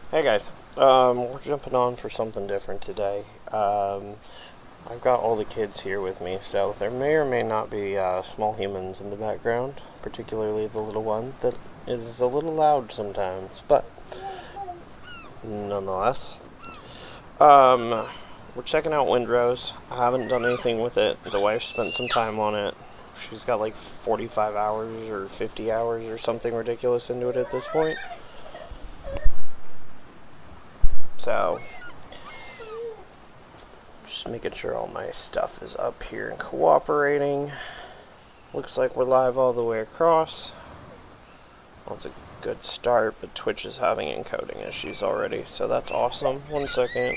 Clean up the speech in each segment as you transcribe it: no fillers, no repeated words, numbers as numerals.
Hey guys, we're jumping on for something different today. I've got all the kids here with me, so there may or may not be small humans in the background, particularly the little one that is a little loud sometimes, but nonetheless. Um, we're checking out Windrose. I haven't done anything with it. The wife spent some time on it. She's got like 45 hours or 50 hours or something ridiculous into it at this point. So, just making sure all my stuff is up here and cooperating. Looks like we're live all the way across. Well, it's a good start, but Twitch is having encoding issues already, so that's awesome. 1 second.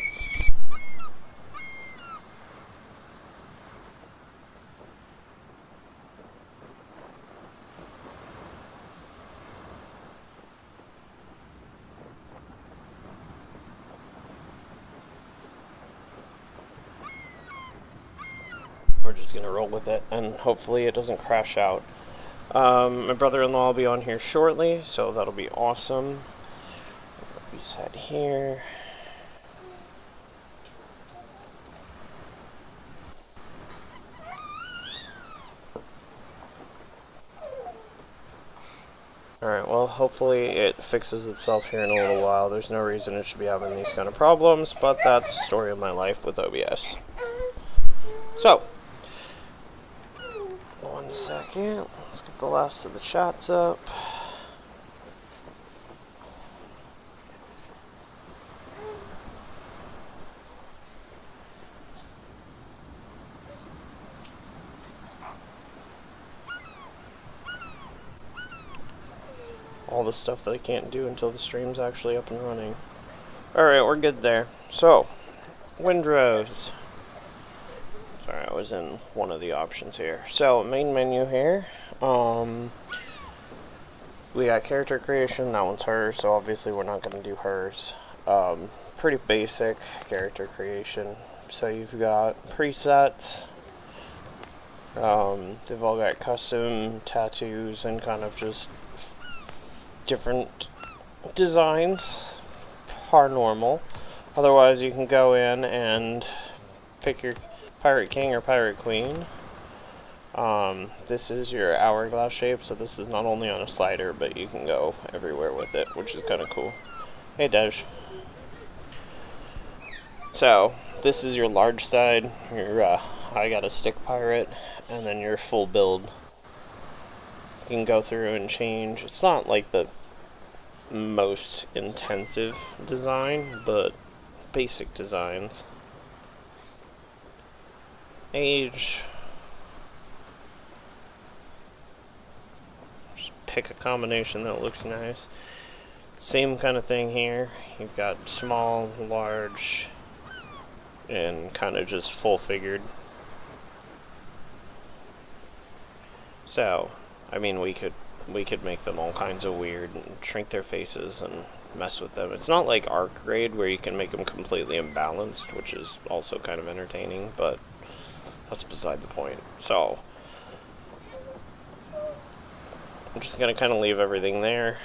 We're just gonna roll with it, and hopefully it doesn't crash out. My brother-in-law will be on here shortly, so that'll be awesome. Reset here. Alright, well, hopefully it fixes itself here in a little while. There's no reason it should be having these kind of problems, but that's the story of my life with OBS. So, 1 second. Let's get the last of the chats up. All the stuff that I can't do until the stream's actually up and running. Alright, we're good there. So, Windrose. Sorry, I was in one of the options here. So, main menu here. We got character creation. That one's hers, so obviously we're not going to do hers. Pretty basic character creation. So you've got presets. They've all got custom tattoos and kind of just different designs, par normal. Otherwise, you can go in and pick your Pirate King or Pirate Queen. This is your hourglass shape, so this is not only on a slider, but you can go everywhere with it, which is kind of cool. Hey, Dej. So, this is your large side, your I got a stick pirate, and then your full build. You can go through and change. It's not like the most intensive design, but basic designs. Age. Just pick a combination that looks nice. Same kind of thing here. You've got small, large, and kind of just full figured. So, I mean, we could make them all kinds of weird and shrink their faces and mess with them. It's not like arc grade where you can make them completely imbalanced, which is also kind of entertaining, but that's beside the point. So, I'm just going to kind of leave everything there.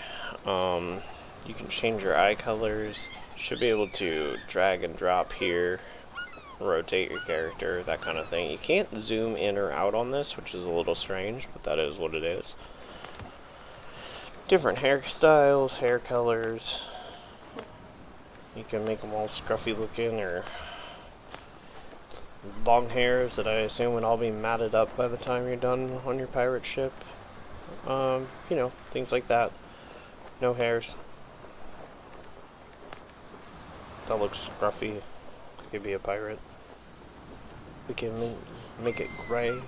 You can change your eye colors. Should be able to drag and drop here, rotate your character, that kind of thing. You can't zoom in or out on this, which is a little strange, but that is what it is. Different hairstyles, hair colors. You can make them all scruffy looking or long hairs that I assume would all be matted up by the time you're done on your pirate ship. You know, things like that. No hairs. That looks scruffy. Could be a pirate. We can make it gray.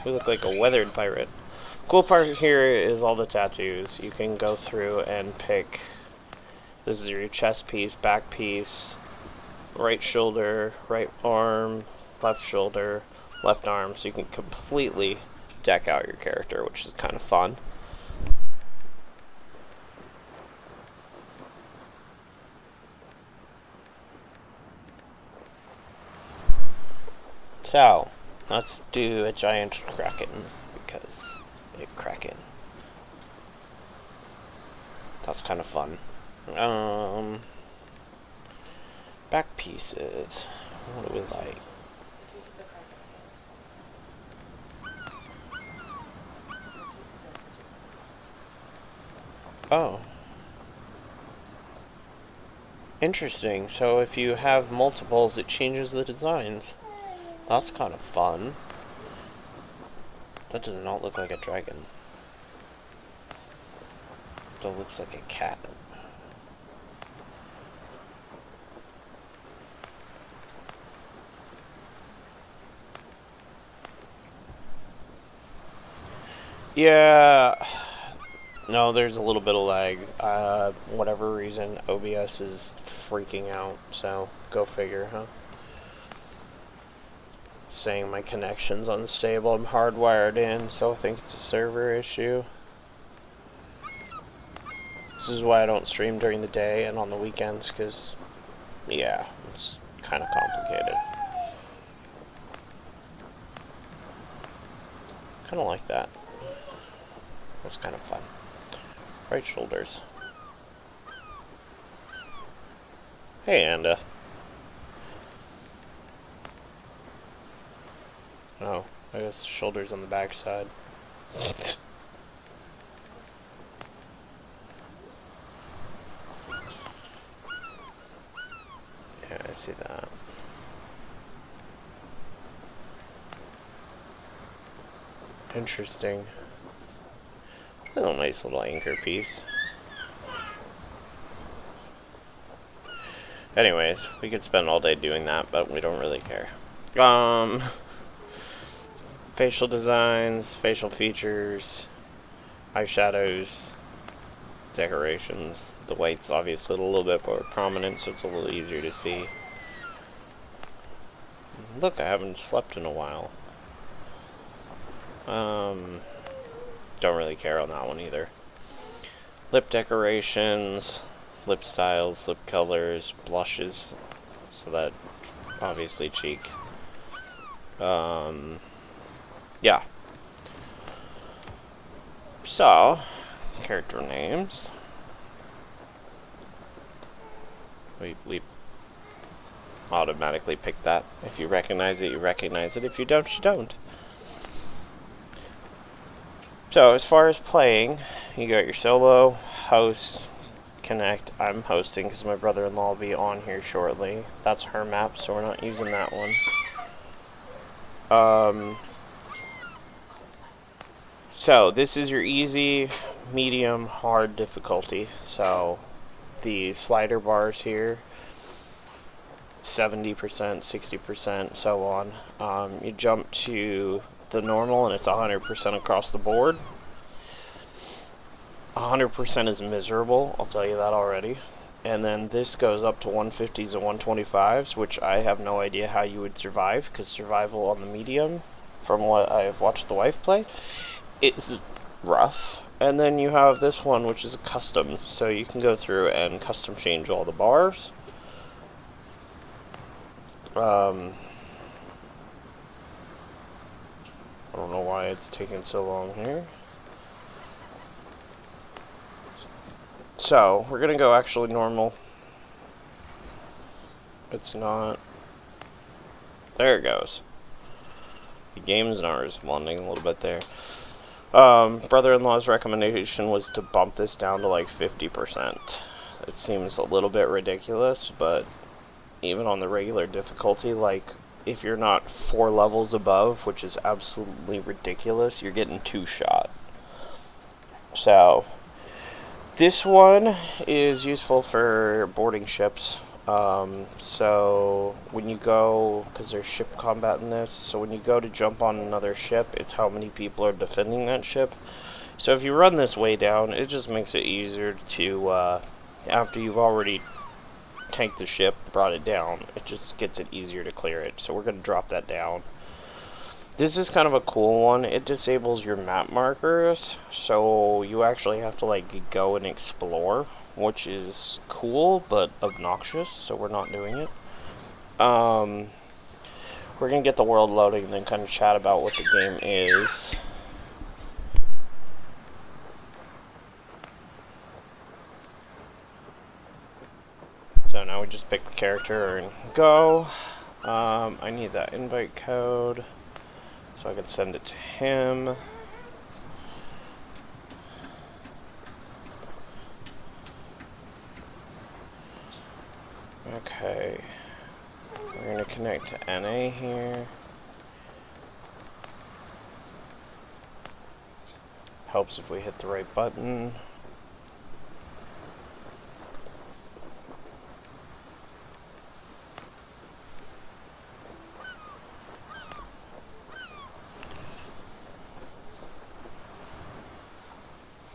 We look like a weathered pirate. Cool part here is all the tattoos. You can go through and pick. This is your chest piece, back piece, right shoulder, right arm, left shoulder, left arm. So you can completely deck out your character, which is kind of fun. So, let's do a giant kraken, because it kraken. That's kind of fun. Back pieces. What do we like? Oh. Interesting. So if you have multiples, it changes the designs. That's kind of fun. That does not look like a dragon. That looks like a cat. Yeah. No, there's a little bit of lag. Whatever reason, OBS is freaking out, so go figure, huh? It's saying my connection's unstable. I'm hardwired in, so I think it's a server issue. This is why I don't stream during the day and on the weekends, because, yeah, it's kind of complicated. Kind of like that. That's kind of fun. Right shoulders. Hey, Anda. Oh, I guess shoulders on the back side. Yeah, I see that. Interesting. Oh, nice little anchor piece. Anyways, we could spend all day doing that, but we don't really care. Facial designs, facial features, eyeshadows, decorations. The white's obviously a little bit more prominent, so it's a little easier to see. Look, I haven't slept in a while. Don't really care on that one either. Lip decorations, lip styles, lip colors, blushes, so that obviously cheek. Yeah. So, character names. We automatically pick that. If you recognize it, you recognize it. If you don't, you don't. So, as far as playing, you got your solo, host, connect. I'm hosting because my brother-in-law will be on here shortly. That's her map, so we're not using that one. So, this is your easy, medium, hard difficulty. So, the slider bars here, 70%, 60%, so on. You jump to the normal and it's 100% across the board. 100% is miserable, I'll tell you that already. And then this goes up to 150s and 125s, which I have no idea how you would survive, because survival on the medium, from what I've watched the wife play, is rough. And then you have this one, which is a custom, so you can go through and custom change all the bars. I don't know why it's taking so long here. So, we're gonna go actually normal. It's not. There it goes. The game's not responding a little bit there. Brother-in-law's recommendation was to bump this down to like 50%. It seems a little bit ridiculous, but even on the regular difficulty, like, if you're not 4 levels above, which is absolutely ridiculous, you're getting 2-shot. So, this one is useful for boarding ships. So, when you go, because there's ship combat in this, so when you go to jump on another ship, it's how many people are defending that ship. So if you run this way down, it just makes it easier to, after you've already tanked the ship, brought it down, it just gets it easier to clear it. So we're going to drop that down. This is kind of a cool one. It disables your map markers, so you actually have to like go and explore, which is cool but obnoxious, so we're not doing it. We're going to get the world loading and then kind of chat about what the game is. So now we just pick the character and go. I need that invite code so I can send it to him. Okay, we're going to connect to NA here. Helps if we hit the right button.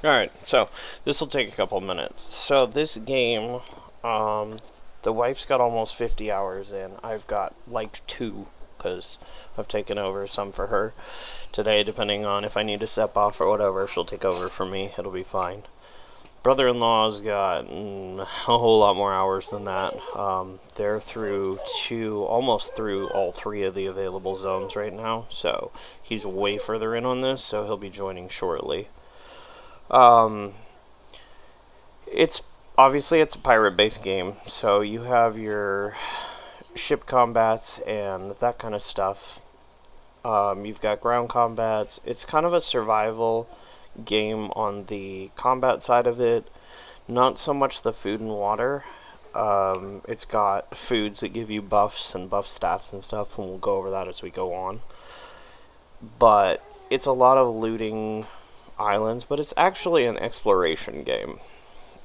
Alright, so this will take a couple minutes. So this game, the wife's got almost 50 hours in. I've got like 2, because I've taken over some for her today, depending on if I need to step off or whatever. She'll take over for me. It'll be fine. Brother-in-law's got a whole lot more hours than that. They're through almost through all 3 of the available zones right now, so he's way further in on this, so he'll be joining shortly. It's obviously it's a pirate-based game, so you have your ship combats and that kind of stuff. You've got ground combats. It's kind of a survival game on the combat side of it, not so much the food and water. It's got foods that give you buffs and buff stats and stuff, and we'll go over that as we go on. But it's a lot of looting islands, but it's actually an exploration game.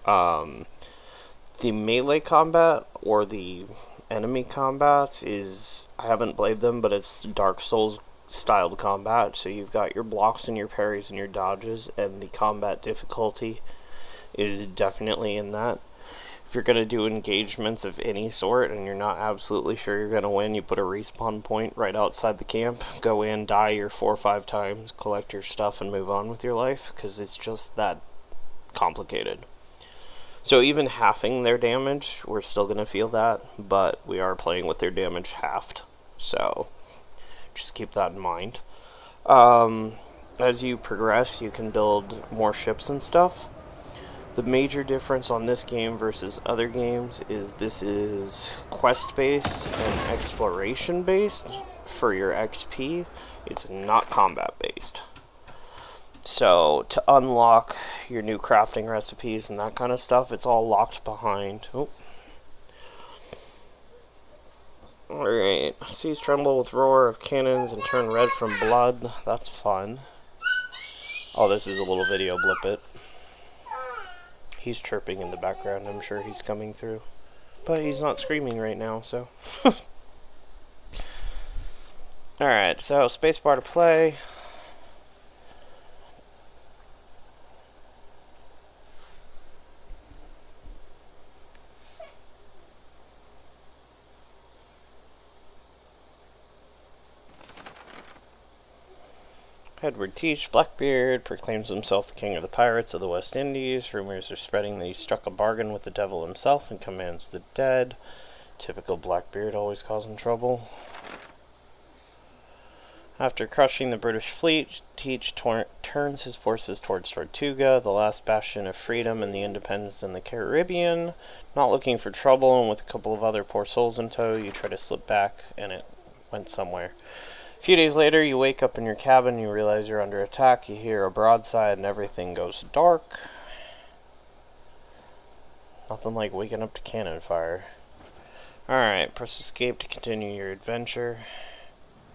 The melee combat or the enemy combats is, I haven't played them, but it's Dark Souls styled combat. So you've got your blocks and your parries and your dodges, and the combat difficulty is definitely in that. If you're going to do engagements of any sort and you're not absolutely sure you're going to win, you put a respawn point right outside the camp, go in, die your 4 or 5 times, collect your stuff, and move on with your life, because it's just that complicated. So even halving their damage, we're still going to feel that, but we are playing with their damage halved. So just keep that in mind. As you progress, you can build more ships and stuff. The major difference on this game versus other games is this is quest-based and exploration-based for your XP. It's not combat-based. So, to unlock your new crafting recipes and that kind of stuff, it's all locked behind... Oh. Alright. Seas tremble with roar of cannons and turn red from blood. That's fun. Oh, this is a little video blip it. He's chirping in the background. I'm sure he's coming through. But he's not screaming right now, so... Alright, so spacebar to play. Edward Teach, Blackbeard, proclaims himself the king of the pirates of the West Indies. Rumors are spreading that he struck a bargain with the devil himself and commands the dead. Typical Blackbeard, always causing trouble. After crushing the British fleet, Teach turns his forces towards Tortuga, the last bastion of freedom and the independence in the Caribbean. Not looking for trouble, and with a couple of other poor souls in tow, you try to slip back, and it went somewhere. A few days later, you wake up in your cabin, you realize you're under attack, you hear a broadside, and everything goes dark. Nothing like waking up to cannon fire. Alright, press escape to continue your adventure.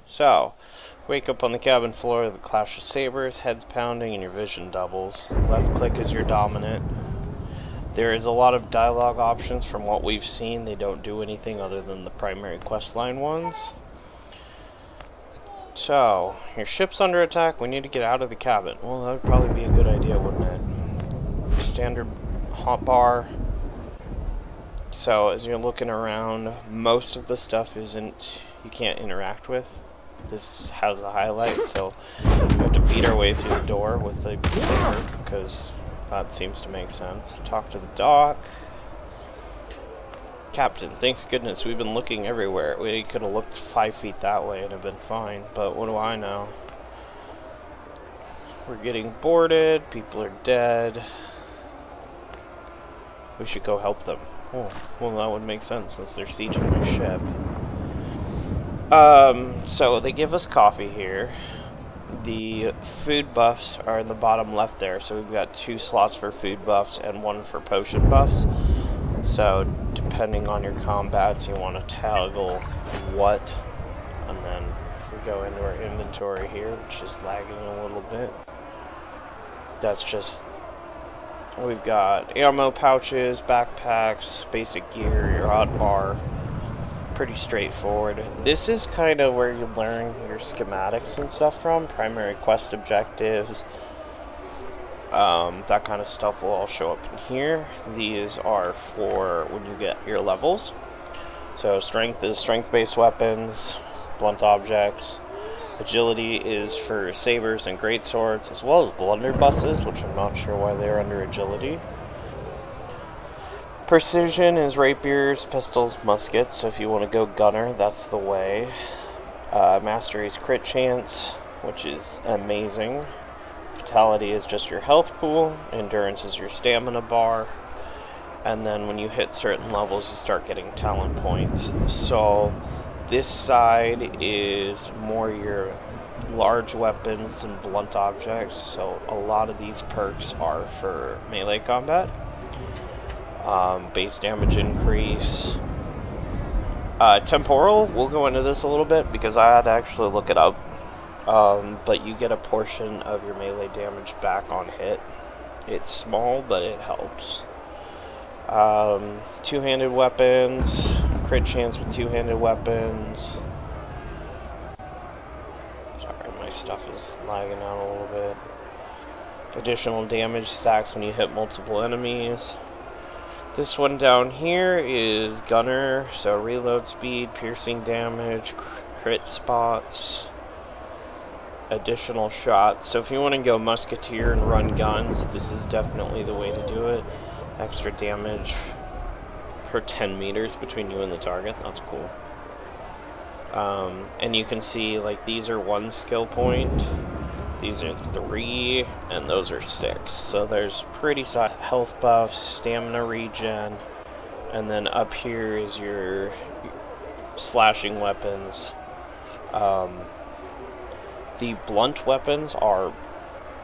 So, wake up on the cabin floor, the clash of sabers, heads pounding, and your vision doubles. Left click is your dominant. There is a lot of dialogue options from what we've seen. They don't do anything other than the primary questline ones. So, your ship's under attack, we need to get out of the cabin. Well, that would probably be a good idea, wouldn't it? Standard hotbar. So, as you're looking around, most of the stuff you can't interact with. This has a highlight, so we have to beat our way through the door with the saber, because that seems to make sense. Talk to the dock. Captain, thanks goodness we've been looking everywhere. We could have looked 5 feet that way and have been fine, but what do I know? We're getting boarded, people are dead. We should go help them. Oh, well, that would make sense since they're sieging my ship. So they give us coffee here. The food buffs are in the bottom left there, so we've got 2 slots for food buffs and 1 for potion buffs. So depending on your combats, you want to toggle what. And then if we go into our inventory here, which is lagging a little bit, that's just, we've got ammo pouches, backpacks, basic gear, your hot bar. Pretty straightforward. This is kind of where you learn your schematics and stuff from. Primary quest objectives. That kind of stuff will all show up in here. These are for when you get your levels. So strength is strength-based weapons, blunt objects. Agility is for sabers and greatswords, as well as blunderbusses, which I'm not sure why they're under agility. Precision is rapiers, pistols, muskets, so if you want to go gunner, that's the way. Mastery is crit chance, which is amazing. Vitality is just your health pool. Endurance is your stamina bar. And then when you hit certain levels, you start getting talent points. So this side is more your large weapons and blunt objects, so a lot of these perks are for melee combat. Base damage increase. Temporal, we'll go into this a little bit because I had to actually look it up. But you get a portion of your melee damage back on hit. It's small, but it helps. Two-handed weapons, crit chance with two-handed weapons. Sorry, my stuff is lagging out a little bit. Additional damage stacks when you hit multiple enemies. This one down here is gunner, so reload speed, piercing damage, crit spots, additional shots. So if you want to go musketeer and run guns, this is definitely the way to do it. Extra damage per 10 meters between you and the target. That's cool. And you can see, like, these are 1 skill point. These are 3, and those are 6. So there's pretty solid health buffs, stamina regen, and then up here is your slashing weapons. The blunt weapons are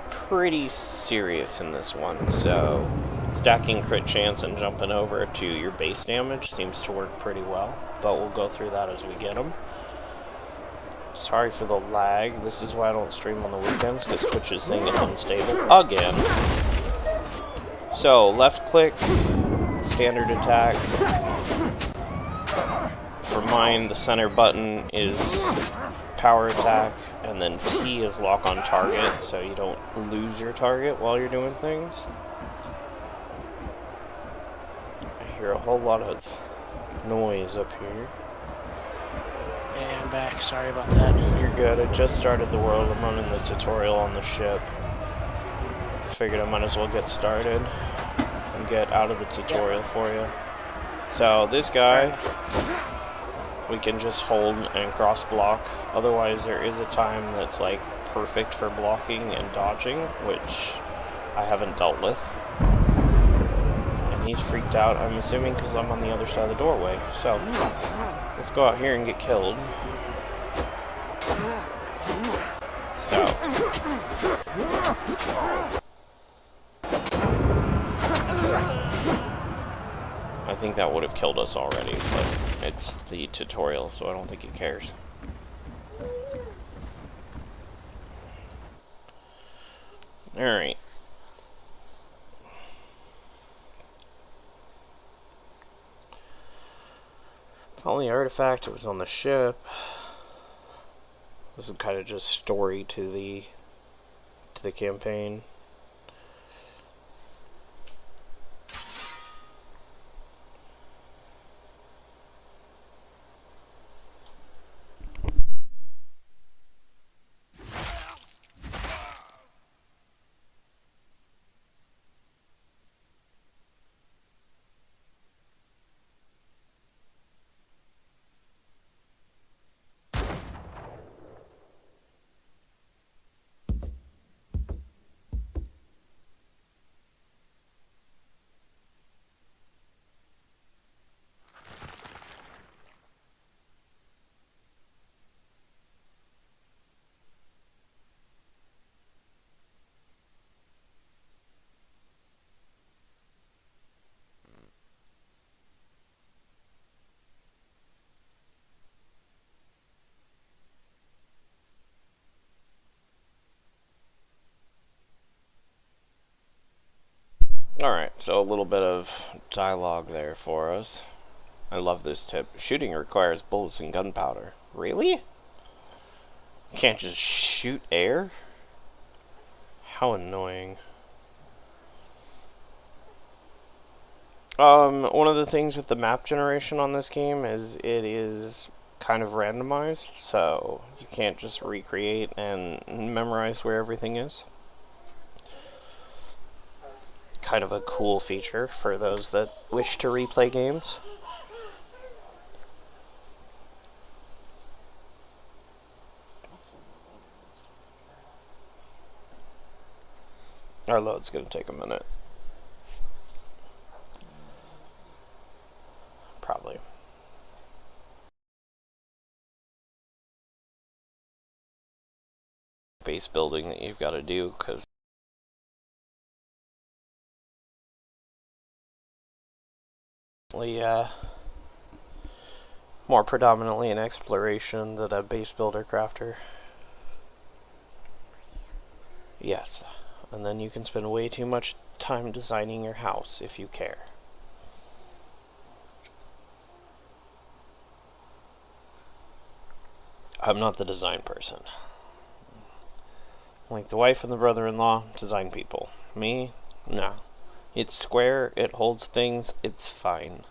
pretty serious in this one, so stacking crit chance and jumping over to your base damage seems to work pretty well, but we'll go through that as we get them. Sorry for the lag. This is why I don't stream on the weekends, because Twitch is saying it's unstable again. So, left click, standard attack. For mine, the center button is power attack, and then T is lock on target, so you don't lose your target while you're doing things. I hear a whole lot of noise up here. Yeah, I'm back. Sorry about that. You're good. I just started the world. I'm running the tutorial on the ship. Figured I might as well get started and get out of the tutorial for you. So this guy, we can just hold and cross block. Otherwise, there is a time that's like perfect for blocking and dodging, which I haven't dealt with. And he's freaked out, I'm assuming, because I'm on the other side of the doorway. So let's go out here and get killed. So I think that would have killed us already, but it's the tutorial, so I don't think it cares. Alright. Found the artifact, it was on the ship. This is kind of just story to the campaign. Alright, so a little bit of dialogue there for us. I love this tip. Shooting requires bullets and gunpowder. Really? You can't just shoot air? How annoying. One of the things with the map generation on this game is it is kind of randomized, so you can't just recreate and memorize where everything is. Kind of a cool feature for those that wish to replay games. Our load's gonna take a minute. Probably. Base building that you've got to do, because more predominantly an exploration than a base builder crafter. Yes, and then you can spend way too much time designing your house if you care. I'm not the design person. Like the wife and the brother-in-law, design people. Me? No. It's square, it holds things, it's fine.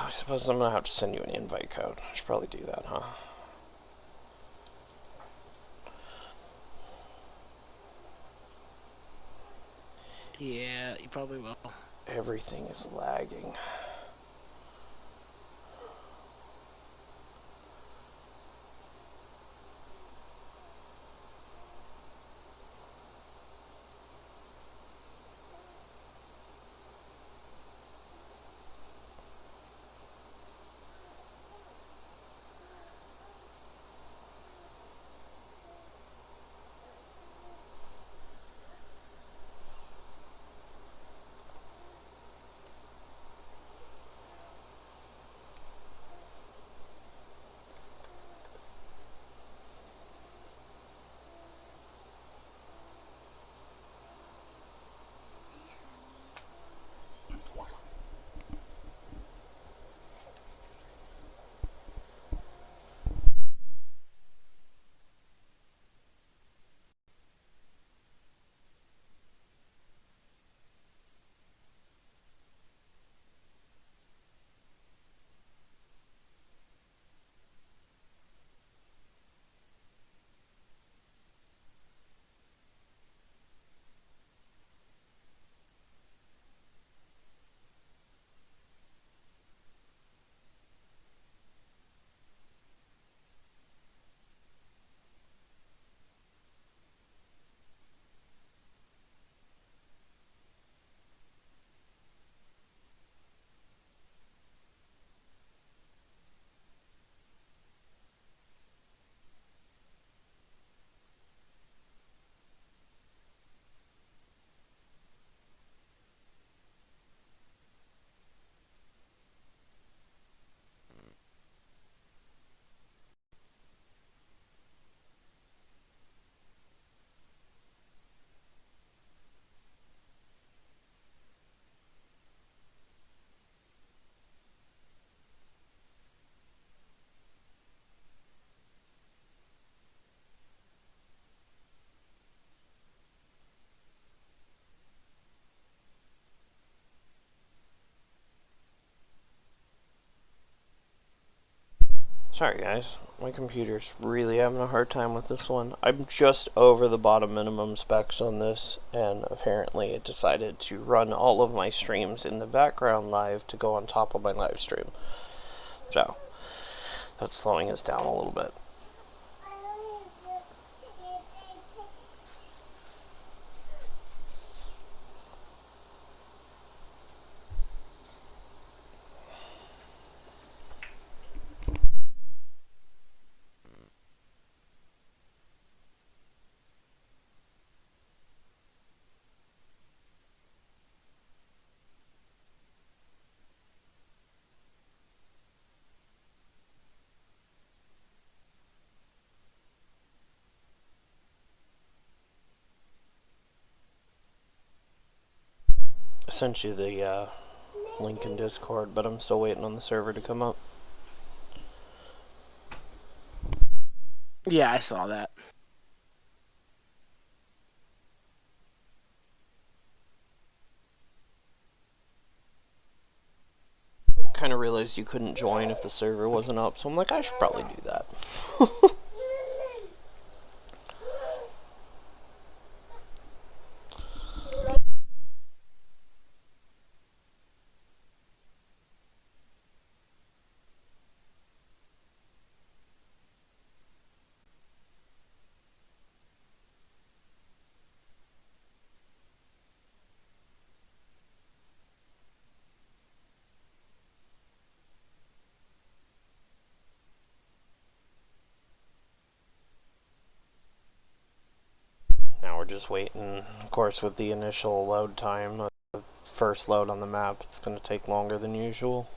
I suppose I'm gonna have to send you an invite code. I should probably do that, huh? Yeah, you probably will. Everything is lagging. Sorry guys, my computer's really having a hard time with this one. I'm just over the bottom minimum specs on this, and apparently it decided to run all of my streams in the background live to go on top of my live stream. So, that's slowing us down a little bit. sent you the link in Discord, but I'm still waiting on the server to come up. Yeah, I saw that. Kind of realized you couldn't join if the server wasn't up, so I'm like, I should probably do that. Now we're just waiting. Of course, with the initial load time, the first load on the map, it's going to take longer than usual.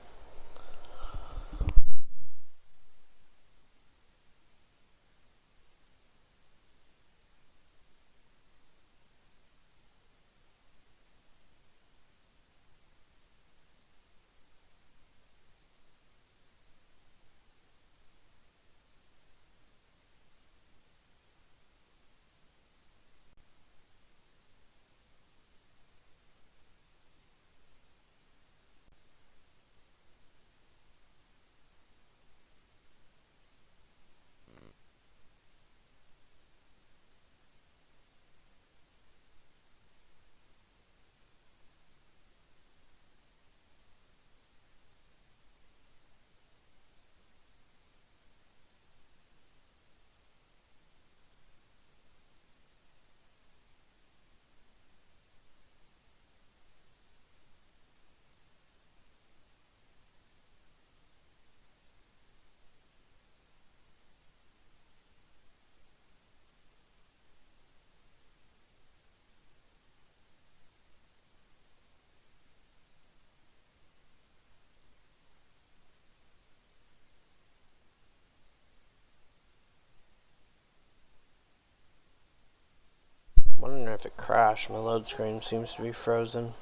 Wondering if it crashed. My load screen seems to be frozen.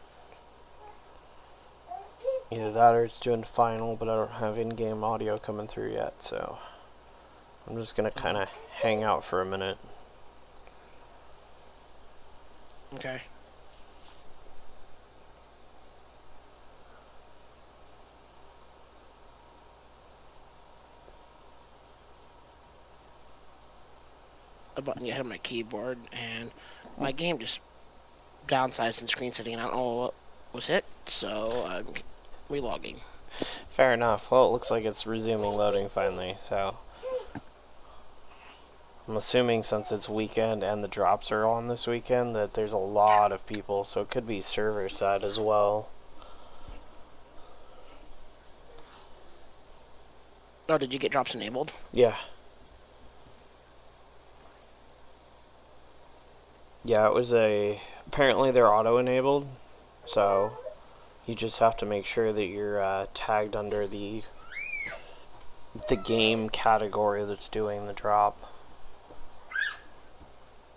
Either that or it's doing final, but I don't have in-game audio coming through yet, so I'm just gonna kind of hang out for a minute. Okay. A button you hit on my keyboard, and my game just downsized in screen setting, and I don't know what was hit, so I'm relogging. Fair enough. Well, it looks like it's resuming loading finally, so I'm assuming since it's weekend and the drops are on this weekend that there's a lot of people, so it could be server side as well. Oh, did you get drops enabled? Yeah. Yeah, it was apparently they're auto-enabled, so you just have to make sure that you're tagged under the game category that's doing the drop.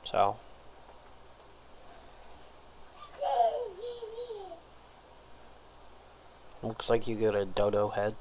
So looks like you get a dodo head.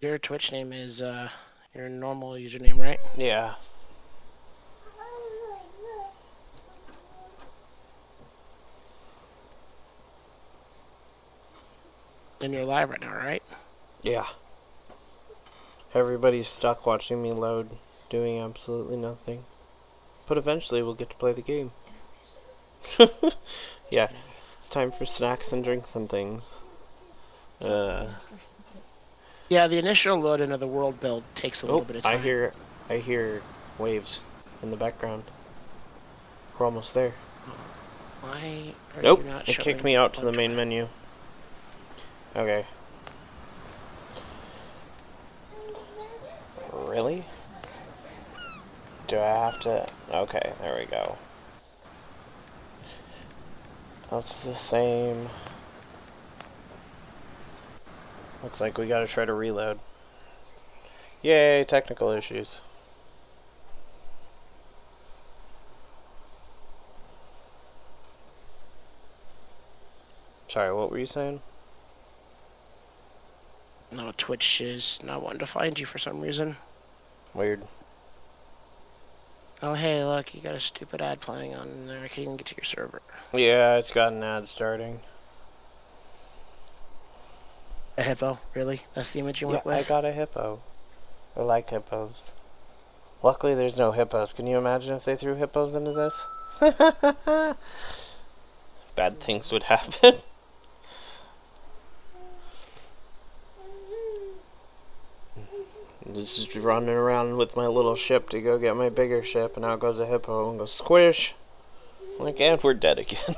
Your Twitch name is your normal username, right? Yeah. And you're live right now, right? Yeah. Everybody's stuck watching me load, doing absolutely nothing. But eventually we'll get to play the game. Yeah. It's time for snacks and drinks and things. Yeah, the initial load into the world build takes a little Oh, bit of I time. hear waves in the background. We're almost there. Oh, why are you Nope, not it kicked showing me out to the launch main pad? menu. Okay. Really? Do I have to? Okay, there we go. That's the same. Looks like we gotta try to reload. Yay, technical issues. Sorry, what were you saying? No, Twitch is not wanting to find you for some reason. Weird. Oh, hey, look, you got a stupid ad playing on there. I can't even get to your server. Yeah, it's got an ad starting. A hippo? Really? That's the image you Yeah, went I with? got a hippo. I like hippos. Luckily, there's no hippos. Can you imagine if they threw hippos into this? Bad things would happen. Just running around with my little ship to go get my bigger ship, and out goes a hippo and goes squish. Like, and we're dead again.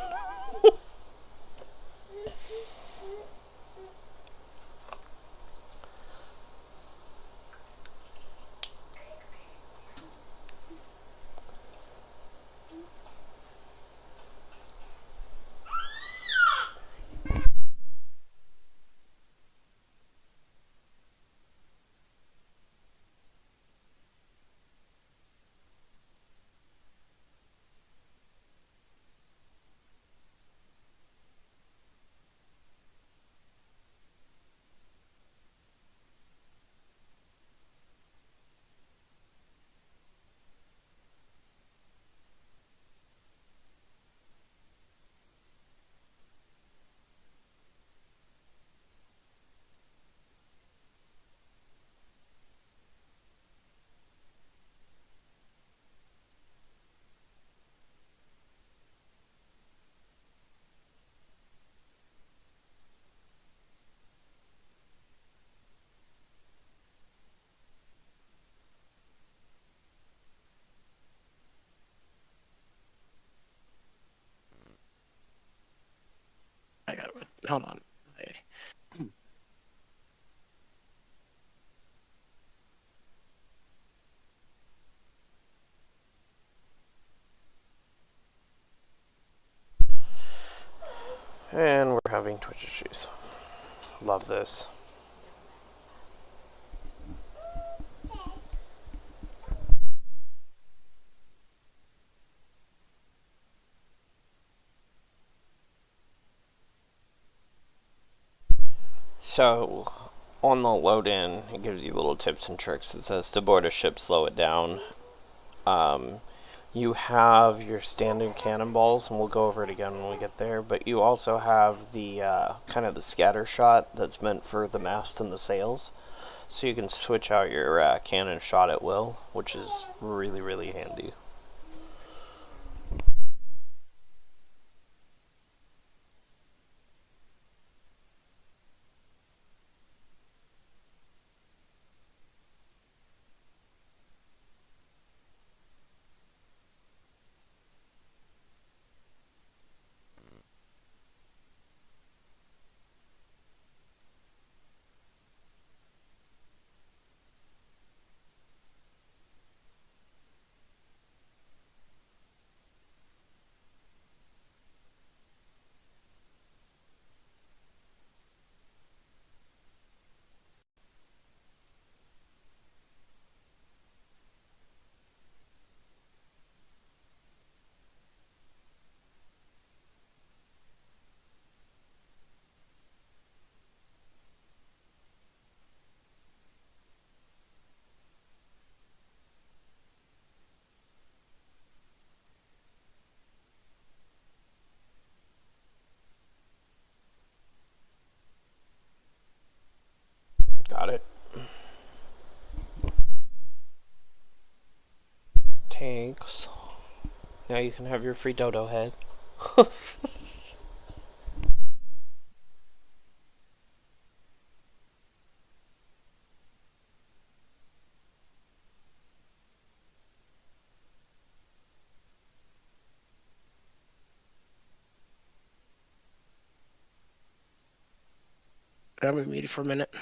I got it. Hold on. Okay. And we're having Twitch issues. Love this. So, on the load in, it gives you little tips and tricks. It says to board a ship, slow it down. Um, you have your standard cannonballs, and we'll go over it again when we get there. But you also have the kind of the scatter shot that's meant for the mast and the sails, so you can switch out your cannon shot at will, which is really really handy. Got it. Thanks. Now you can have your free dodo head. I'm gonna mute it for a minute.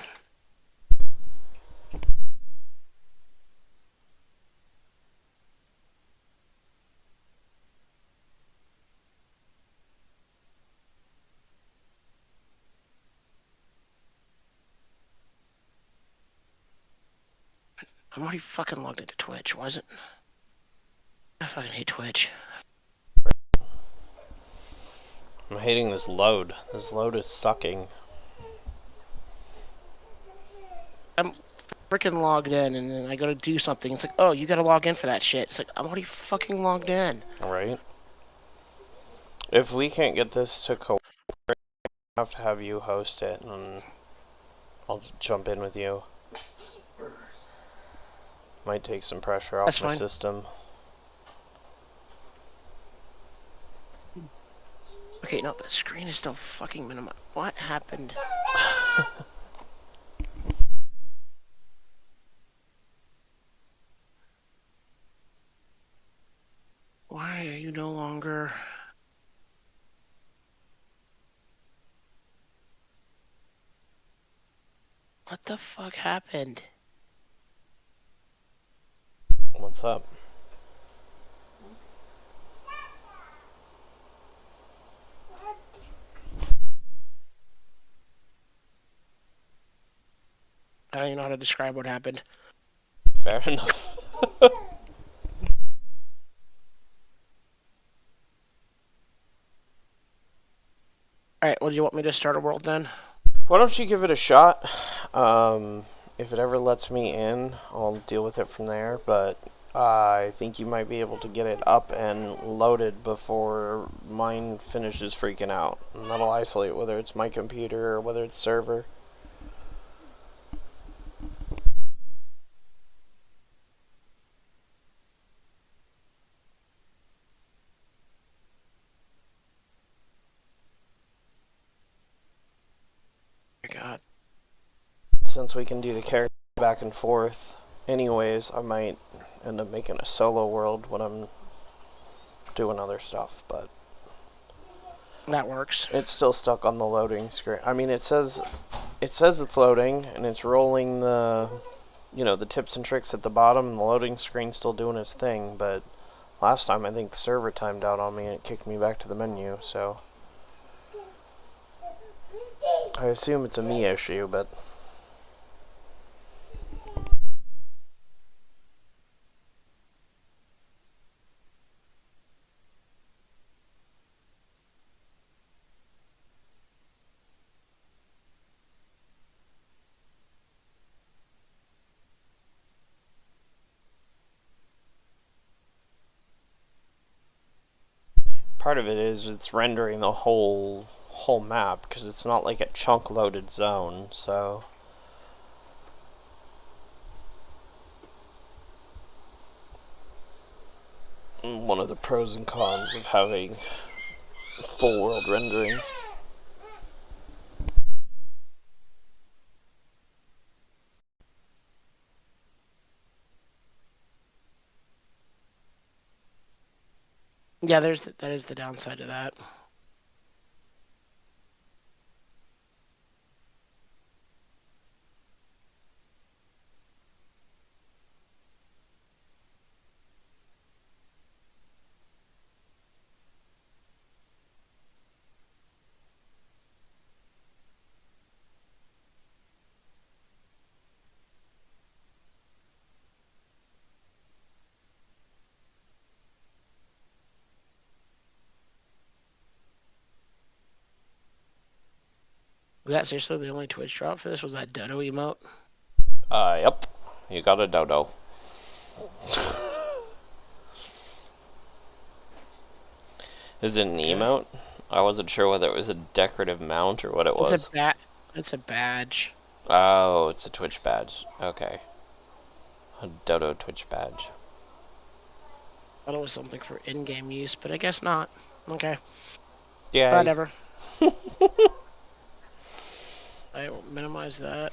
I'm already fucking logged into Twitch. Why is it? I fucking hate Twitch. I'm hating this load. This load is sucking. I'm freaking logged in, and then I go to do something. It's like, oh, you gotta log in for that shit. It's like, I'm already fucking logged in. Right? If we can't get this to cooperate, I have to have you host it, and I'll jump in with you. Might take some pressure off my system. Okay, no, the screen is still fucking minimized. What happened? Why are you no longer... What the fuck happened? What's up? I don't even know how to describe what happened. Fair enough. Alright, well, do you want me to start a world then? Why don't you give it a shot? If it ever lets me in, I'll deal with it from there, but I think you might be able to get it up and loaded before mine finishes freaking out. And that'll isolate whether it's my computer or whether it's server. God. Since we can do the character back and forth anyways, I might end up making a solo world when I'm doing other stuff, but that works. It's still stuck on the loading screen. I mean, it says it's loading and it's rolling the, you know, the tips and tricks at the bottom, and the loading screen's still doing its thing, but last time I think the server timed out on me and it kicked me back to the menu, so I assume it's a me issue, but part of it is it's rendering the whole map, because it's not like a chunk loaded zone, so one of the pros and cons of having full world rendering. Yeah, that is the downside of that. Was that seriously the only Twitch drop for this? Was that dodo emote? Yep. You got a dodo. Is it an emote? I wasn't sure whether it was a decorative mount or what it was. It's a badge. Oh, it's a Twitch badge. Okay. A dodo Twitch badge. I thought it was something for in-game use, but I guess not. Okay. Yeah. Whatever. I will minimize that.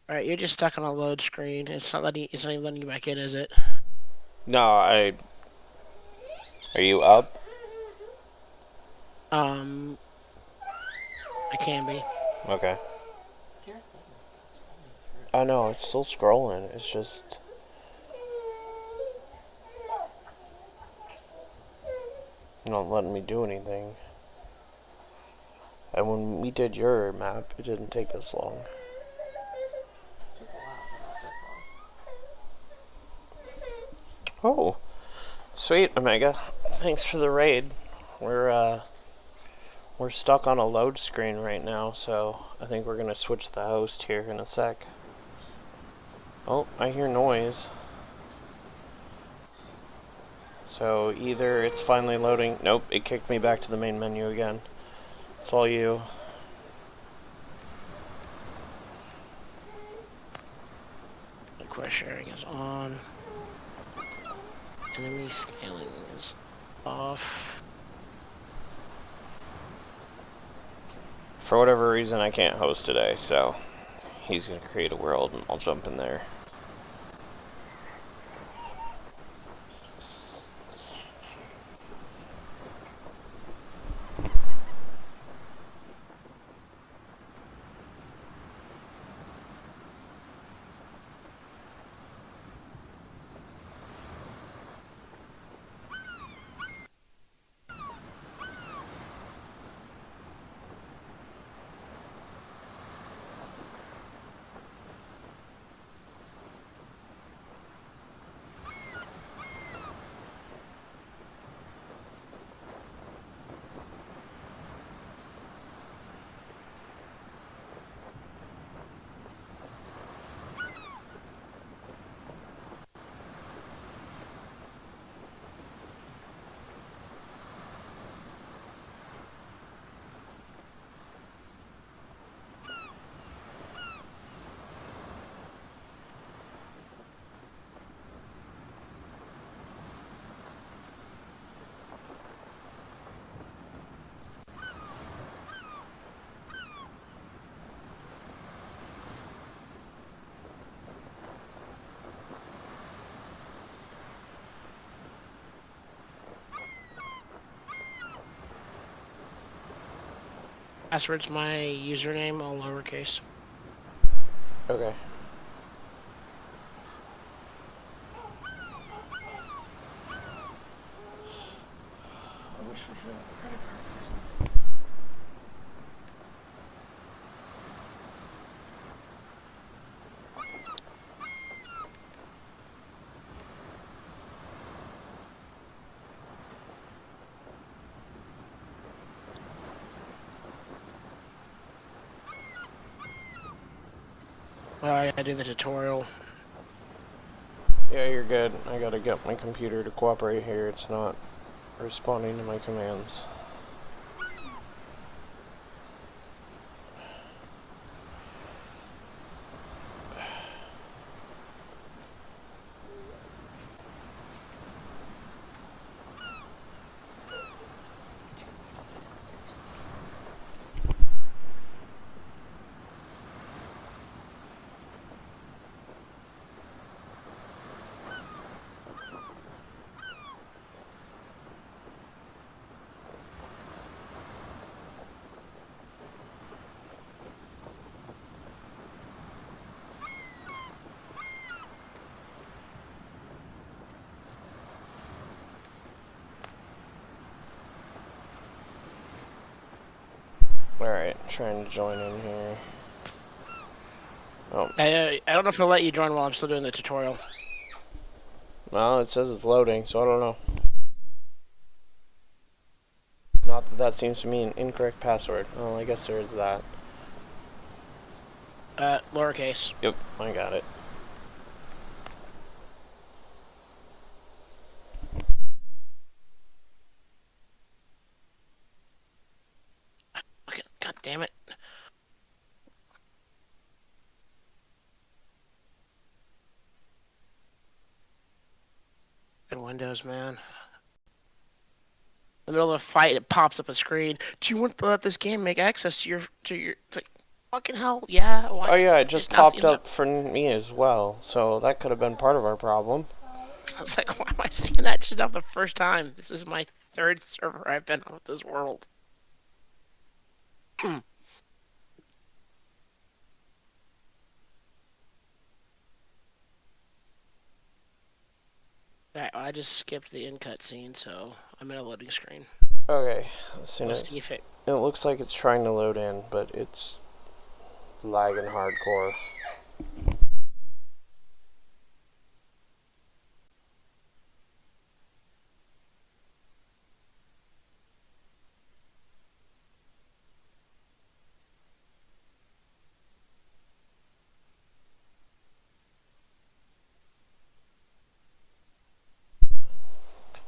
Alright, you're just stuck on a load screen. It's not even letting you back in, is it? No, Are you up? Um, I can be. Okay. Your thing is still scrolling I know, it's still scrolling. It's just not letting me do anything. And when we did your map, it didn't take this long. through. Took a while, but not this long. Oh, sweet, Omega. Thanks for the raid. We're stuck on a load screen right now, so I think we're gonna switch the host here in a sec. Oh, I hear noise. So either it's finally loading. Nope, it kicked me back to the main menu again. It's all you. Request sharing is on. Enemy scaling is off. For whatever reason, I can't host today, so he's gonna create a world and I'll jump in there. Password's my username, all lowercase. Okay. I wish we had a credit card or something. I gotta do the tutorial. Yeah, you're good. I gotta get my computer to cooperate here. It's not responding to my commands. Downstairs. Alright, trying to join in here. Oh, I don't know if it'll let you join while I'm still doing the tutorial. well, it says it's loading, so I don't know. Not that that seems to mean incorrect password. Oh, I guess there is that. Lowercase. Yep, I got it. Okay, God damn it. Good Windows, man. In the middle of a fight, it pops up a screen. Do you want to let this game make access to your it's like, fucking hell, yeah. Why? Oh yeah, it just It's not popped seeing up for me as well, so that could have been part of our problem. I was like, why am I seeing that just now the first time? This is my third server I've been on with this world. Alright, I just skipped the in cutscene, so I'm in a loading screen. Okay, as soon Let's see as if it. it looks like it's trying to load in, but it's lagging hardcore.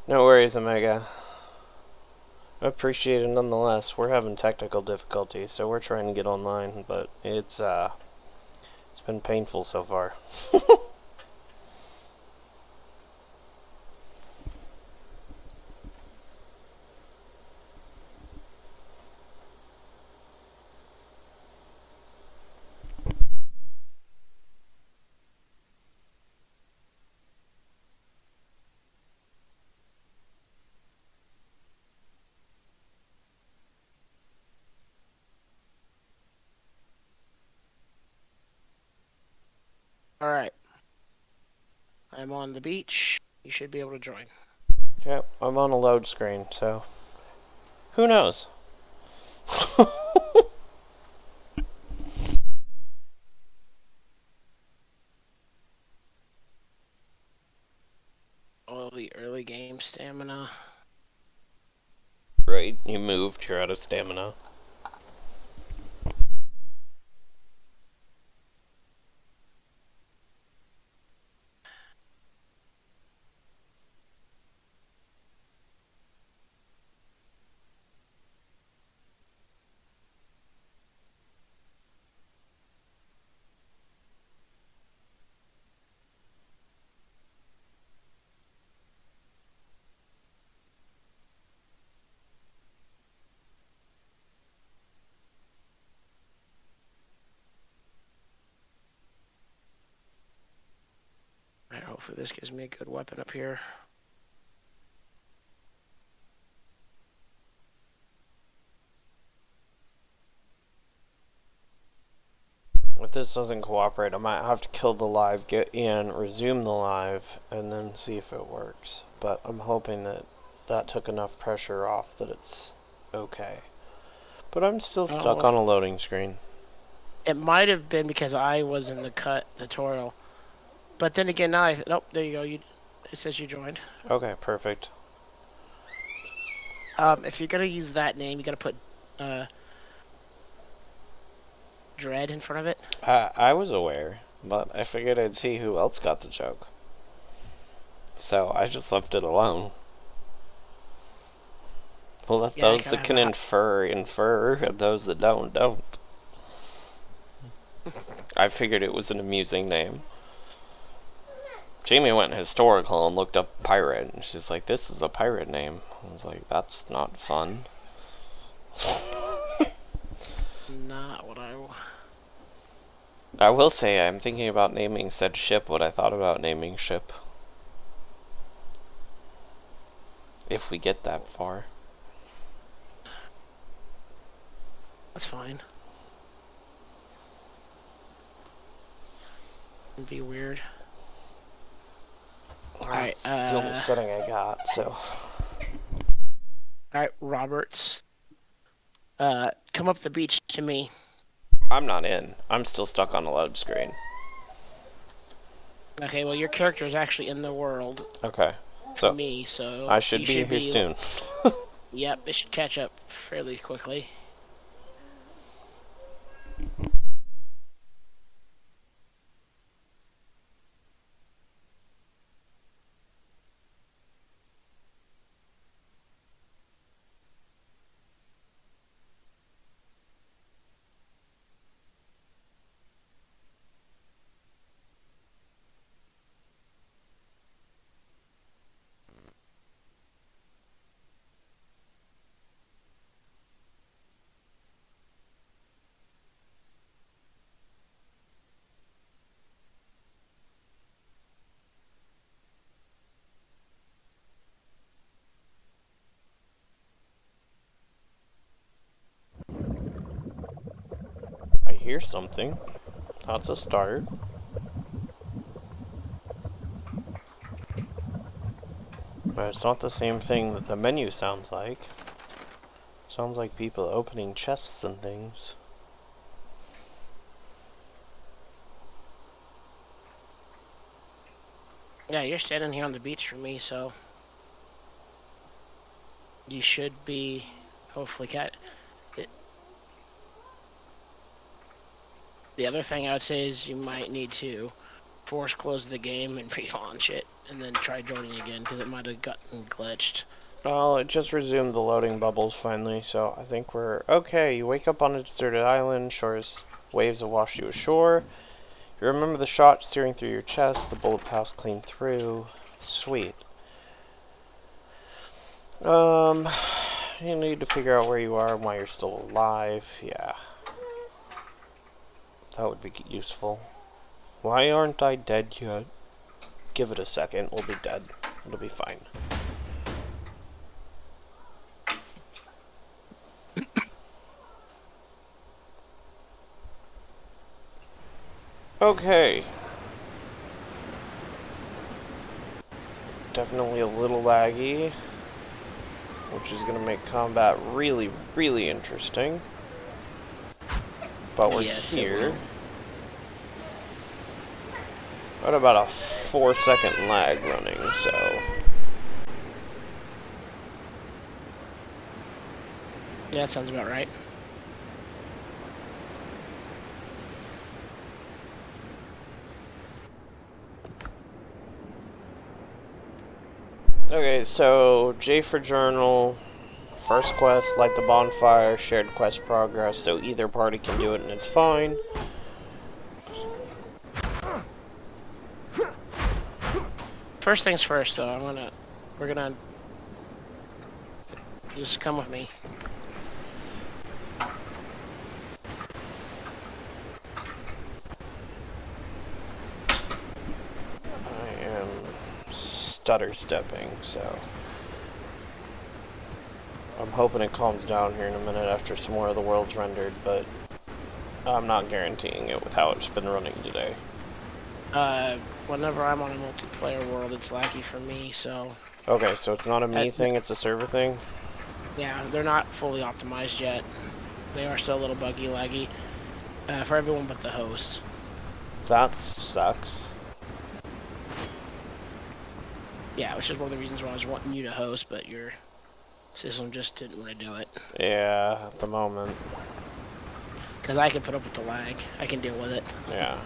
No worries, Omega. Appreciate it nonetheless. We're having technical difficulties, so we're trying to get online, but it's been painful so far. Alright. I'm on the beach. You should be able to join. Okay, I'm on a load screen, so who knows? All the early game stamina. Right, you moved, you're out of stamina. Alright, hopefully this gives me a good weapon up here. If this doesn't cooperate, I might have to kill the live, get in, resume the live, and then see if it works. But I'm hoping that that took enough pressure off that it's okay. But I'm still stuck on a loading screen. It might have been because I was in the tutorial. But then again, now nope, there you go. It says you joined. Okay, perfect. If you're gonna use that name, you gotta put Dread in front of it. I was aware, but I figured I'd see who else got the joke. So I just left it alone. We'll let those that can infer, and those that don't. I figured it was an amusing name. Jamie went historical and looked up pirate, and she's like, this is a pirate name. I was like, that's not fun. Not what I will say, I'm thinking about naming said ship what I thought about naming ship. If we get that far. That's fine. It'd be weird. Alright, that's the only setting I got, so. Alright, Roberts. Come up the beach to me. I'm not in. I'm still stuck on a load screen. Okay, well your character is actually in the world. Okay. So me, so I should be here soon. Yep, it should catch up fairly quickly. hear something. That's a start. But it's not the same thing that the menu sounds like. It sounds like people opening chests and things. Yeah, you're standing here on the beach for me, so you should be hopefully The other thing I would say is you might need to force close the game and relaunch it, and then try joining again, because it might have gotten glitched. Well, it just resumed the loading bubbles finally, so I think we're okay. You wake up on a deserted island, shores waves have washed you ashore. You remember the shot searing through your chest, the bullet passed clean through. Sweet. You need to figure out where you are and why you're still alive. Yeah. That would be useful. Why aren't I dead yet? Give it a second, we'll be dead. It'll be fine. Okay. Definitely a little laggy, which is going to make combat really, really interesting. But we're here. What about a 4-second lag running, so... Yeah, that sounds about right. Okay, so J for journal, first quest, light the bonfire, shared quest progress, so either party can do it and it's fine. First things first, though, we're gonna just come with me. I am stutter stepping, so I'm hoping it calms down here in a minute after some more of the world's rendered, but I'm not guaranteeing it with how it's been running today. Whenever I'm on a multiplayer world, it's laggy for me, so... Okay, so it's not a me thing, it's a server thing? Yeah, they're not fully optimized yet. They are still a little buggy, laggy. For everyone but the host. That sucks. Yeah, which is one of the reasons why I was wanting you to host, but your system just didn't want to do it. Yeah, at the moment. Because I can put up with the lag. I can deal with it. Yeah.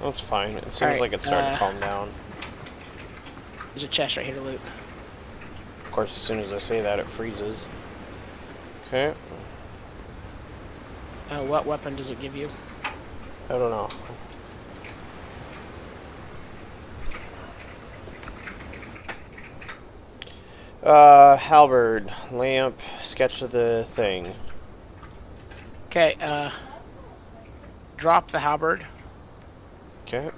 That's fine. It seems like it's starting to calm down. There's a chest right here to loot. Of course, as soon as I say that, it freezes. Okay. What weapon does it give you? I don't know. Halberd, lamp, sketch of the thing. Okay, drop the halberd. Okay.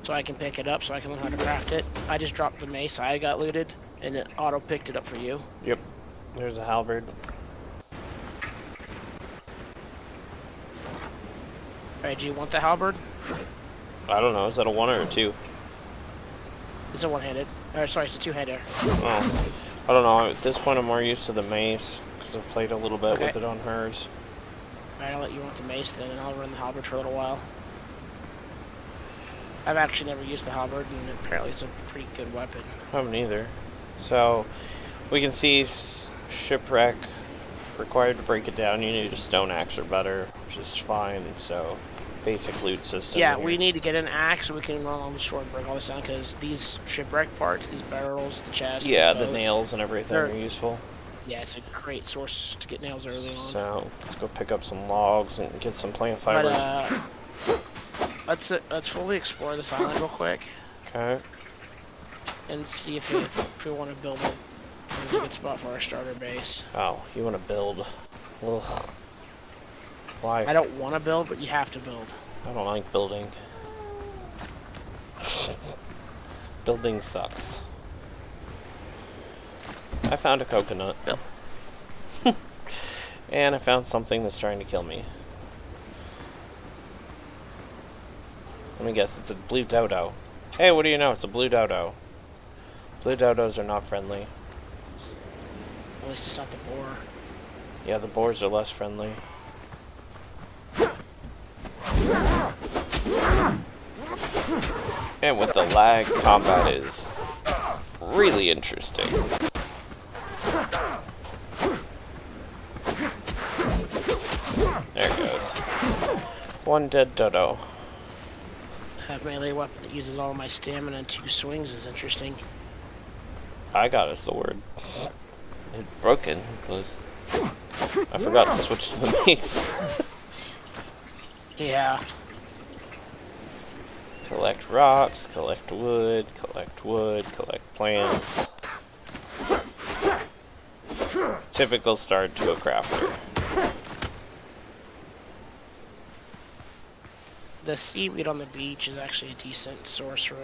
So I can pick it up, so I can learn how to craft it. I just dropped the mace I got looted, and it auto picked it up for you. Yep. There's a halberd. Alright, do you want the halberd? I don't know. Is that a one or a two? It's a one-handed. Sorry, it's a two-hander. Oh. I don't know. At this point, I'm more used to the mace, because I've played a little bit with it on hers. Alright, I'll let you want the mace then, and I'll run the halberd for a little while. I've actually never used the halberd, and apparently it's a pretty good weapon. I haven't either. So, we can see shipwreck. Required to break it down, you need a stone axe or better, which is fine. So, basic loot system. Yeah, here. we need to get an axe so we can run on the shore and break all this down, because these shipwreck parts, these barrels, the chest, yeah, the the boats, nails and everything are useful. Yeah, it's a great source to get nails early on. So, let's go pick up some logs and get some plant fibers. But, let's fully explore this island real quick. Okay. And see if we want to build a good spot for our starter base. Oh, you want to build. Ugh. Why? I don't want to build, but you have to build. I don't like building. Building sucks. I found a coconut. Bill. And I found something that's trying to kill me. Let me guess, it's a blue dodo. Hey, what do you know? It's a blue dodo. Blue dodos are not friendly. At least it's not the boar. Yeah, the boars are less friendly. And with the lag, combat is really interesting. There it goes. One dead dodo. Have melee weapon that uses all my stamina in 2 swings is interesting. I got a sword. It's broken, but I forgot to switch to the mace. Yeah. Collect rocks, collect wood, collect plants. Typical start to a crafter. The seaweed on the beach is actually a decent source for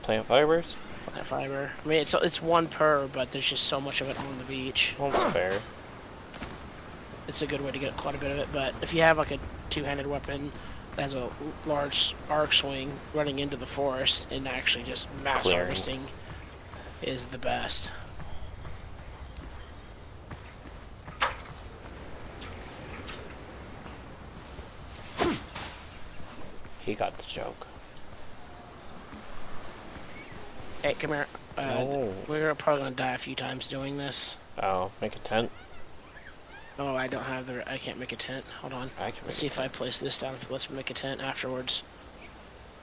Plant fibers? plant fiber. I mean, it's 1 per, but there's just so much of it on the beach. Well, that's fair. It's a good way to get quite a bit of it, but if you have like a 2-handed weapon that has a large arc swing running into the forest and actually just mass Clearing. harvesting is the best. He got the joke. Hey, come here. No. We're probably gonna die a few times doing this. Oh, make a tent? Oh, I don't have the. I can't make a tent. Hold on. I can Let's make see a if I place this down. Let's make a tent afterwards.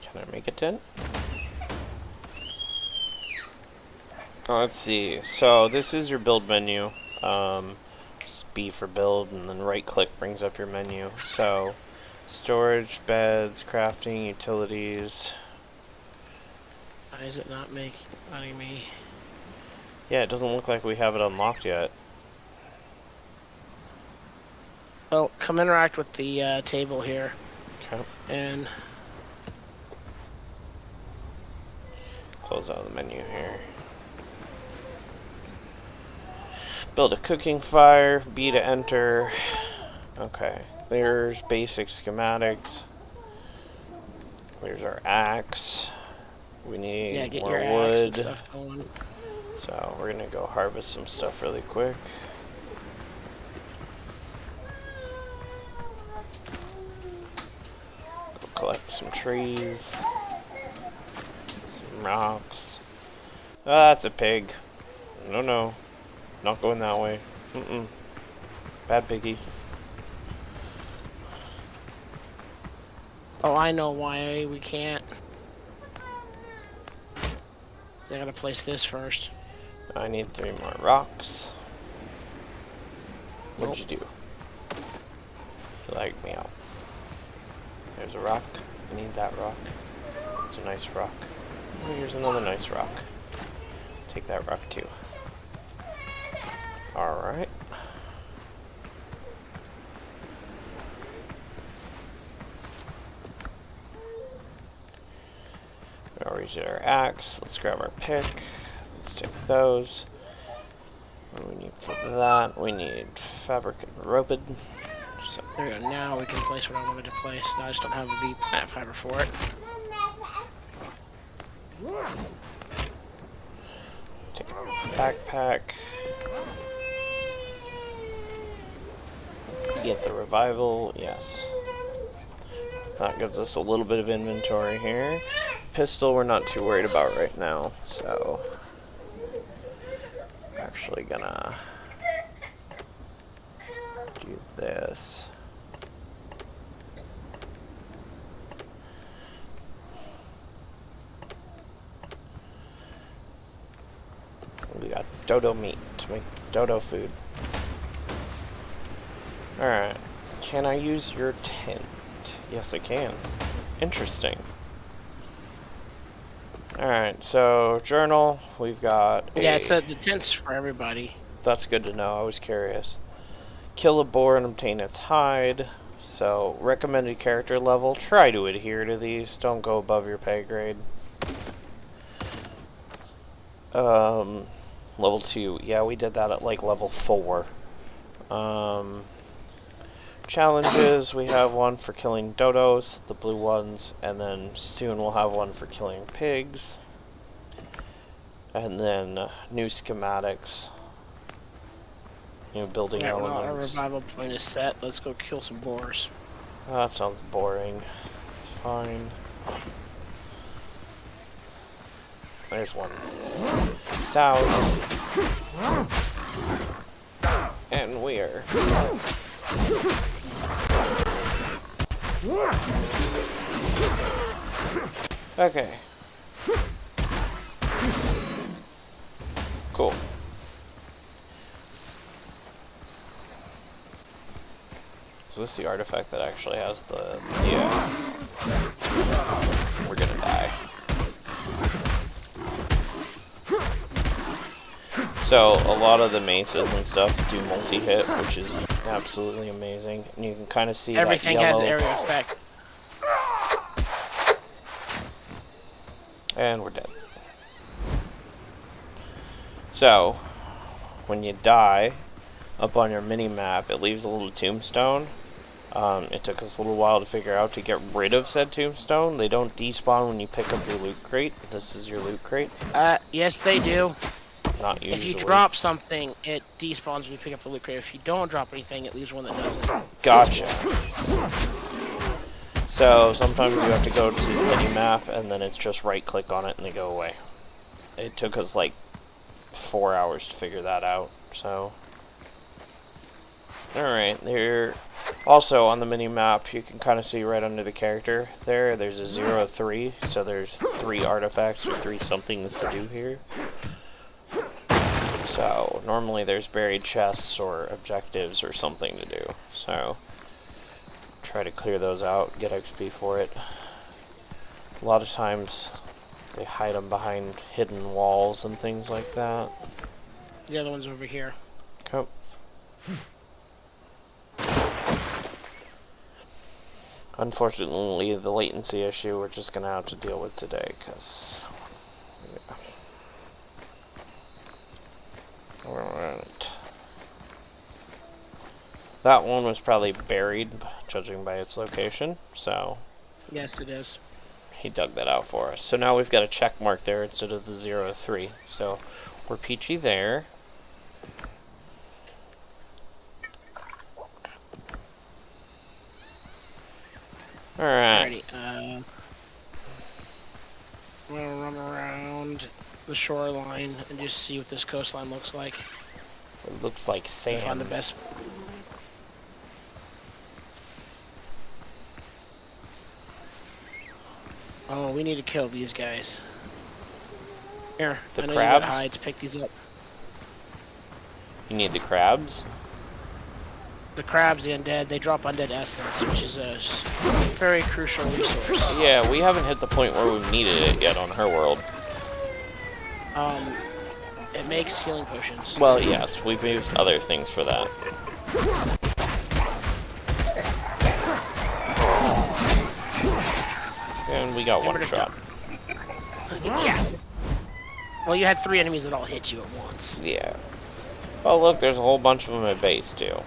Can I make a tent? Let's see. So this is your build menu. Just B for build, and then right click brings up your menu. So storage, beds, crafting, utilities. Why is it not letting me? Yeah, it doesn't look like we have it unlocked yet. Well, come interact with the table here, Okay. and Close out the menu here. Build a cooking fire, B to enter. Okay, there's basic schematics. There's our axe. We need yeah, get more your axe and wood. stuff going. So we're gonna go harvest some stuff really quick. Go collect some trees. Some rocks. Ah, that's a pig. No, no. Not going that way. Mm-mm. Bad piggy. Oh, I know why we can't. I gotta place this first. I need 3 more rocks. What'd you do? You lagged me out. There's a rock. I need that rock. It's a nice rock. Oh, here's another nice rock. Take that rock too. Alright. We already did our axe. Let's grab our pick. Let's take those. What do we need for that? We need fabric and roped. So, There we go. Now we can place what I wanted to place. Now I just don't have the plant fiber for it. take a backpack. Get the revival, yes. That gives us a little bit of inventory here. Pistol we're not too worried about right now, so actually gonna do this. We got dodo meat to make dodo food. Alright, can I use your tent? Yes, I can. Interesting. Alright, so journal, we've got Yeah, it said the tent's for everybody. That's good to know, I was curious. Kill a boar and obtain its hide. So, recommended character level, try to adhere to these, don't go above your pay grade. Level 2, yeah, we did that at like level 4. challenges, we have one for killing dodos, the blue ones, and then soon we'll have one for killing pigs. And then new schematics, new building Yeah, well, our elements. revival point is set. Let's go kill some boars. Oh, that sounds boring. Fine. There's one. South. And we're. Okay. Cool. So this is the artifact that actually has the... Yeah. We're gonna die. So, a lot of the maces and stuff do multi-hit, which is absolutely amazing. And you can kind of see Everything that yellow... has area effect. And we're dead. So, when you die, up on your mini-map, it leaves a little tombstone. It took us a little while to figure out to get rid of said tombstone. They don't despawn when you pick up your loot crate. This is your loot crate. Yes, they do. Not usually. If you drop something, it despawns when you pick up the loot crate. If you don't drop anything, it leaves one that doesn't. Gotcha. So sometimes you have to go to the mini-map, and then it's just right-click on it, and they go away. It took us like 4 hours to figure that out. So, all right. There. Also on the mini-map, you can kind of see right under the character there. There's a 0-3, so there's 3 artifacts or 3 somethings to do here. So, normally there's buried chests or objectives or something to do. So, try to clear those out, get XP for it. A lot of times, they hide them behind hidden walls and things like that. The other one's over here. Okay. Unfortunately, the latency issue we're just going to have to deal with today, because... Yeah. Alright. That one was probably buried, judging by its location, so... Yes, it is. He dug that out for us. So now we've got a check mark there instead of the 0-3. So, we're peachy there. Alright. I'm gonna run around the shoreline and just see what this coastline looks like. It looks like sand. Find the best. Oh, we need to kill these guys. Here, The I know crabs? you got hides. Pick these up. You need the crabs? The crabs, the undead, they drop undead essence, which is a very crucial resource. Yeah, we haven't hit the point where we've needed it yet on her world. It makes healing potions. Well, yes, we've used other things for that. And we got one shot. Yeah. Well, you had 3 enemies that all hit you at once. Yeah. Oh, look, there's a whole bunch of them at base, too.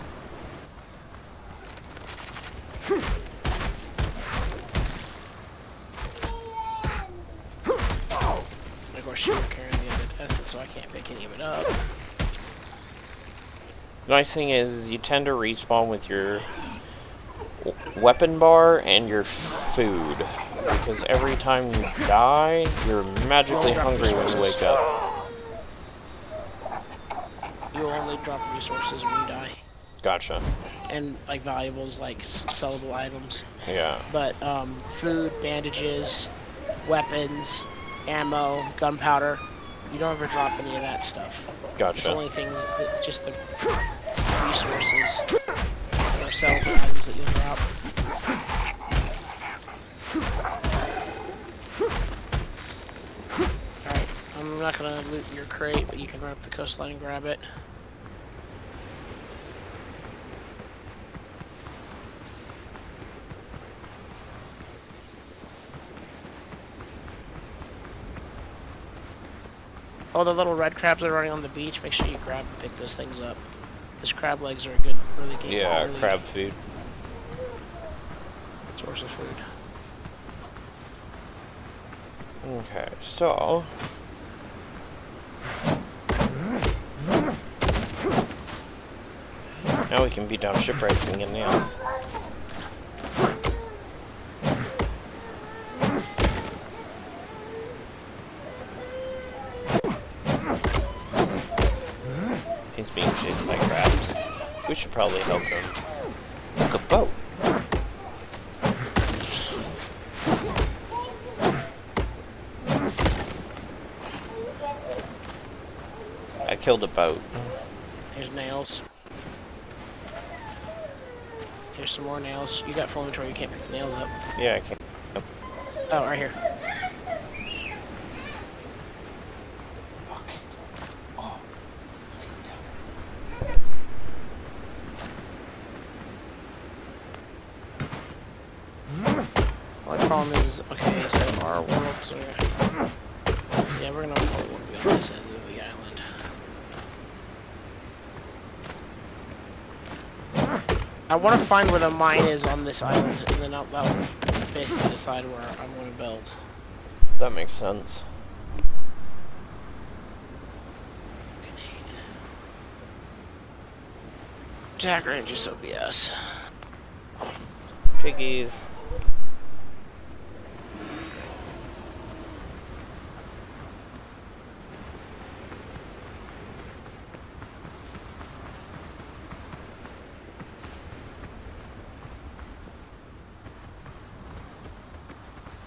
Of course, you were carrying the undead essence, so I can't pick any of it up. The nice thing is you tend to respawn with your weapon bar and your food. Because every time you die, you're magically hungry when you wake up. You'll only drop resources when you die. Gotcha. And, like, valuables, like sellable items. Yeah. But, food, bandages, weapons, ammo, gunpowder, you don't ever drop any of that stuff. Gotcha. The only things, just the resources or sellable items that you'll drop. Alright, I'm not gonna loot your crate, but you can run up the coastline and grab it. Oh, the little red crabs that are running on the beach, make sure you grab and pick those things up. Because crab legs are a good early game. Yeah, crab food. source of food. Okay, so now we can beat down shipwrights and get nails. He's being chased by crabs. We should probably help him. Look, a boat! I killed a boat. Here's nails. Here's some more nails. You got full inventory, you can't pick the nails up. Yeah, I can. Oh, right here. Well, the problem is, okay, so our worlds are... Yeah, we're gonna work on this end of the island. I want to find where the mine is on this island, and then that will basically decide where I'm going to build. That makes sense. Jack Range is OBS. Piggies.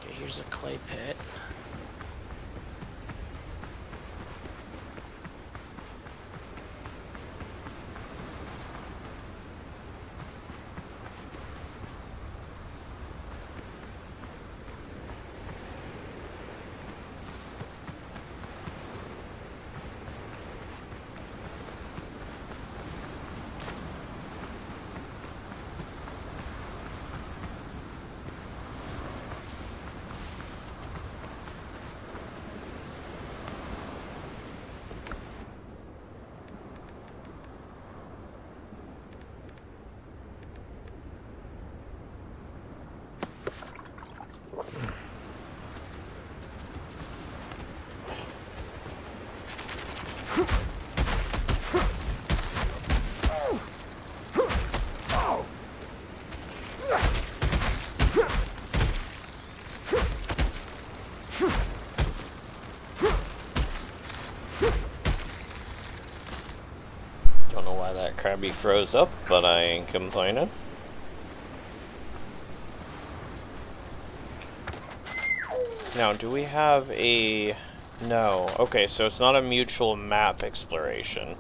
Okay, here's a clay pit. Don't know why that crabby froze up, but I ain't complaining. Now, do we have a... No. Okay, so it's not a mutual map exploration.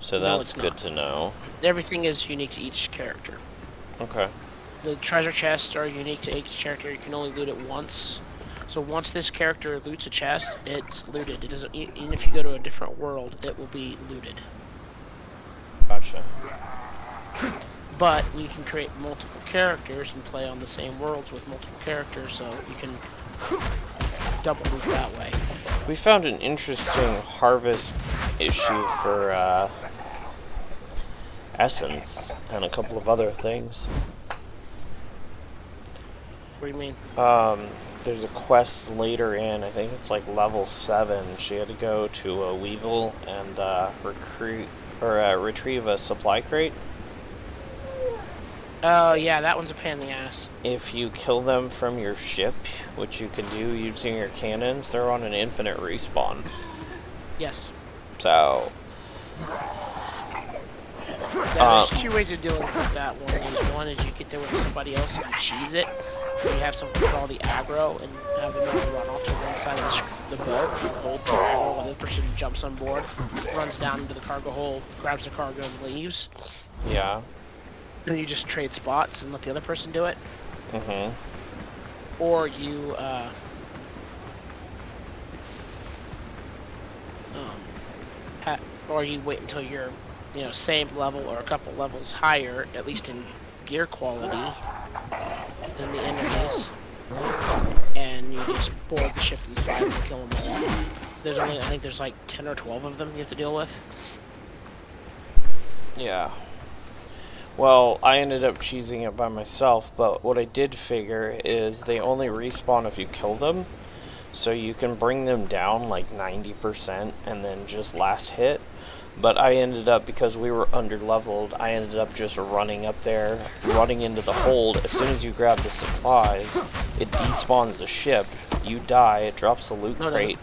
So No, that's it's good not. to know. Everything is unique to each character. Okay. The treasure chests are unique to each character. You can only loot it once. So once this character loots a chest, it's looted. It doesn't. Even if you go to a different world, it will be looted. Gotcha. But you can create multiple characters and play on the same worlds with multiple characters, so you can double loot that way. We found an interesting harvest issue for Essence and a couple of other things. What do you mean? There's a quest later in, I think it's like level 7. She had to go to a Weevil and retrieve a supply crate. Oh yeah, that one's a pain in the ass. If you kill them from your ship, which you can do using your cannons, they're on an infinite respawn. Yes. So, Yeah, there's two ways of dealing with that one is you get there with somebody else and you cheese it. And you have someone put all the aggro and have them run off to one side of the boat and hold the aggro while the person jumps on board, runs down into the cargo hold, grabs the cargo and leaves. yeah. Then you just trade spots and let the other person do it. Mm-hmm. Or you or you wait until you're, same level or a couple levels higher, at least in gear quality, than the enemies, and you just board the ship and fight and kill them all. There's only, I think there's like 10 or 12 of them you have to deal with. Yeah. Well, I ended up cheesing it by myself, but what I did figure is they only respawn if you kill them, so you can bring them down like 90% and then just last hit. But I ended up, because we were under-leveled, I ended up just running up there, running into the hold. As soon as you grab the supplies, it despawns the ship. You die, it drops the loot crate.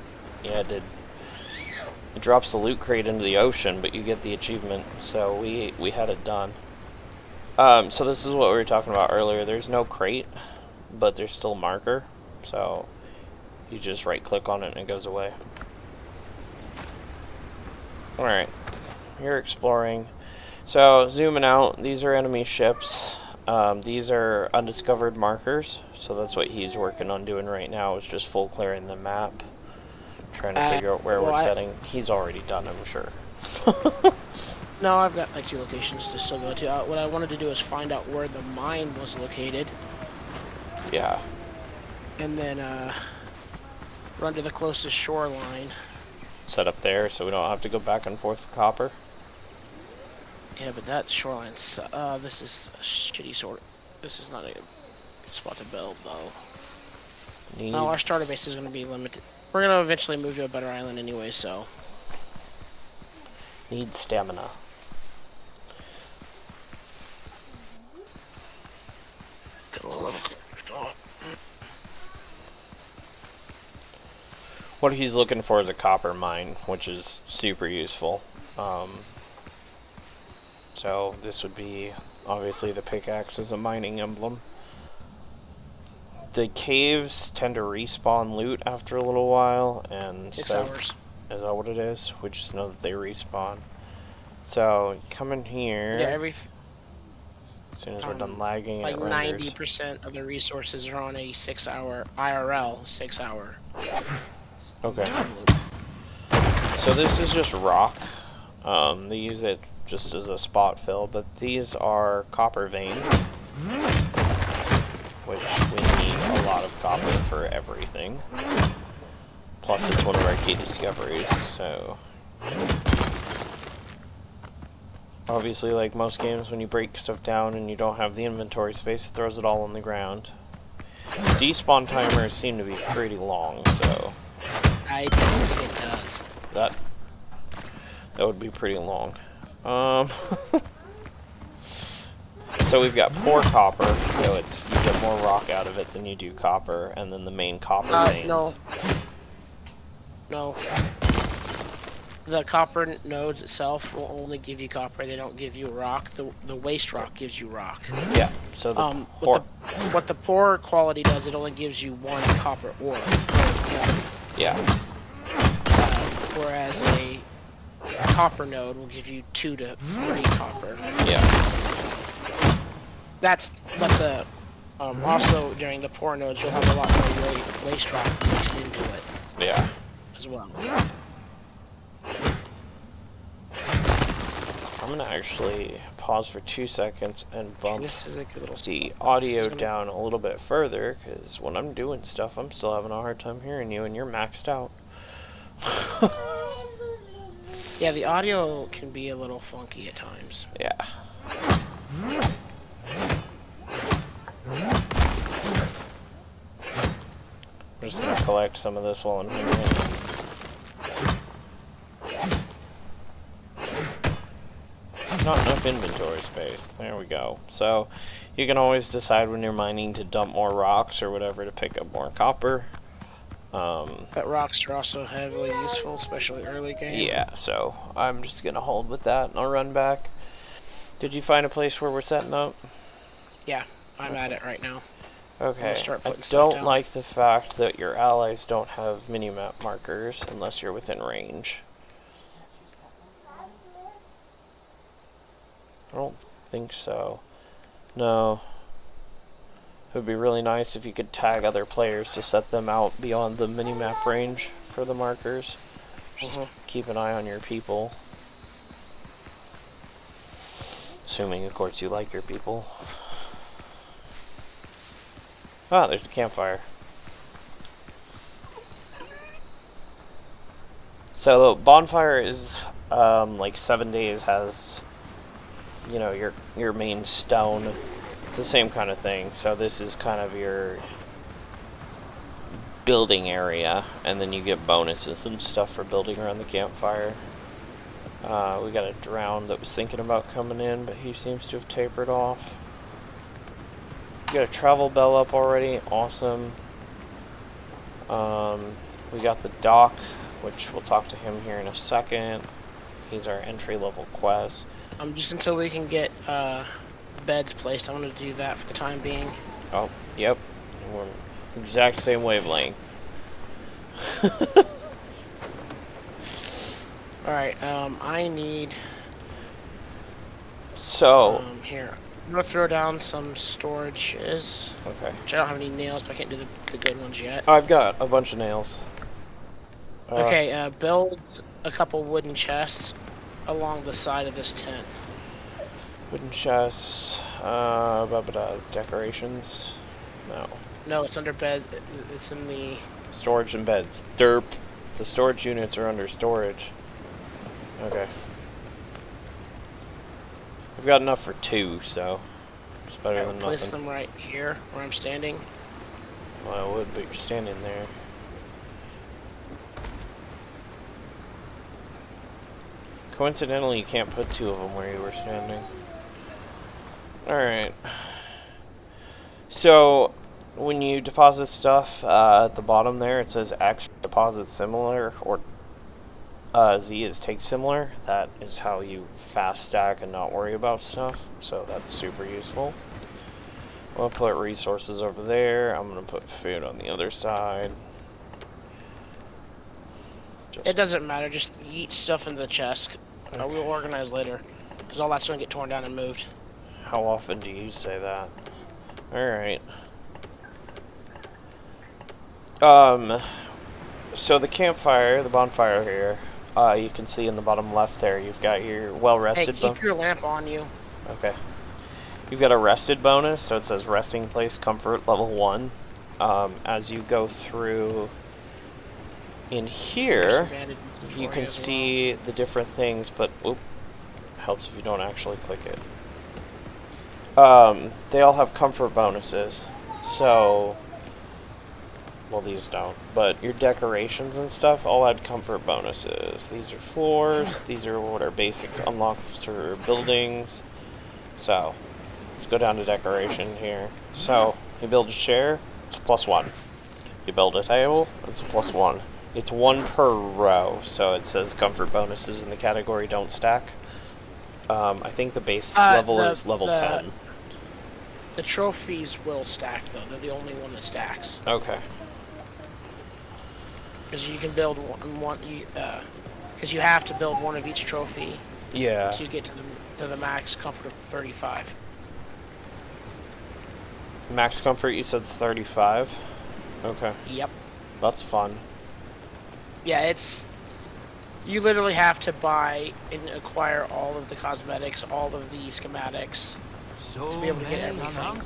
Yeah, it did. It drops the loot crate into the ocean, but you get the achievement, so we had it done. So this is what we were talking about earlier. There's no crate, but there's still a marker. So you just right-click on it and it goes away. Alright, you're exploring. So zooming out, these are enemy ships. These are undiscovered markers. So that's what he's working on doing right now, is just full clearing the map. Trying to figure out where we're setting. He's already done, I'm sure. No, I've got like 2 locations to still go to. What I wanted to do is find out where the mine was located. Yeah. And then run to the closest shoreline. Set up there so we don't have to go back and forth with copper. Yeah, but that shoreline, this is a shitty sort. This is not a good spot to build, though. No, our starter base is going to be limited. We're going to eventually move to a better island anyway, so. Need stamina. What he's looking for is a copper mine, which is super useful. So this would be, obviously the pickaxe is a mining emblem. The caves tend to respawn loot after a little while, and 6 so, hours. Is that what it is? We just know that they respawn. So, come in here. Yeah, as soon as we're done lagging, like it renders. 90% of the resources are on a 6-hour IRL 6-hour. Okay. So this is just rock. They use it just as a spot fill, but these are copper veins, which we need a lot of copper for everything. Plus, it's one of our key discoveries, so. Obviously, like most games, when you break stuff down and you don't have the inventory space, it throws it all on the ground. Despawn timers seem to be pretty long, so. I don't think it does. That would be pretty long. So we've got poor copper, so it's you get more rock out of it than you do copper, and then the main copper veins. No. The copper nodes itself will only give you copper. They don't give you rock. The waste rock gives you rock. Yeah. So what the poor quality does, it only gives you 1 copper ore. Yeah. Whereas a copper node will give you 2 to 3 copper. Yeah. But the also during the poor nodes you'll have a lot more waste rock mixed into it. Yeah. As well. I'm gonna actually pause for 2 seconds and bump This is a good little the audio down a little bit further, because when I'm doing stuff, I'm still having a hard time hearing you, and you're maxed out. Yeah, the audio can be a little funky at times. Yeah. I'm just gonna collect some of this while I'm here. Not enough inventory space. There we go. So, you can always decide when you're mining to dump more rocks or whatever to pick up more copper. But rocks are also heavily useful, especially early game. Yeah, so I'm just gonna hold with that and I'll run back. Did you find a place where we're setting up? Yeah, I'm at it right now. Okay, I don't like the fact that your allies don't have minimap markers unless you're within range. I don't think so. No. It would be really nice if you could tag other players to set them out beyond the minimap range for the markers. Just keep an eye on your people. Assuming, of course, you like your people. Ah, there's a campfire. So, bonfire is, like 7 days has you know, your main stone. It's the same kind of thing. So this is kind of your building area, and then you get bonuses and stuff for building around the campfire. We got a drown that was thinking about coming in, but he seems to have tapered off. We got a travel bell up already. Awesome. We got the dock, which we'll talk to him here in a second. He's our entry-level quest. Just until we can get beds placed, I'm going to do that for the time being. Oh, yep. We're exact same wavelength. Alright, I need... So... here. I'm going to throw down some storages. Okay. Which I don't have any nails, but I can't do the good ones yet. I've got a bunch of nails. Okay, build a couple wooden chests along the side of this tent. Wooden chests, decorations. No. No, it's under bed. It's in the... Storage and beds. Derp. The storage units are under storage. Okay. We've got enough for 2, so it's better than place nothing. them right here, where I'm standing. Well, I would, but you're standing there. Coincidentally, you can't put 2 of them where you were standing. Alright. So, when you deposit stuff, at the bottom there, it says X for deposit similar, or Z is take similar. That is how you fast stack and not worry about stuff. So, that's super useful. I'll put resources over there. I'm going to put food on the other side. It doesn't matter, just yeet stuff in the chest. Okay. We'll organize later, because all that's going to get torn down and moved. How often do you say that? Alright. So the campfire, the bonfire here, you can see in the bottom left there, you've got your well-rested... Hey, keep your lamp on you. Okay. You've got a rested bonus, so it says resting place comfort level 1. As you go through in here, you can see the different things, but helps if you don't actually click it. They all have comfort bonuses, so, well, these don't, but your decorations and stuff all add comfort bonuses. These are floors, these are what are basic unlocks for buildings. So let's go down to decoration here. So you build a chair, it's +1. You build a table, it's a +1. It's 1 per row, so it says comfort bonuses in the category don't stack. I think the base level is level 10. The trophies will stack, though. They're the only one that stacks. Okay. Because you can build one, because you have to build one of each trophy. Yeah. To get to the max comfort of 35. Max comfort, you said it's 35? Okay. Yep. That's fun. Yeah, it's... You literally have to buy and acquire all of the cosmetics, all of the schematics, to be able to get everything,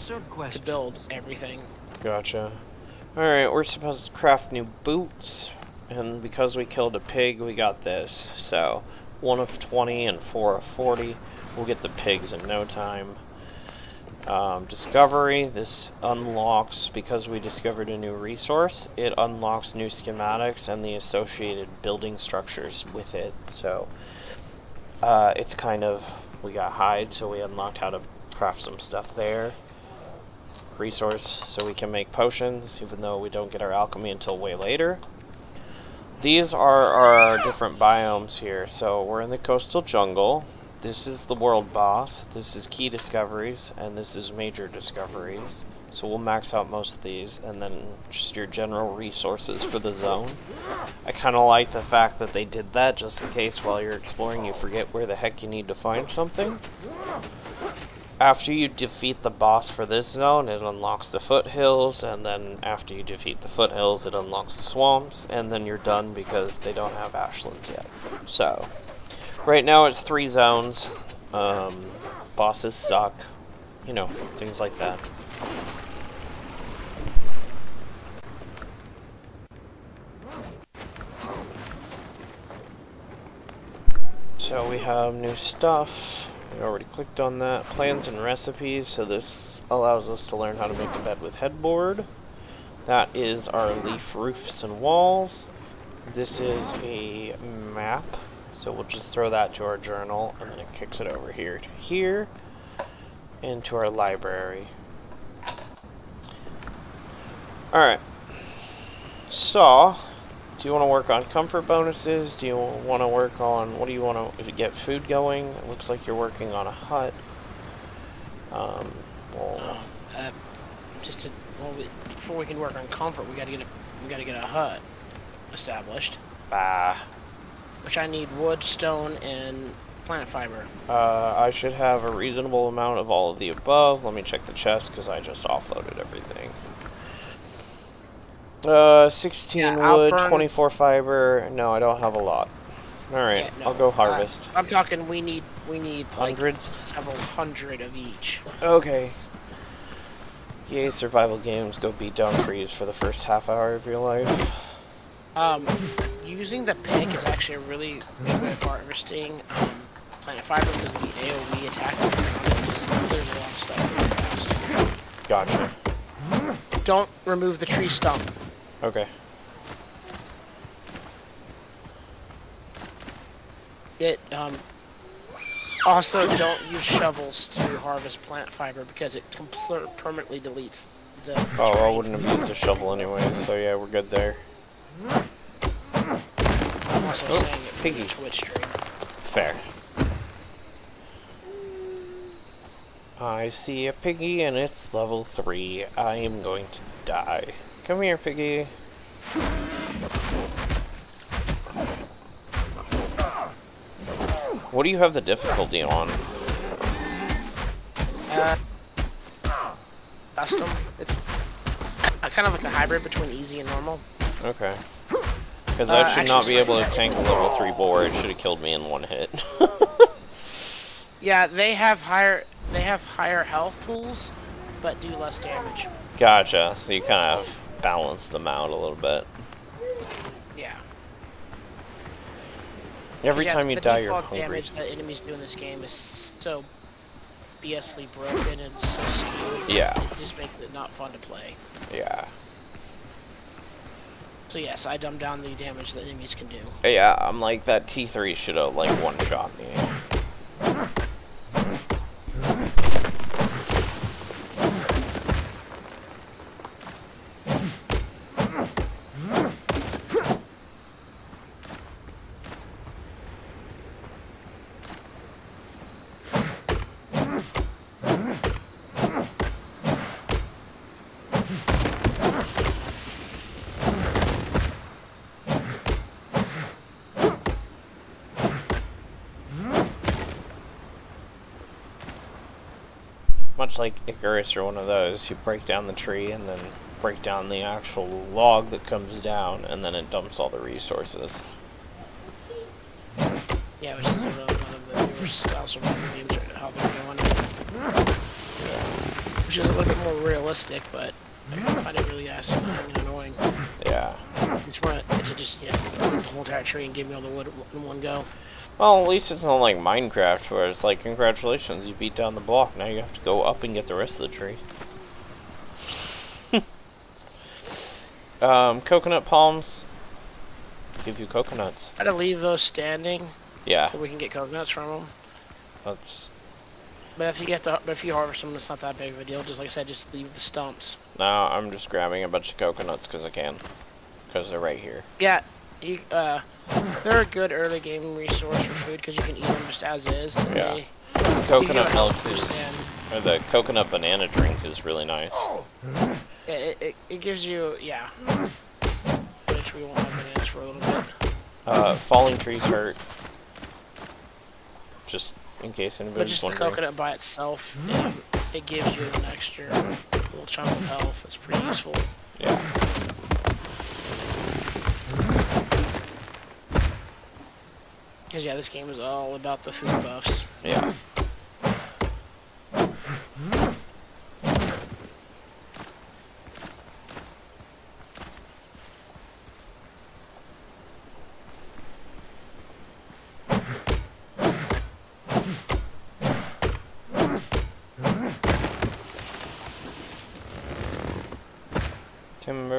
to build everything. Gotcha. Alright, we're supposed to craft new boots, and because we killed a pig, we got this. So, 1 of 20 and 4 of 40. We'll get the pigs in no time. Discovery, this unlocks, because we discovered a new resource, it unlocks new schematics and the associated building structures with it. So it's kind of, we got hide, so we unlocked how to craft some stuff there. Resource, so we can make potions, even though we don't get our alchemy until way later. These are our different biomes here. So we're in the coastal jungle. This is the world boss, this is key discoveries, and this is major discoveries. So we'll max out most of these, and then just your general resources for the zone. I kind of like the fact that they did that, just in case while you're exploring you forget where the heck you need to find something. After you defeat the boss for this zone, it unlocks the foothills, and then after you defeat the foothills, it unlocks the swamps, and then you're done because they don't have ashlands yet. So... right now it's 3 zones. Bosses suck. You know, things like that. So we have new stuff. We already clicked on that. Plans and recipes, so this allows us to learn how to make a bed with headboard. That is our leaf roofs and walls. This is a map, so we'll just throw that to our journal, and then it kicks it over here to here, into our library. Alright, so, do you want to work on comfort bonuses? Do you want to work on, what do you want to get food going? It looks like you're working on a hut. Well, before we can work on comfort, we gotta get a hut established. Which I need wood, stone, and plant fiber. I should have a reasonable amount of all of the above. Let me check the chest because I just offloaded everything. 16 wood, 24 fiber. No, I don't have a lot. Alright, Yeah, no, I'll go harvest. I'm talking we need Hundreds? like several hundred of each. Okay. Yay, survival games, go beat down trees for the first half hour of your life. Using the pick is actually a really good way of harvesting plant fiber because the AoE attack just clears a lot of stuff really fast. Gotcha. Don't remove the tree stump. Okay. Also don't use shovels to harvest plant fiber because it permanently deletes the Oh, I terrain. wouldn't have used a shovel anyway, so yeah, we're good there. I'm also saying it for piggy. the Twitch stream. Fair. I see a piggy and it's level 3. I am going to die. Come here, piggy. What do you have the difficulty on? Custom. It's kind of like a hybrid between easy and normal. Okay. Because I should not be actually, able to tank a level 3 boar. It should have killed me in one hit. Yeah, they have higher health pools, but do less damage. Gotcha. So you kind of balance them out a little bit. Yeah. Every Yeah, time you die, you're the hungry. default damage that enemies do in this game is so BSly broken and so skewed. Yeah. It just makes it not fun to play. Yeah. So yes, I dumb down the damage that enemies can do. Yeah, I'm like, that T3 should have, like, one-shot me. Much like Icarus or one of those, you break down the tree and then break down the actual log that comes down, and then it dumps all the resources. Yeah, which is a really one of the newer style survival games, right, how they're doing. Which is a little bit more realistic, but I find it really asinine and annoying. Yeah. It's more, it's just, yeah, delete the whole entire tree and give me all the wood in one go. Well, at least it's not like Minecraft, where it's like, congratulations, you beat down the block, now you have to go up and get the rest of the tree. Coconut palms give you coconuts. Try to leave those standing Yeah, so we can get coconuts from them. that's... But if you harvest them, it's not that big of a deal. Just like I said, just leave the stumps. No, I'm just grabbing a bunch of coconuts because I can. Because they're right here. Yeah, they're a good early game resource for food because you can eat them just as is. And Yeah. they Coconut give you a milk health is... boost and Or the coconut banana drink is really nice. it gives you, yeah. Which we won't have bananas for a little bit. Falling trees hurt. Just in case But anybody's just the wondering. coconut by itself, it gives you an extra little chunk of health. It's pretty useful. Yeah. Because yeah, this game is all about the food buffs. Yeah.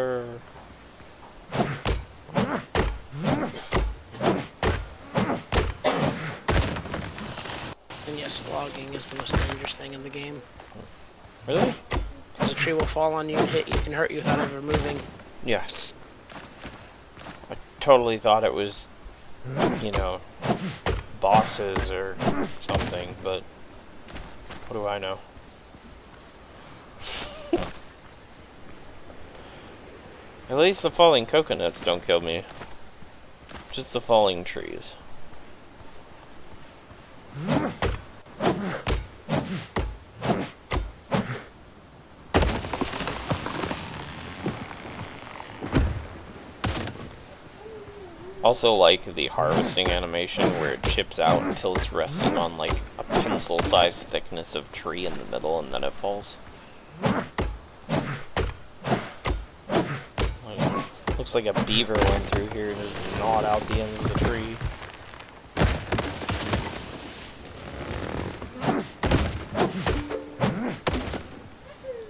Fire. And yes, logging is the most dangerous thing in the game. Really? Because a tree will fall on you and hit you and hurt you without ever moving. Yes. I totally thought it was, you know, bosses or something, but what do I know? At least the falling coconuts don't kill me. Just the falling trees. Also like the harvesting animation where it chips out until it's resting on like a pencil-sized thickness of tree in the middle and then it falls. Looks like a beaver went through here and just gnawed out the end of the tree.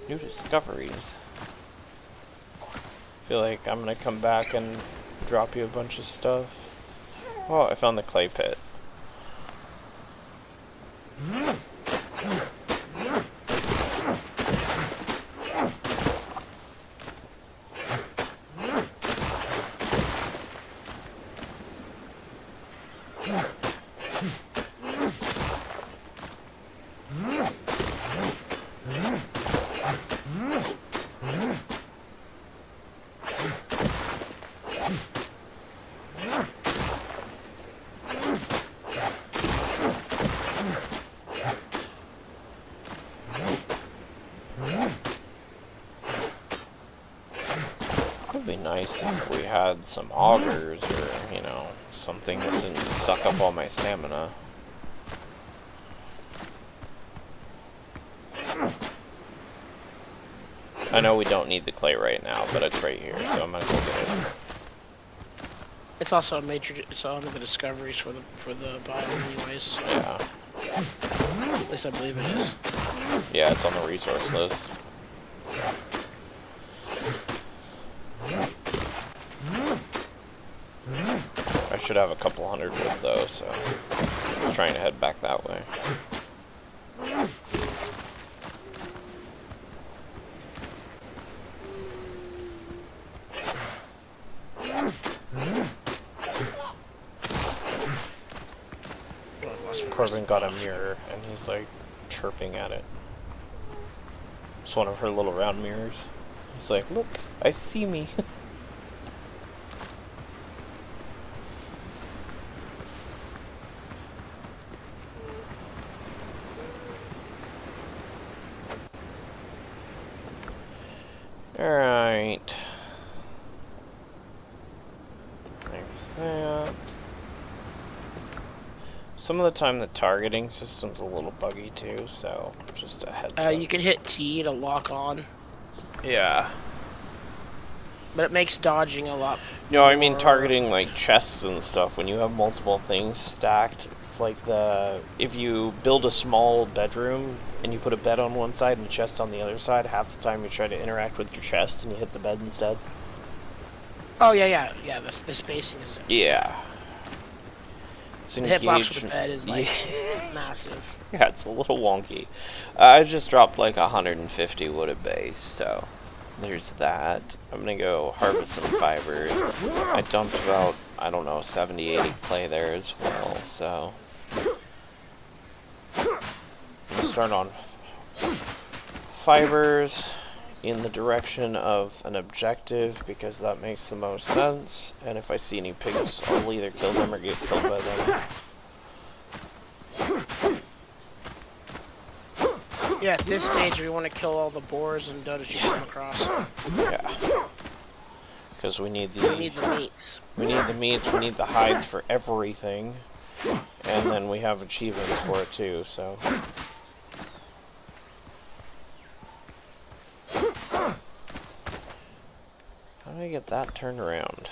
New discoveries. I feel like I'm gonna come back and drop you a bunch of stuff. Oh, I found the clay pit. It'd be nice if we had some augers or, you know, something that didn't suck up all my stamina. I know we don't need the clay right now, but it's right here, so I might as well get it. It's also a major. It's one of the discoveries for the biome, anyways. Yeah. At least I believe it is. Yeah, it's on the resource list. I should have a couple hundred wood though, so I was trying to head back that way. Corbin got a mirror and he's like chirping at it. It's one of her little round mirrors. He's like, look, I see me. Alright. There's that. Some of the time the targeting system's a little buggy too, so just a heads up. You can hit T to lock on, Yeah. but it makes dodging a lot. No, I mean targeting like chests and stuff. When you have multiple things stacked, it's like if you build a small bedroom and you put a bed on one side and a chest on the other side, half the time you try to interact with your chest and you hit the bed instead. Oh yeah. The spacing is. Yeah. It's The hitbox for the bed is like massive. Yeah, it's a little wonky. I just dropped like 150 wood at base, so there's that. I'm gonna go harvest some fibers. I dumped about, I don't know, 70, 80 clay there as well, so we'll start on fibers in the direction of an objective because that makes the most sense, and if I see any pigs, I'll either kill them or get killed by them. Yeah, at this stage we want to kill all the boars and dodos you come across. Yeah. Because we need We need the meats. We need the meats, we need the hides for everything, and then we have achievements for it too, so. How do I get that turned around?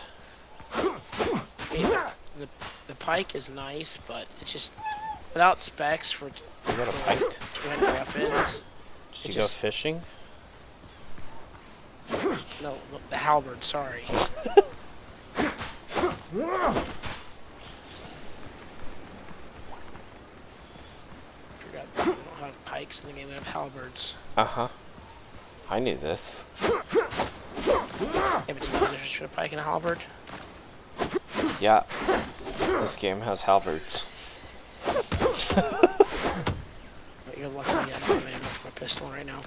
The pike is nice, but it's just without specs for. You got a pike? 200 weapons. Did you go fishing? No, the halberd, sorry. Forgot we don't have pikes in the game, we have halberds. Uh-huh. I knew this. Yeah, but do you know the difference between a pike and a halberd? Yeah. This game has halberds. But you're lucky I don't have ammo for my pistol right now.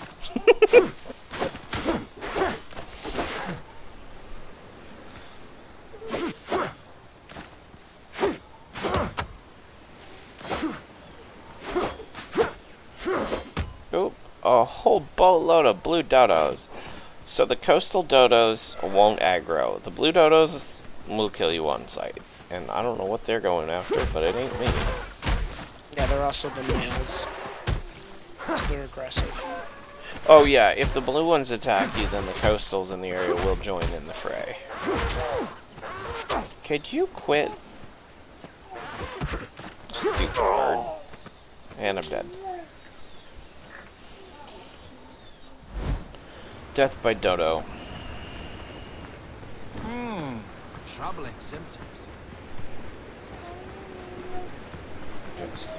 Oop, a whole boatload of blue dodos. So the coastal dodos won't aggro. The blue dodos will kill you on sight. And I don't know what they're going after, but it ain't me. Yeah, they're also the males. So they're aggressive. Oh yeah, if the blue ones attack you, then the coastals in the area will join in the fray. Could you quit? Stupid bird. And I'm dead. Death by dodo. Troubling symptoms. Yes.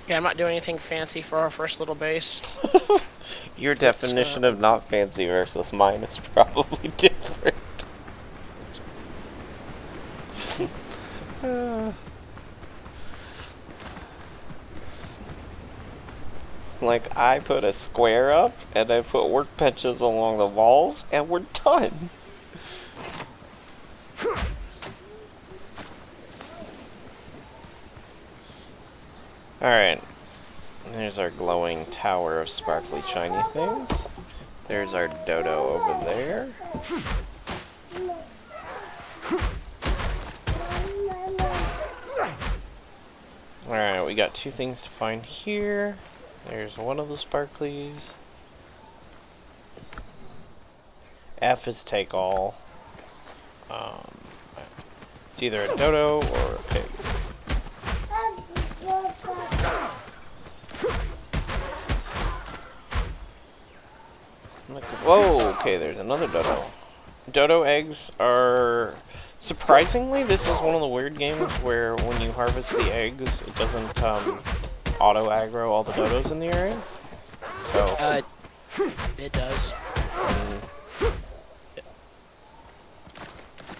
Yeah, I'm not doing anything fancy for our first little base. Your definition of not fancy versus mine is probably different. Like, I put a square up, and I put workbenches along the walls, and we're done. Alright. There's our glowing tower of sparkly shiny things. There's our dodo over there. Alright, we got two things to find here. There's one of the sparklies. F is take all. It's either a dodo or a pig. Whoa, okay, there's another dodo. Dodo eggs are... Surprisingly, this is one of the weird games where when you harvest the eggs, it doesn't auto-aggro all the dodos in the area. So... It does.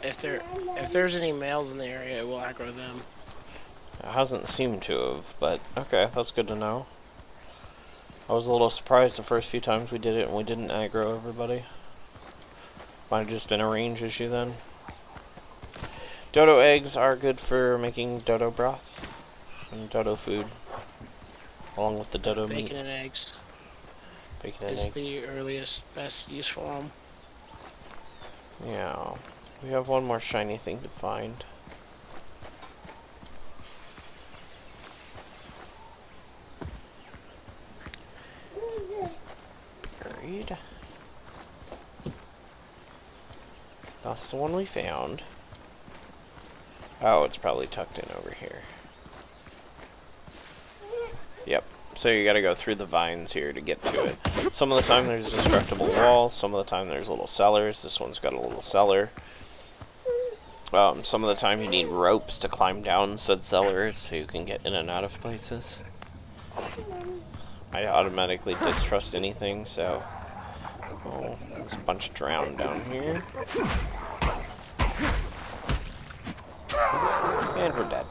If there's any males in the area, it will aggro them. It hasn't seemed to have, but okay, that's good to know. I was a little surprised the first few times we did it and we didn't aggro everybody. Might have just been a range issue then. Dodo eggs are good for making dodo broth and dodo food, along with the dodo meat. Bacon and eggs Bacon and is eggs. the earliest, best use for them. Yeah, we have one more shiny thing to find. Buried. That's the one we found. Oh, it's probably tucked in over here. Yep. So you gotta go through the vines here to get to it. Some of the time there's destructible walls, some of the time there's little cellars. This one's got a little cellar. Some of the time you need ropes to climb down said cellars so you can get in and out of places. I automatically distrust anything, so... Oh, there's a bunch drowned down here. And we're dead.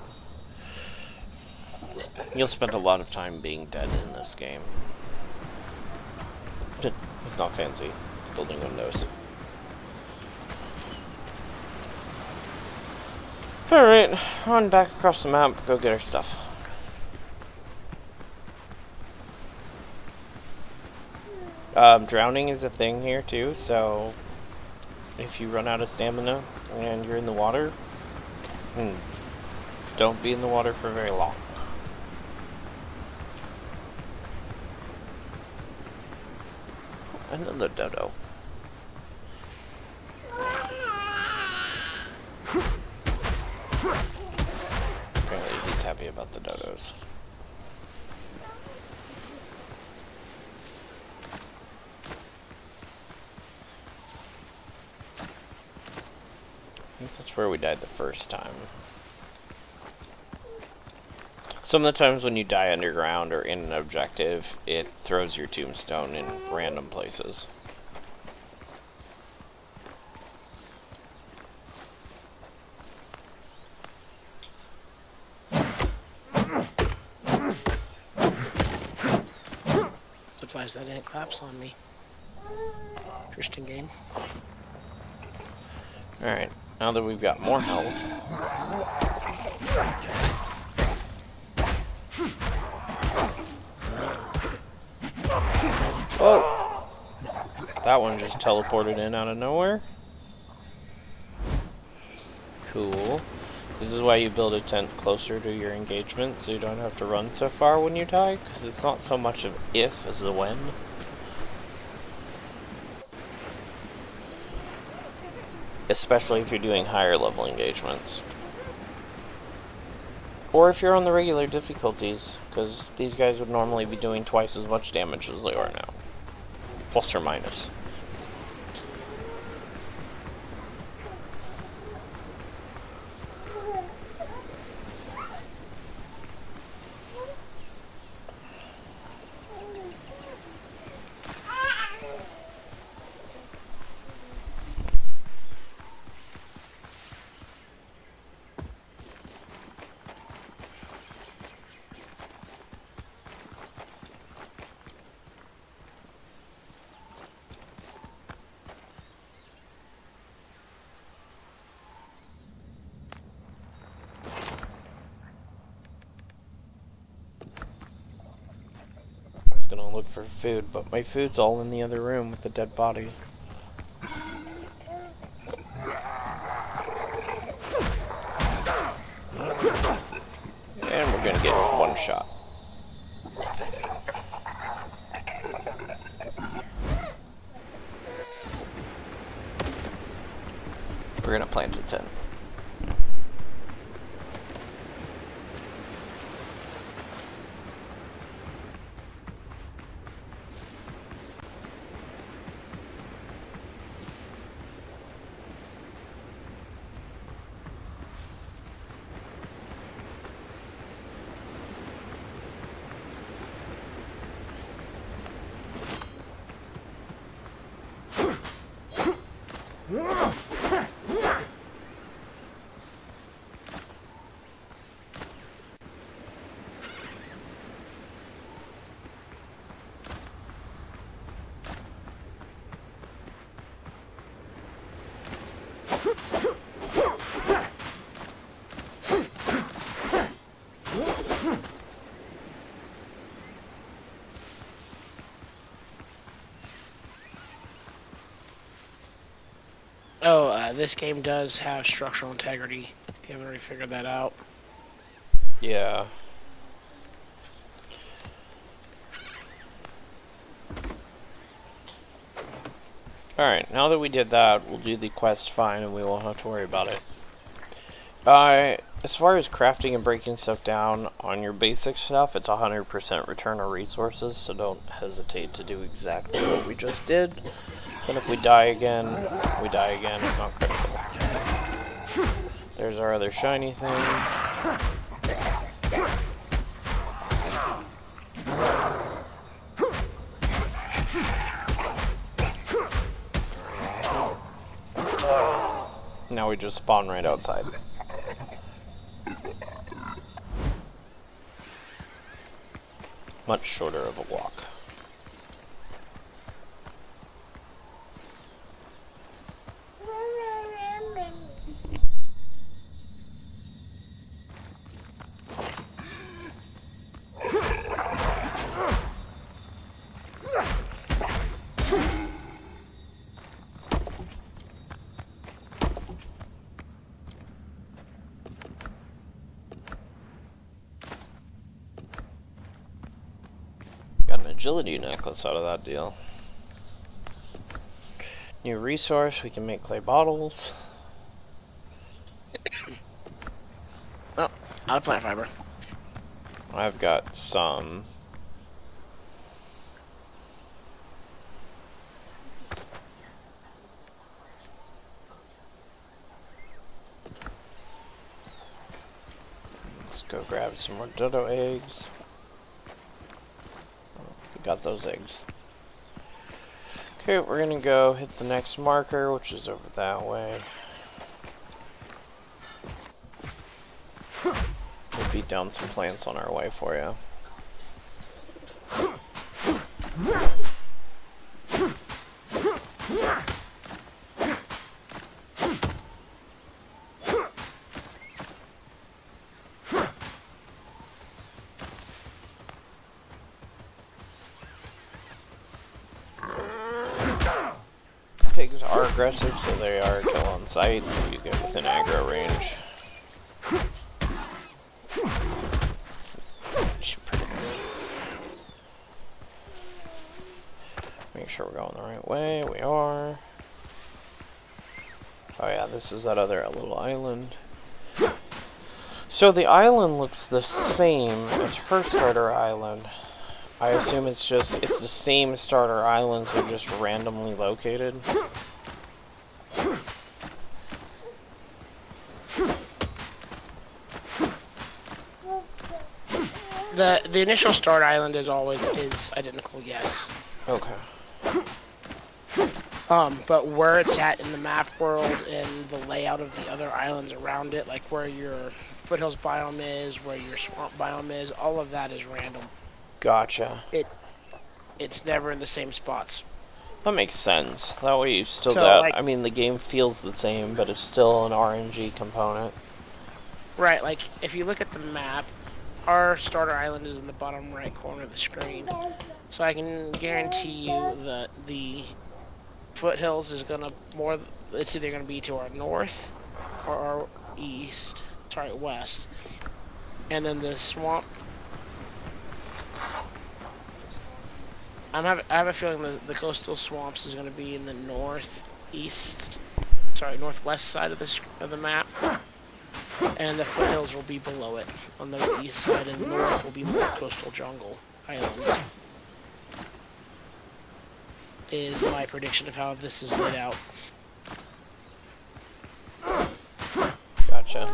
You'll spend a lot of time being dead in this game. It's not fancy. Building windows. Alright, on back across the map, go get our stuff. Drowning is a thing here too, so if you run out of stamina and you're in the water, don't be in the water for very long. Another dodo. Apparently he's happy about the dodos. That's where we died the first time. Some of the times when you die underground or in an objective, it throws your tombstone in random places. Surprised that didn't collapse on me. Interesting game. Alright, now that we've got more health. Oh! That one just teleported in out of nowhere. Cool. This is why you build a tent closer to your engagement, so you don't have to run so far when you die, because it's not so much of if as the when. Especially if you're doing higher level engagements. Or if you're on the regular difficulties, because these guys would normally be doing twice as much damage as they are now. Plus or minus. Gonna look for food, but my food's all in the other room with the dead body. And we're gonna get one shot. We're gonna plant a tent. Oh, this game does have structural integrity. If you haven't already figured that out. Yeah. Alright, now that we did that, we'll do the quest fine and we won't have to worry about it. As far as crafting and breaking stuff down on your basic stuff, it's 100% return of resources, so don't hesitate to do exactly what we just did. And if we die again, we die again. It's not critical. There's our other shiny thing. Now we just spawn right outside. Much shorter of a walk. Got an agility necklace out of that deal. New resource, we can make clay bottles. Oh, out of plant fiber. I've got some. go grab some more dodo eggs. Oh, we got those eggs. Okay, we're gonna go hit the next marker, which is over that way. We'll beat down some plants on our way for you. Pigs are aggressive, so they are a kill on sight if you get within aggro range. Make sure we're going the right way. We are. Oh yeah, this is that other little island. So the island looks the same as her starter island. I assume it's the same starter islands, they're just randomly located. The initial start island is identical, yes. Okay. But where it's at in the map world and the layout of the other islands around it, like where your foothills biome is, where your swamp biome is, all of that is random. Gotcha. It's never in the same spots. That makes sense. That way you still So, got, like, I mean, the game feels the same, but it's still an RNG component. Right, like, if you look at the map, our starter island is in the bottom right corner of the screen. So I can guarantee you that the foothills is it's either gonna be to our north or our west. And then the swamp, I have a feeling the coastal swamps is gonna be in the northwest side of the map. And the foothills will be below it on the east side, and north will be more coastal jungle islands. Is my prediction of how this is laid out. Gotcha.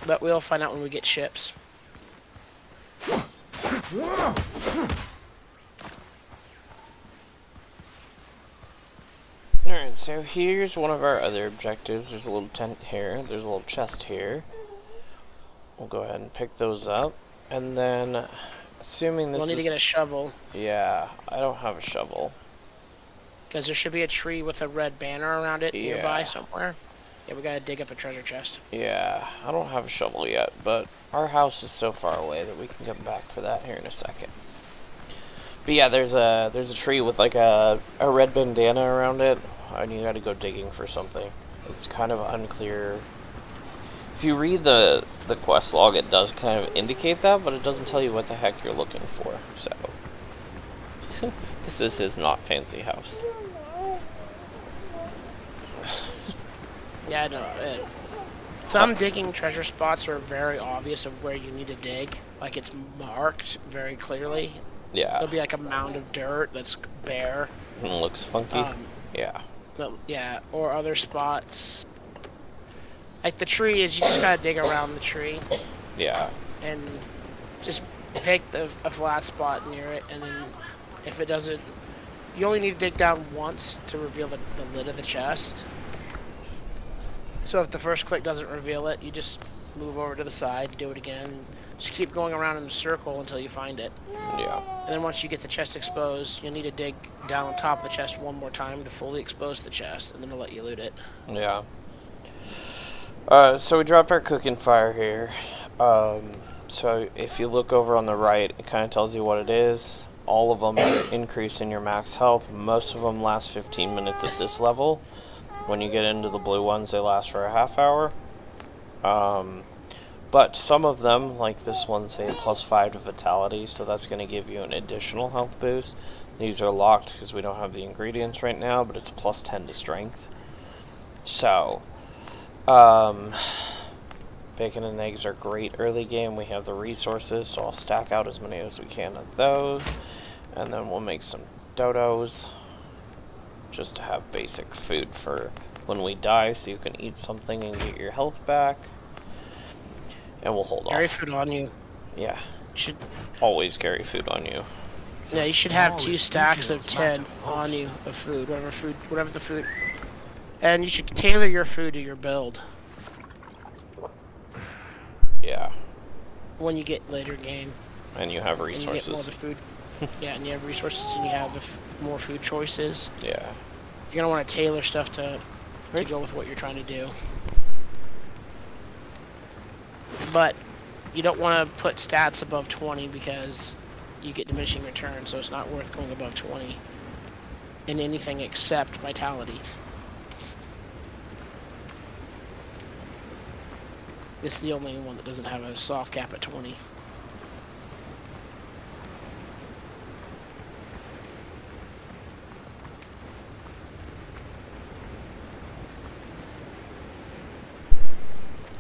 But we'll find out when we get ships. Alright, so here's one of our other objectives. There's a little tent here, there's a little chest here. We'll go ahead and pick those up, and then, assuming this We'll need to get a shovel. Yeah, I don't have a shovel. Because there should be a tree with a red banner around it nearby somewhere. Yeah, we gotta dig up a treasure chest. Yeah, I don't have a shovel yet, but our house is so far away that we can come back for that here in a second. But yeah, there's a tree with like a red bandana around it, and you gotta go digging for something. It's kind of unclear. If you read the quest log, it does kind of indicate that, but it doesn't tell you what the heck you're looking for, so. This is his not fancy house. Yeah, I know. Some digging treasure spots are very obvious of where you need to dig. Like, it's marked very clearly. Yeah. There'll be like a mound of dirt that's bare. And it looks funky. Yeah. Yeah, or other spots. Like the tree is, you just gotta dig around the tree. Yeah. And just pick a flat spot near it, and then if it doesn't, you only need to dig down once to reveal the lid of the chest. So if the first click doesn't reveal it, you just move over to the side, do it again, just keep going around in a circle until you find it. Yeah. And then once you get the chest exposed, you'll need to dig down on top of the chest one more time to fully expose the chest, and then it'll let you loot it. Yeah. So we dropped our cooking fire here. So if you look over on the right, it kind of tells you what it is. All of them are increasing your max health. Most of them last 15 minutes at this level. When you get into the blue ones, they last for a half hour. But some of them, like this one, say +5 to vitality, so that's going to give you an additional health boost. These are locked because we don't have the ingredients right now, but it's +10 to strength. So, bacon and eggs are great early game. We have the resources, so I'll stack out as many as we can of those. And then we'll make some dodos, just to have basic food for a when we die so you can eat something and get your health back. And we'll hold Carry off. food on you. Yeah. You should. Always carry food on you. Yeah, you should have 2 Smallest stacks of details 10 matter on most. you of food, whatever the food. And you should tailor your food to your build Yeah. when you get later game. And you have And you get more of resources. the food. Yeah, and you have resources and you have more food choices. Yeah. You're gonna want to tailor stuff to Right. go with what you're trying to do. But you don't want to put stats above 20 because you get diminishing returns, so it's not worth going above 20 in anything except vitality. It's the only one that doesn't have a soft cap at 20.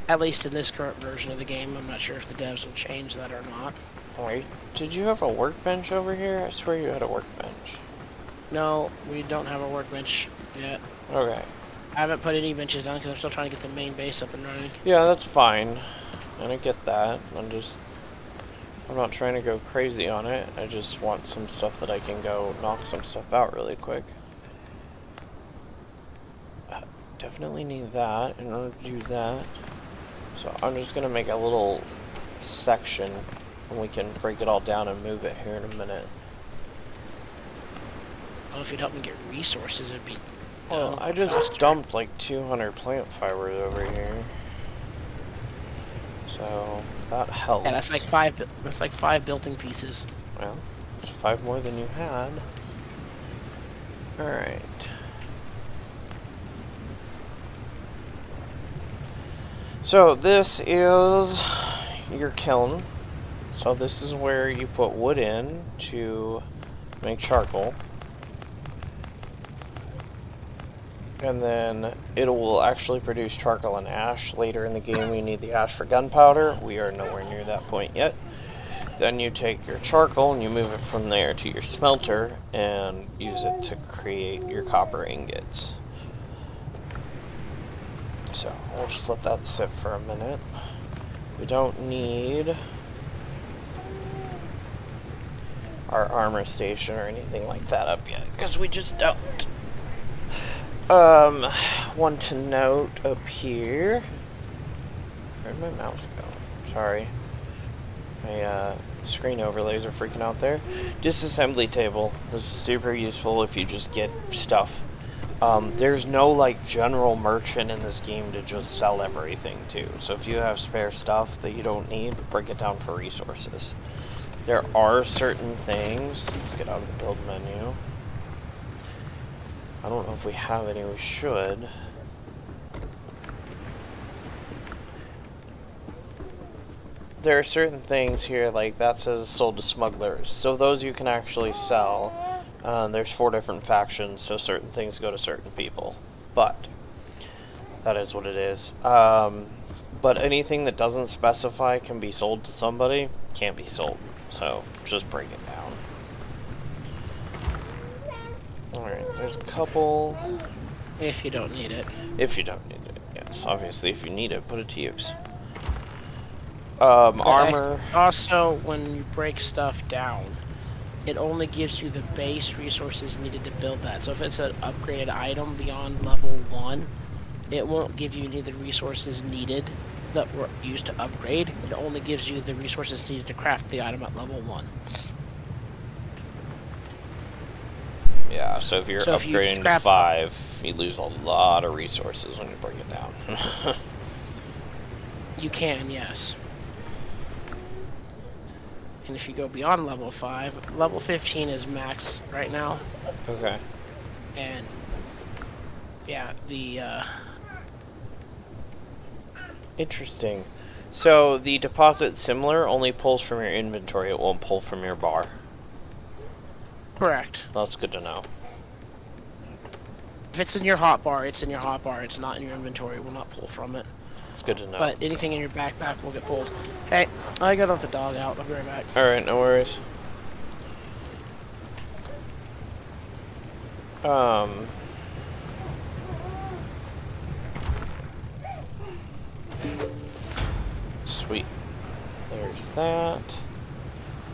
At least in this current version of the game. I'm not sure if the devs will change that or not. Wait, did you have a workbench over here? I swear you had a workbench. No, we don't have a workbench yet. Okay. I haven't put any benches down because I'm still trying to get the main base up and running. Yeah, that's fine. And I get that. I'm not trying to go crazy on it. I just want some stuff that I can go knock some stuff out really quick. Definitely need that in order to do that. So I'm just going to make a little section and we can break it all down and move it here in a minute. Well, if you'd help me get resources, it'd be. Well, I just dumped like 200 plant fibers over here. So that helps. Yeah, that's like 5. That's like 5 building pieces. Well, it's 5 more than you had. Alright. So this is your kiln. So this is where you put wood in to make charcoal. And then it will actually produce charcoal and ash. Later in the game we need the ash for gunpowder. We are nowhere near that point yet. Then you take your charcoal and you move it from there to your smelter and use it to create your copper ingots. So we'll just let that sit for a minute. We don't need our armor station or anything like that up yet, because we just don't. One to note up here. Where'd my mouse go? Sorry. My screen overlays are freaking out there. Disassembly table. This is super useful if you just get stuff. There's no like general merchant in this game to just sell everything to. So if you have spare stuff that you don't need, break it down for resources. There are certain things. Let's get out of the build menu. I don't know if we have any. We should. There are certain things here, like that says sold to smugglers. So those you can actually sell. There's 4 different factions, so certain things go to certain people. But that is what it is. But anything that doesn't specify can be sold to somebody, can't be sold. So just break it down. Alright, there's a couple. If you don't need it. If you don't need it, yes. Obviously, if you need it, put it to use. Armor. Also, when you break stuff down, it only gives you the base resources needed to build that. So if it's an upgraded item beyond level 1, it won't give you any of the resources needed that were used to upgrade. It only gives you the resources needed to craft the item at level 1. Yeah, so if you're So if you upgrading to scrap 5, you lose a lot of resources when you break it down. You can, yes. And if you go beyond level 5, level 15 is max right now. Okay. And yeah, Interesting. So the deposit similar only pulls from your inventory, it won't pull from your bar. correct. That's good to know. If it's in your hotbar, it's in your hotbar. It's not in your inventory. It will not pull from it. It's good to know. But anything in your backpack will get pulled. Hey, I gotta let the dog out. I'll be right back. Alright, no worries. Sweet. There's that.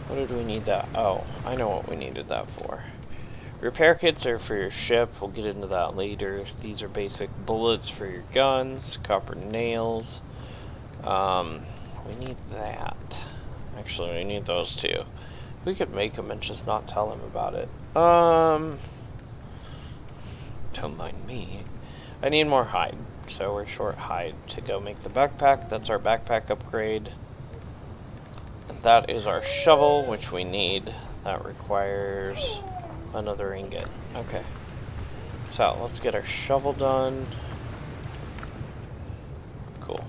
What did we need that? Oh, I know what we needed that for. Repair kits are for your ship. We'll get into that later. These are basic bullets for your guns. Copper nails. We need that. Actually, we need those too. We could make them and just not tell them about it. Don't mind me. I need more hide. So we're short hide to go make the backpack. That's our backpack upgrade. And that is our shovel, which we need. That requires another ingot. Okay. So let's get our shovel done. Cool.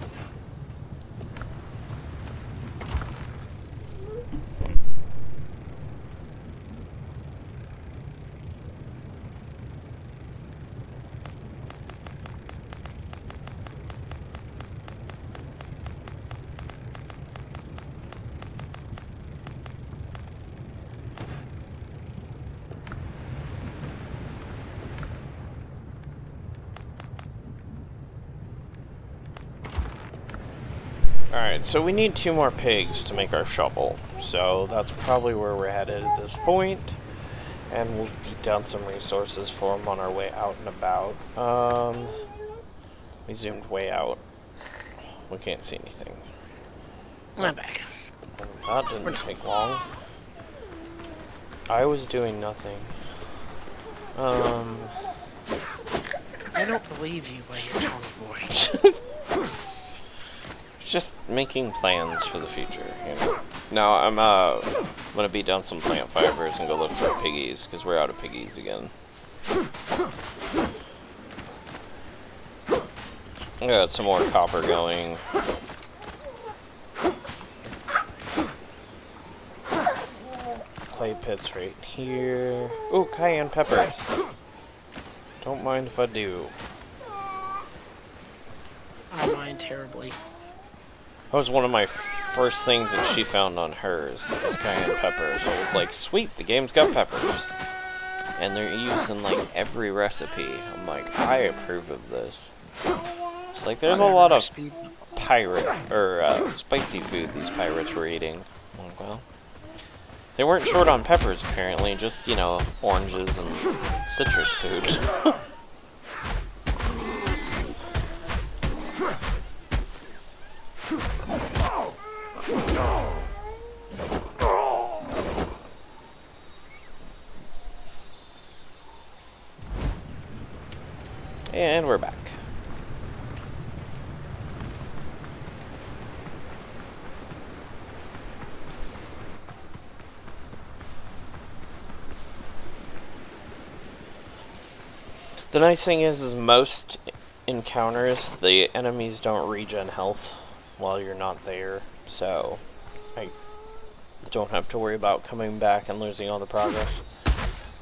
Alright, so we need 2 more pigs to make our shovel. So that's probably where we're headed at this point. And we'll beat down some resources for them on our way out and about. We zoomed way out. We can't see anything. I'm back. That didn't take long. I was doing nothing. I don't believe you by your tone of voice. Just making plans for the future, you know. Now I'm gonna beat down some plant fibers and go look for piggies, because we're out of piggies again. I got some more copper going. Clay pits right here. Ooh, cayenne peppers. Don't mind if I do. I mind terribly. That was one of my first things that she found on hers, was cayenne peppers. I was like, sweet, the game's got peppers. And they're used in like every recipe. I'm like, I approve of this. It's like, there's a lot of pirate, or spicy food these pirates were eating. I'm like, well, they weren't short on peppers apparently, just, you know, oranges and citrus food. And we're back. The nice thing is most encounters, the enemies don't regen health while you're not there, so I don't have to worry about coming back and losing all the progress.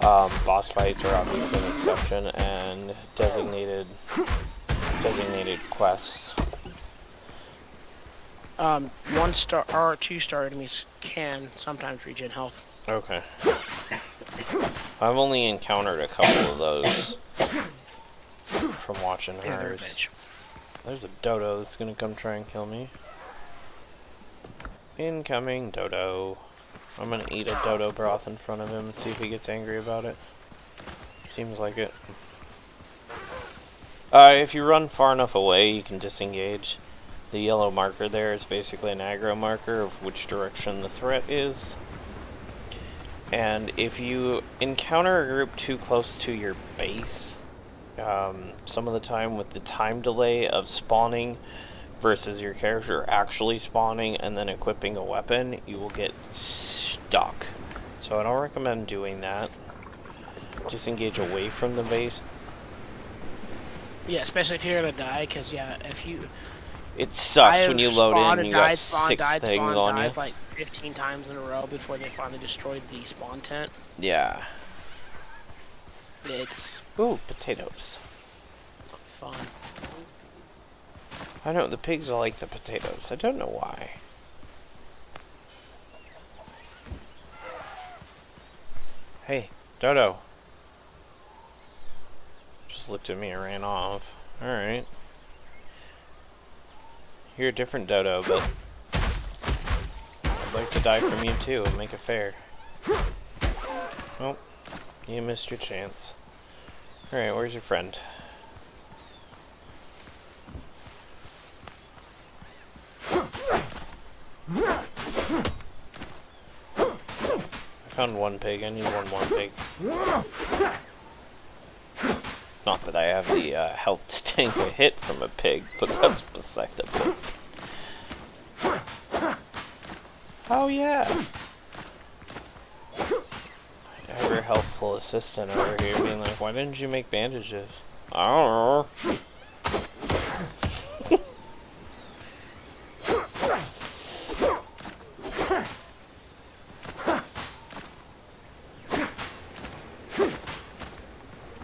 Boss fights are obviously an exception, and designated quests. 1-star or 2-star enemies can sometimes regen health. Okay. I've only encountered a couple of those from watching Yeah, they're a hers. bitch. There's a dodo that's gonna come try and kill me. Incoming dodo. I'm gonna eat a dodo broth in front of him and see if he gets angry about it. Seems like it. If you run far enough away, you can disengage. The yellow marker there is basically an aggro marker of which direction the threat is. And if you encounter a group too close to your base, some of the time with the time delay of spawning versus your character actually spawning and then equipping a weapon, you will get stuck. So I don't recommend doing that. Disengage away from the base. Yeah, especially if you're gonna die, because yeah, if you... It sucks when you load in and you got spawned, 6 things on you. like 15 times in a row before they finally destroyed the spawn tent. Yeah. It's Ooh, potatoes. fun. I know, the pigs are like the potatoes. I don't know why. Hey, Dodo. Just looked at me and ran off. Alright. You're a different dodo, but I'd like to die from you too and make it fair. Oh, you missed your chance. Alright, where's your friend? I found one pig. I need one more pig. Not that I have the health to tank a hit from a pig, but that's beside the point. Oh yeah! I have your helpful assistant over here being like, why didn't you make bandages? I don't know.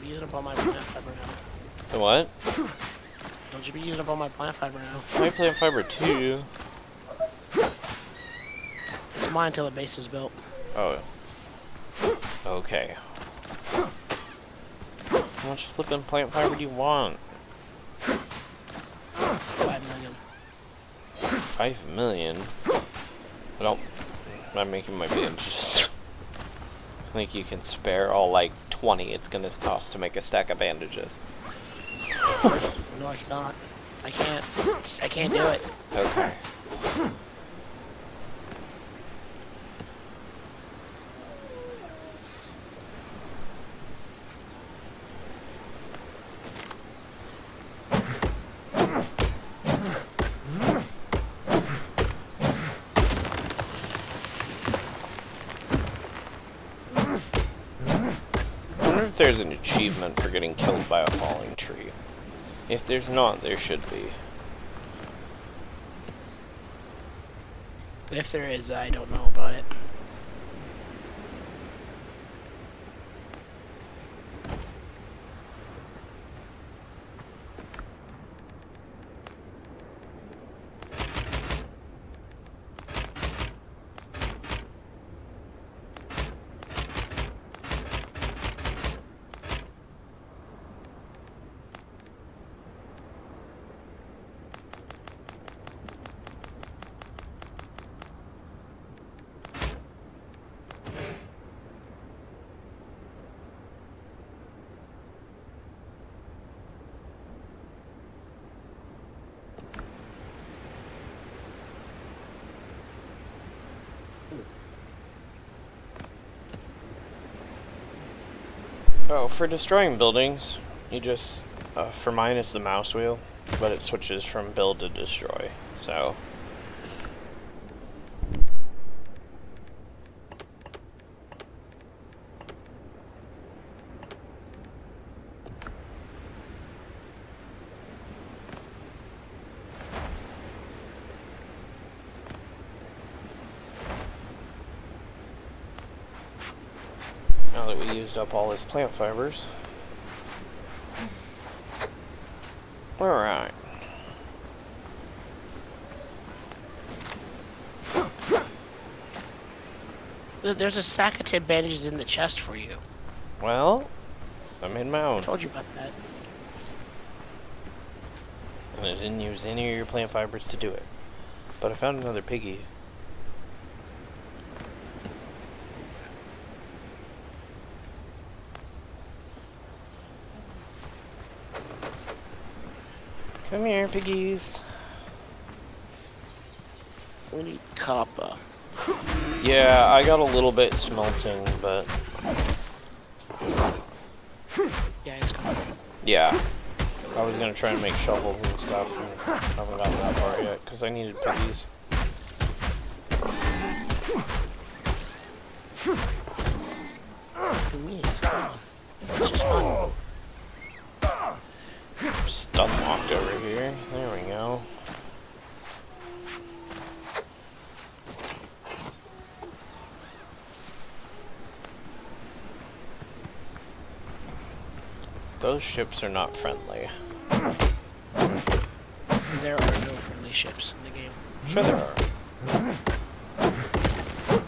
Using up all my plant fiber now. The what? Don't you be using up all my plant fiber now? My plant fiber too. It's mine until the base is built. Oh. Okay. How much flippin' plant fiber do you want? 5 million. 5 million? I don't... I'm not making my bandages. I think you can spare all like 20 it's gonna cost to make a stack of bandages. No, I cannot. I can't. I can't do it. Okay. I wonder if there's an achievement for getting killed by a falling tree. If there's not, there should be. If there is, I don't know about it. Oh, for destroying buildings, you just, for mine it's the mouse wheel, but it switches from build to destroy, so. Now that we used up all his plant fibers. Alright. There's a stack of 10 bandages in the chest for you. Well, I made my I own. told you about that. And I didn't use any of your plant fibers to do it. But I found another piggy. Come here, piggies. We need copper. Yeah, I got a little bit smelting, but Yeah, it's copper. yeah. I was gonna try and make shovels and stuff, and I haven't gotten that far yet, because I needed piggies. What do you mean it's gone? It's just fun. Stun locked over here. There we go. Those ships are not friendly. There are no friendly ships in the game. Sure there are. A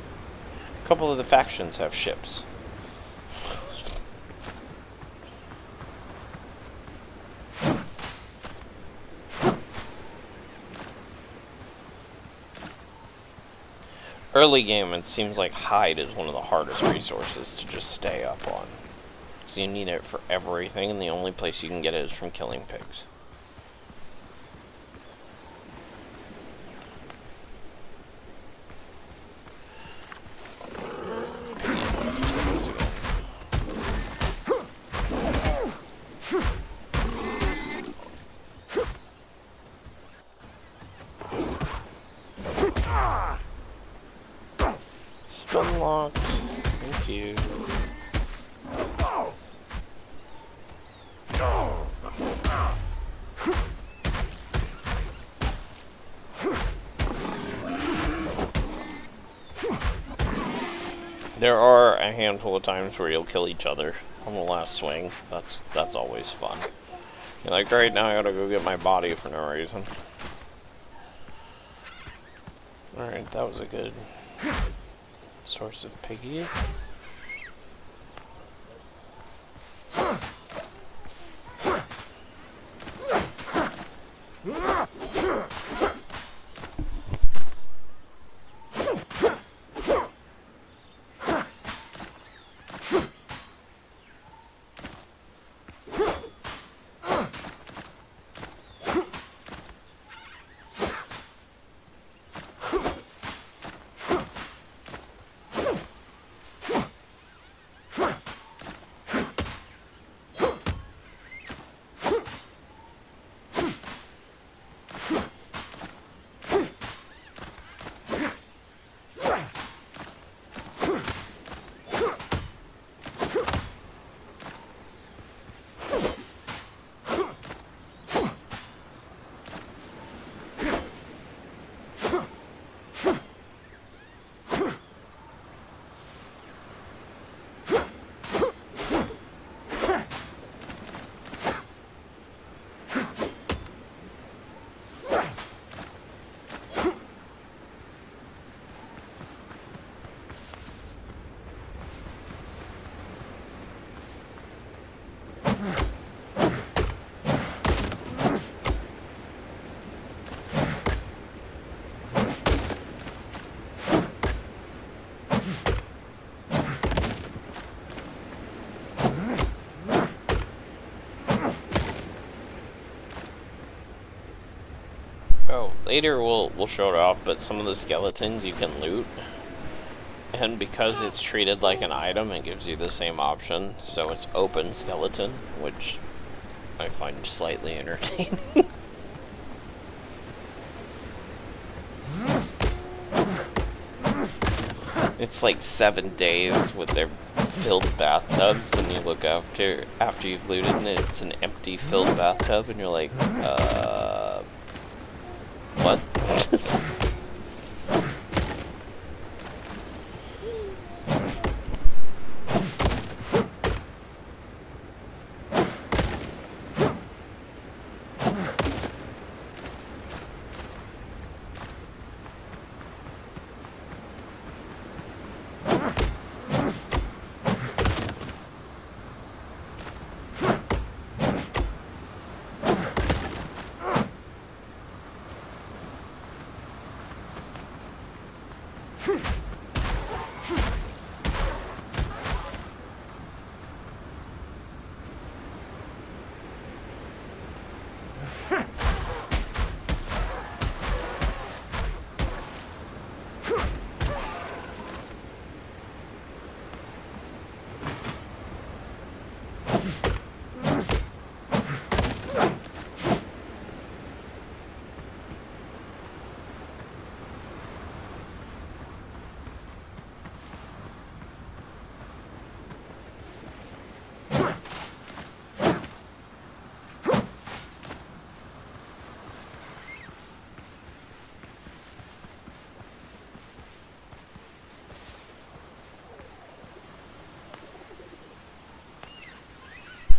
couple of the factions have ships. Early game, it seems like hide is one of the hardest resources to just stay up on. Because you need it for everything, and the only place you can get it is from killing pigs. Unlocked. Thank you. There are a handful of times where you'll kill each other on the last swing. That's always fun. You're like, great, now I gotta go get my body for no reason. Alright, that was a good source of piggy. Later we'll show it off, but some of the skeletons you can loot. And because it's treated like an item, it gives you the same option. So it's open skeleton, which I find slightly entertaining. It's like 7 days with their filled bathtubs, and you look after you've looted and it's an empty filled bathtub, and you're like, what?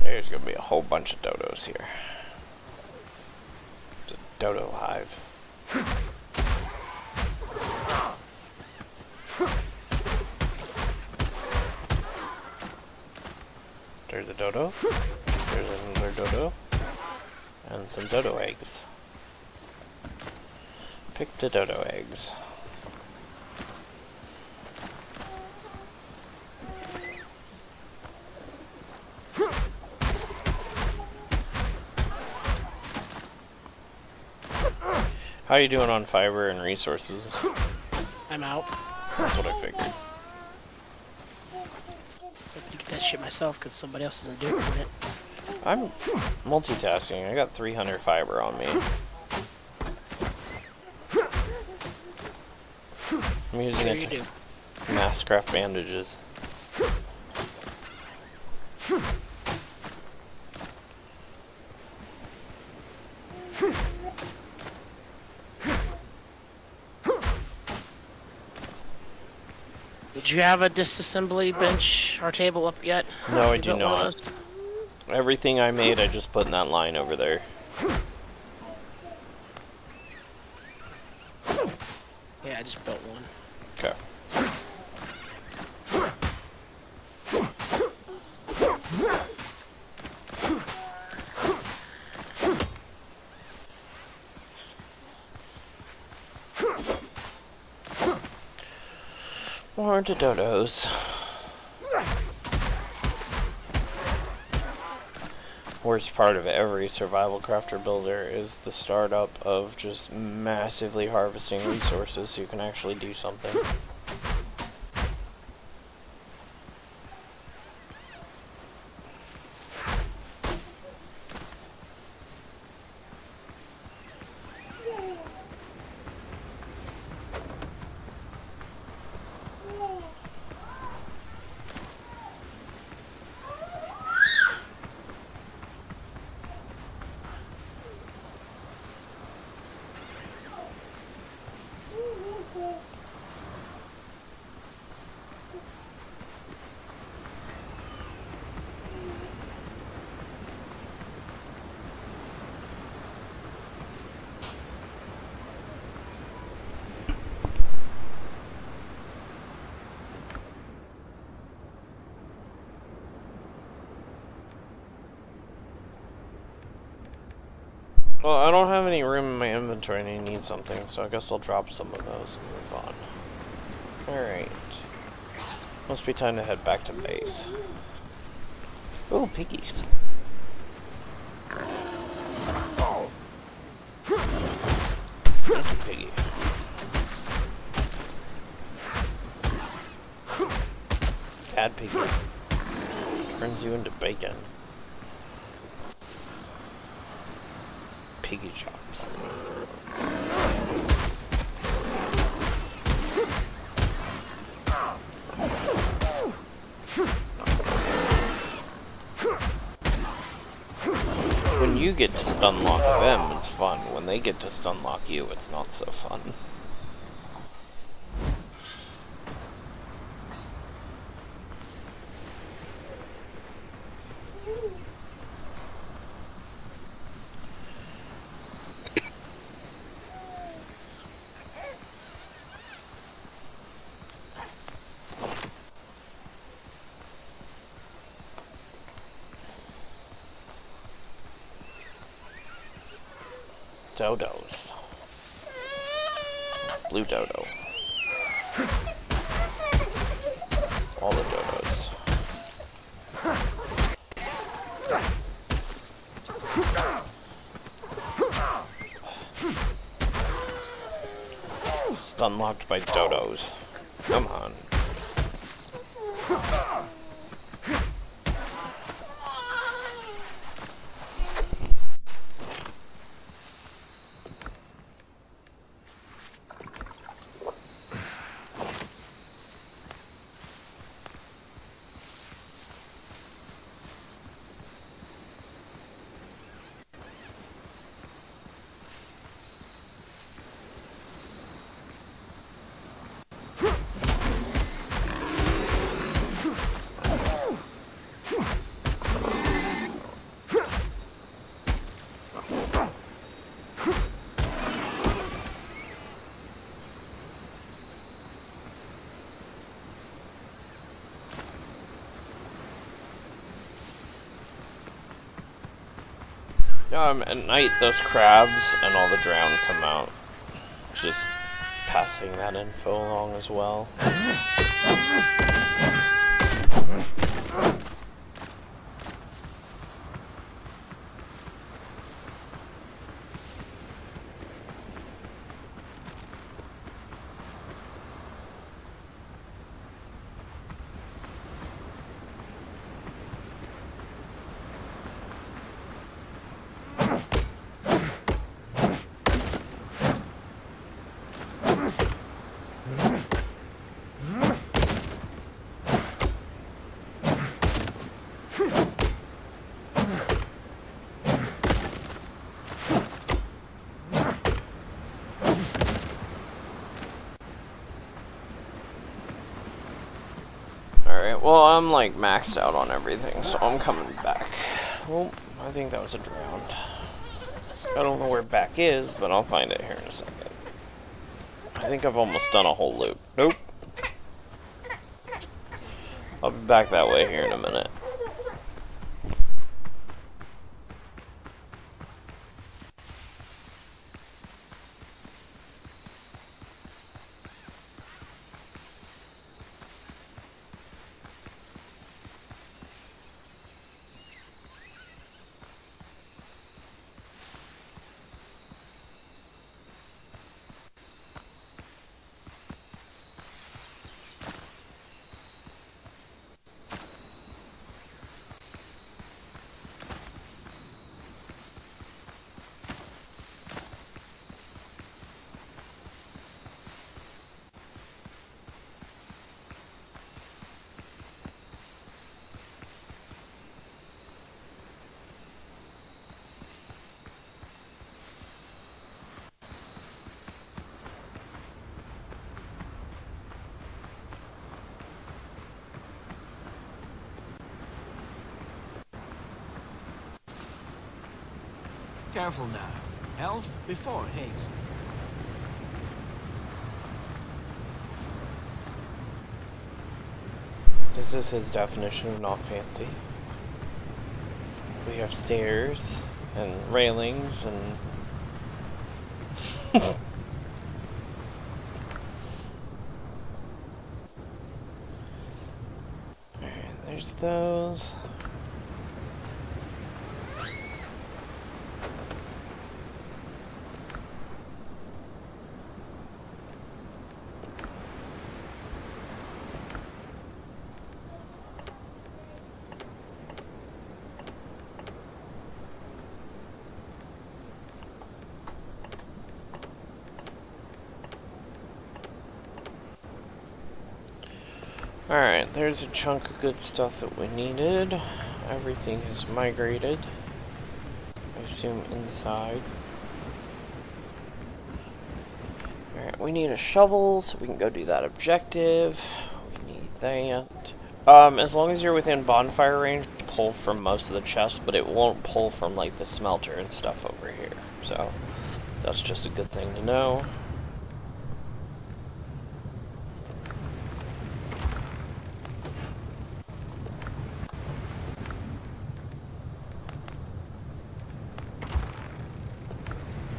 There's gonna be a whole bunch of dodos here. It's a dodo hive. There's a dodo. There's another dodo. And some dodo eggs. Pick the dodo eggs. How you doing on fiber and resources? I'm out. That's what I figured. I have to get that shit myself because somebody else isn't doing it. I'm multitasking. I got 300 fiber on me. I'm using it to mass craft bandages. Did you have a disassembly bench or table up yet? No, I You do built one of not. those? Everything I made, I just put in that line over there. Yeah, I just built one. Okay. More dodos. Worst part of every survival crafter builder is the startup of just massively harvesting resources so you can actually do something. Well, I don't have any room in my inventory and I need something, so I guess I'll drop some of those and move on. Alright. Must be time to head back to base. Ooh, piggies. Sneaky piggy. Bad piggy. Turns you into bacon. Piggy chops. When you get to stun lock them, it's fun. When they get to stun lock you, it's not so fun. Dodos. Blue dodo. All the dodos. Stun locked by dodos. Come on. At night, those crabs and all the drown come out. Just passing that info along as well. Alright, well, I'm like maxed out on everything, so I'm coming back. Oh, I think that was a drowned. I don't know where back is, but I'll find it here in a second. I think I've almost done a whole loop. Nope. I'll be back that way here in a minute. Careful now. Health before haste. This is his definition of not fancy. We have stairs and railings and alright, there's those. Alright, there's a chunk of good stuff that we needed. Everything has migrated. I assume inside. Alright, we need a shovel so we can go do that objective. We need that. As long as you're within bonfire range, pull from most of the chests, but it won't pull from like the smelter and stuff over here. So that's just a good thing to know.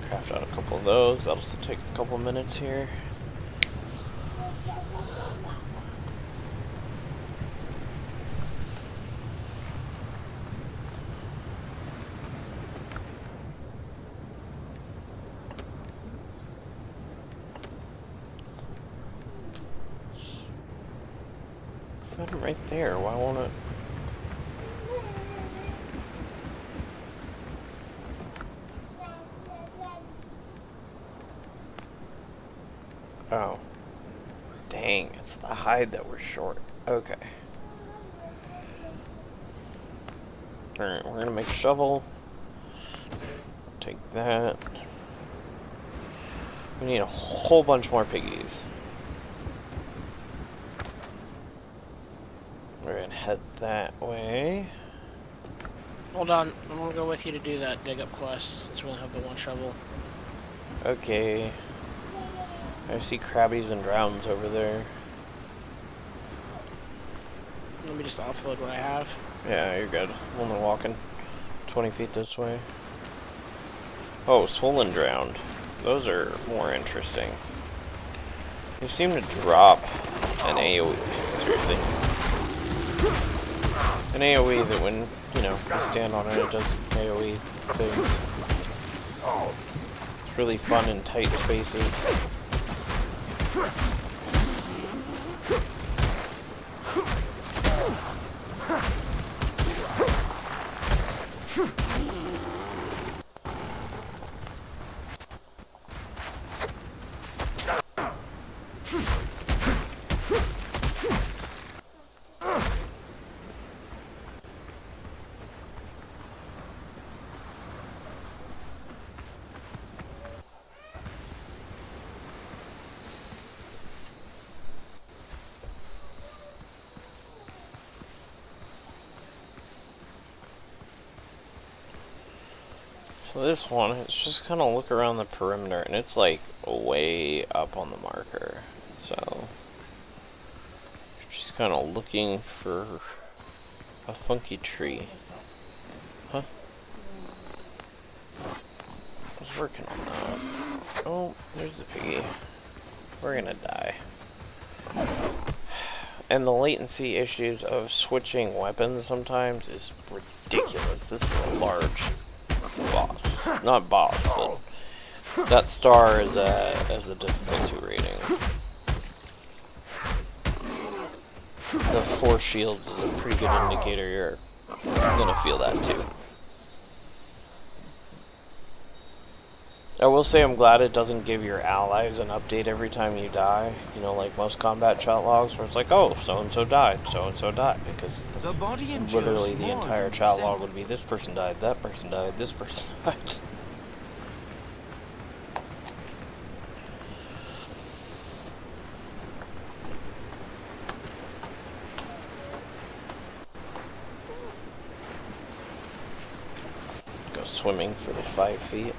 Craft out a couple of those. That'll still take a couple minutes here. Got him right there. Why won't it? Oh. Dang, it's the hide that we're short. Okay. Alright, we're gonna make a shovel. Take that. We need a whole bunch more piggies. We're gonna head that way. Hold on, I'm gonna go with you to do that dig up quest, since we only have the one shovel. Okay. I see crabbies and drowns over there. Let me just offload what I have. Yeah, you're good. I'm only walking 20 feet this way. Oh, swollen drowned. Those are more interesting. They seem to drop an AoE. Seriously. An AoE that when, you know, you stand on it, it does AoE things. It's really fun in tight spaces. This one, it's just kind of look around the perimeter, and it's like way up on the marker. So, just kind of looking for a funky tree. Huh? I was working on that. Oh, there's the piggy. We're gonna die. And the latency issues of switching weapons sometimes is ridiculous. This is a large boss. Not boss, but that star is as a difficulty rating. The force shields is a pretty good indicator you're gonna feel that too. I will say I'm glad it doesn't give your allies an update every time you die. You know, like most combat chat logs where it's like, oh, so-and-so died, because that's literally the entire chat log would be this person died, that person died, this person died. Go swimming for the 5 feet.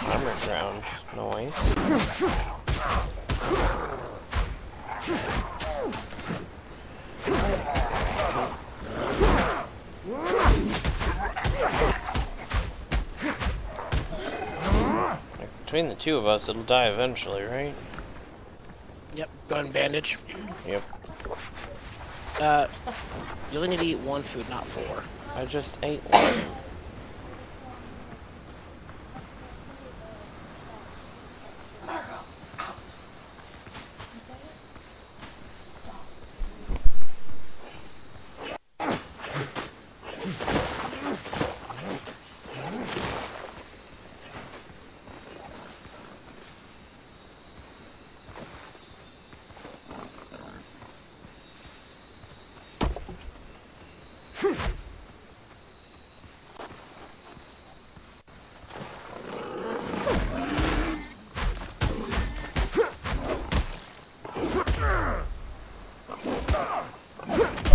Armor ground noise. Between the two of us, it'll die eventually, right? Yep, go ahead and bandage. Yep. You only need to eat 1 food, not 4. I just ate one.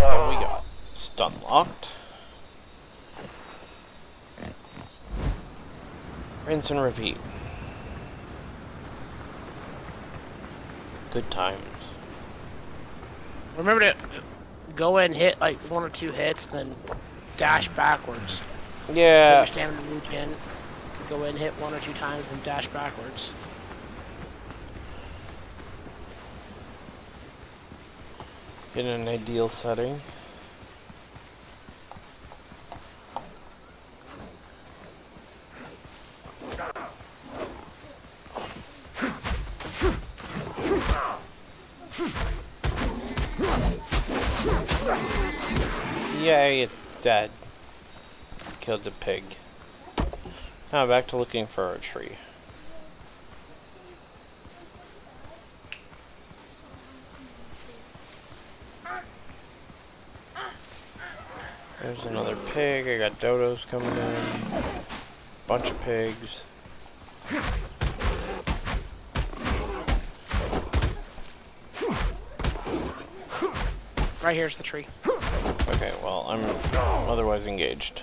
We got stun locked. Rinse and repeat. Good times. Remember to go in and hit like 1 or 2 hits, then dash backwards. Yeah. Get your stamina regen. Go in and hit 1 or 2 times, then dash backwards. In an ideal setting. Yay, it's dead. Killed the pig. Now back to looking for our tree. There's another pig. I got dodos coming in. Bunch of pigs. Right here's the tree. Okay, well, I'm otherwise engaged.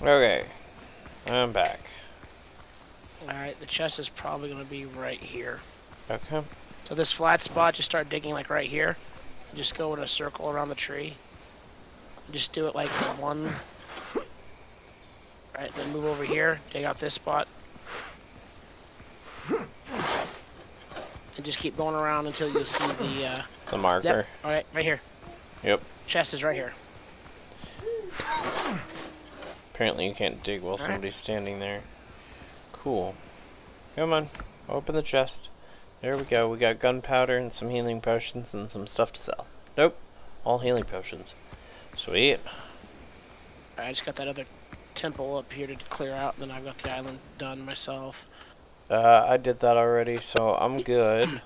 Okay, I'm back. Alright, the chest is probably going to be right here. Okay. So this flat spot, just start digging like right here. Just go in a circle around the tree. Just do it like 1. Right, then move over here, dig out this spot. And just keep going around until you see the marker. Yep, alright, right here. Yep. Chest is right here. Apparently you can't dig while somebody's standing there. Cool. Come on. Open the chest. There we go. We got gunpowder and some healing potions and some stuff to sell. Nope. All healing potions. Sweet. I just got that other temple up here to clear out, and then I've got the island done myself. I did that already, so I'm good.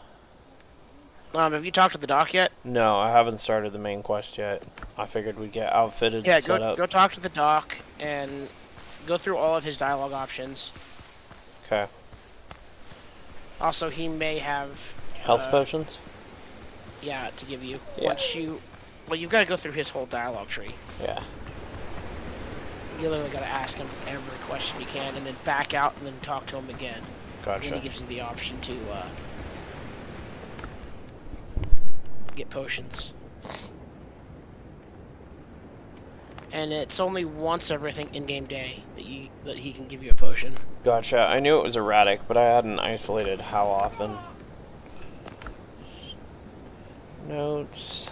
Have you talked to the doc yet? No, I haven't started the main quest yet. I figured we'd get outfitted and set up. Go talk to the doc and go through all of his dialogue options. Okay. Also, he may have... Health potions? Yeah, to give you. Yeah. Well, you've got to go through his whole dialogue tree. Yeah. You literally got to ask him every question you can, and then back out and then talk to him again. Gotcha. And then he gives you the option to get potions. And it's only once every, I think, in-game day that he can give you a potion. Gotcha. I knew it was erratic, but I hadn't isolated how often. Notes.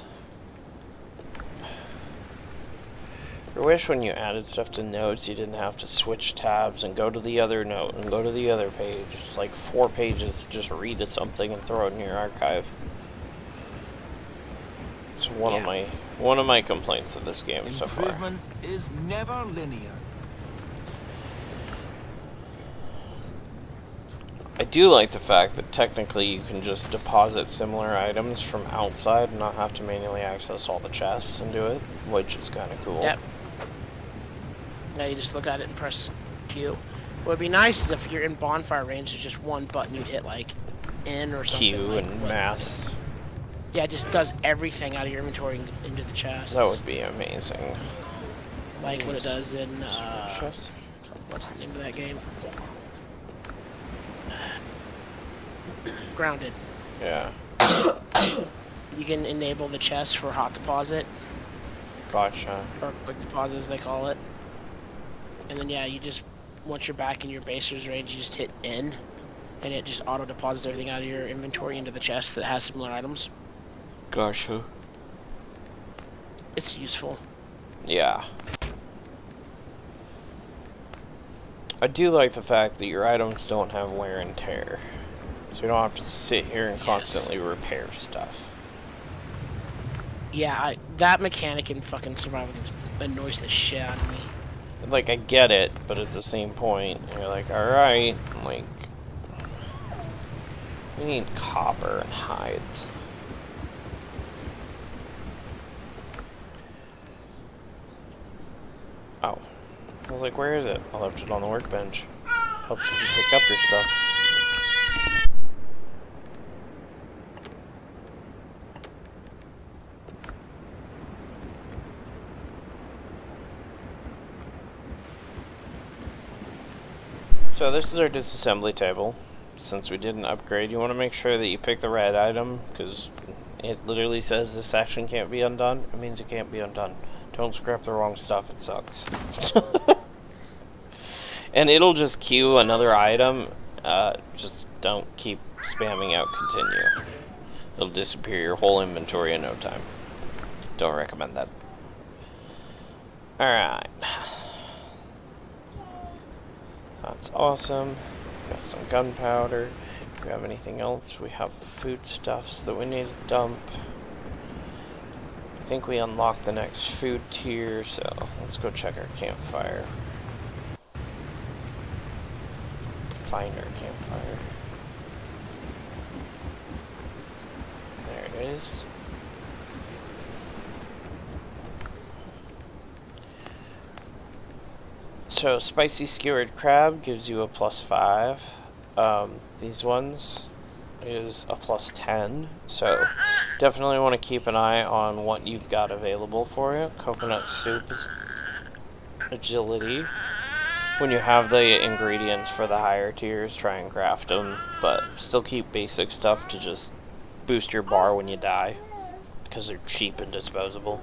I wish when you added stuff to notes, you didn't have to switch tabs and go to the other note and go to the other page. It's like 4 pages to just read something and throw it in your archive. It's one of my complaints of this game so far. Improvement is never linear. I do like the fact that technically you can just deposit similar items from outside and not have to manually access all the chests and do it, which is kind of cool. Yep. Now you just look at it and press Q. What would be nice is if you're in bonfire range, there's just one button you'd hit, like N or something. Q like, and mass. Yeah, it just does everything out of your inventory into the chest. That would be amazing. Like what it does in, Chests? what's the name of that game? Grounded. Yeah. You can enable the chest for hot deposit, Gotcha. or quick deposit as they call it. And then yeah, you just, once you're back in your baser's range, you just hit N, and it just auto deposits everything out of your inventory into the chest that has similar items. Gotcha. It's useful. Yeah. I do like the fact that your items don't have wear and tear. So you don't have to sit here and constantly repair stuff. Yeah, that mechanic in fucking survival games annoys the shit out of me. Like, I get it, but at the same point, you're like, alright, like, we need copper and hides. Oh. I was like, where is it? I left it on the workbench. Helps you pick up your stuff. So this is our disassembly table. Since we did an upgrade, you want to make sure that you pick the right item, because it literally says this action can't be undone. It means it can't be undone. Don't scrap the wrong stuff, it sucks. And it'll just queue another item. Just don't keep spamming out continue. It'll disappear your whole inventory in no time. Don't recommend that. Alright. That's awesome. Got some gunpowder. Do we have anything else? We have foodstuffs that we need to dump. I think we unlocked the next food tier, so let's go check our campfire. Find our campfire. There it is. So, spicy skewered crab gives you a +5. These ones is a +10. So, definitely want to keep an eye on what you've got available for you. Coconut soup is agility. When you have the ingredients for the higher tiers, try and craft them. But still keep basic stuff to just boost your bar when you die, because they're cheap and disposable.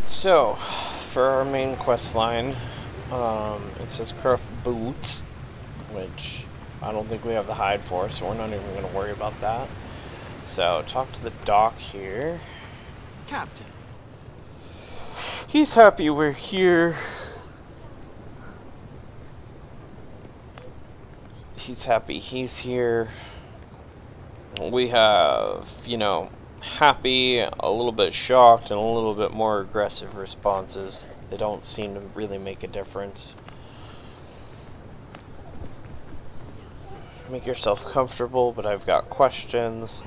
So, for our main quest line, it says craft boots, which I don't think we have the hide for, so we're not even going to worry about that. So, talk to the doc here. Captain. He's happy we're here. He's happy he's here. We have, you know, happy, a little bit shocked, and a little bit more aggressive responses. They don't seem to really make a difference. Make yourself comfortable, but I've got questions.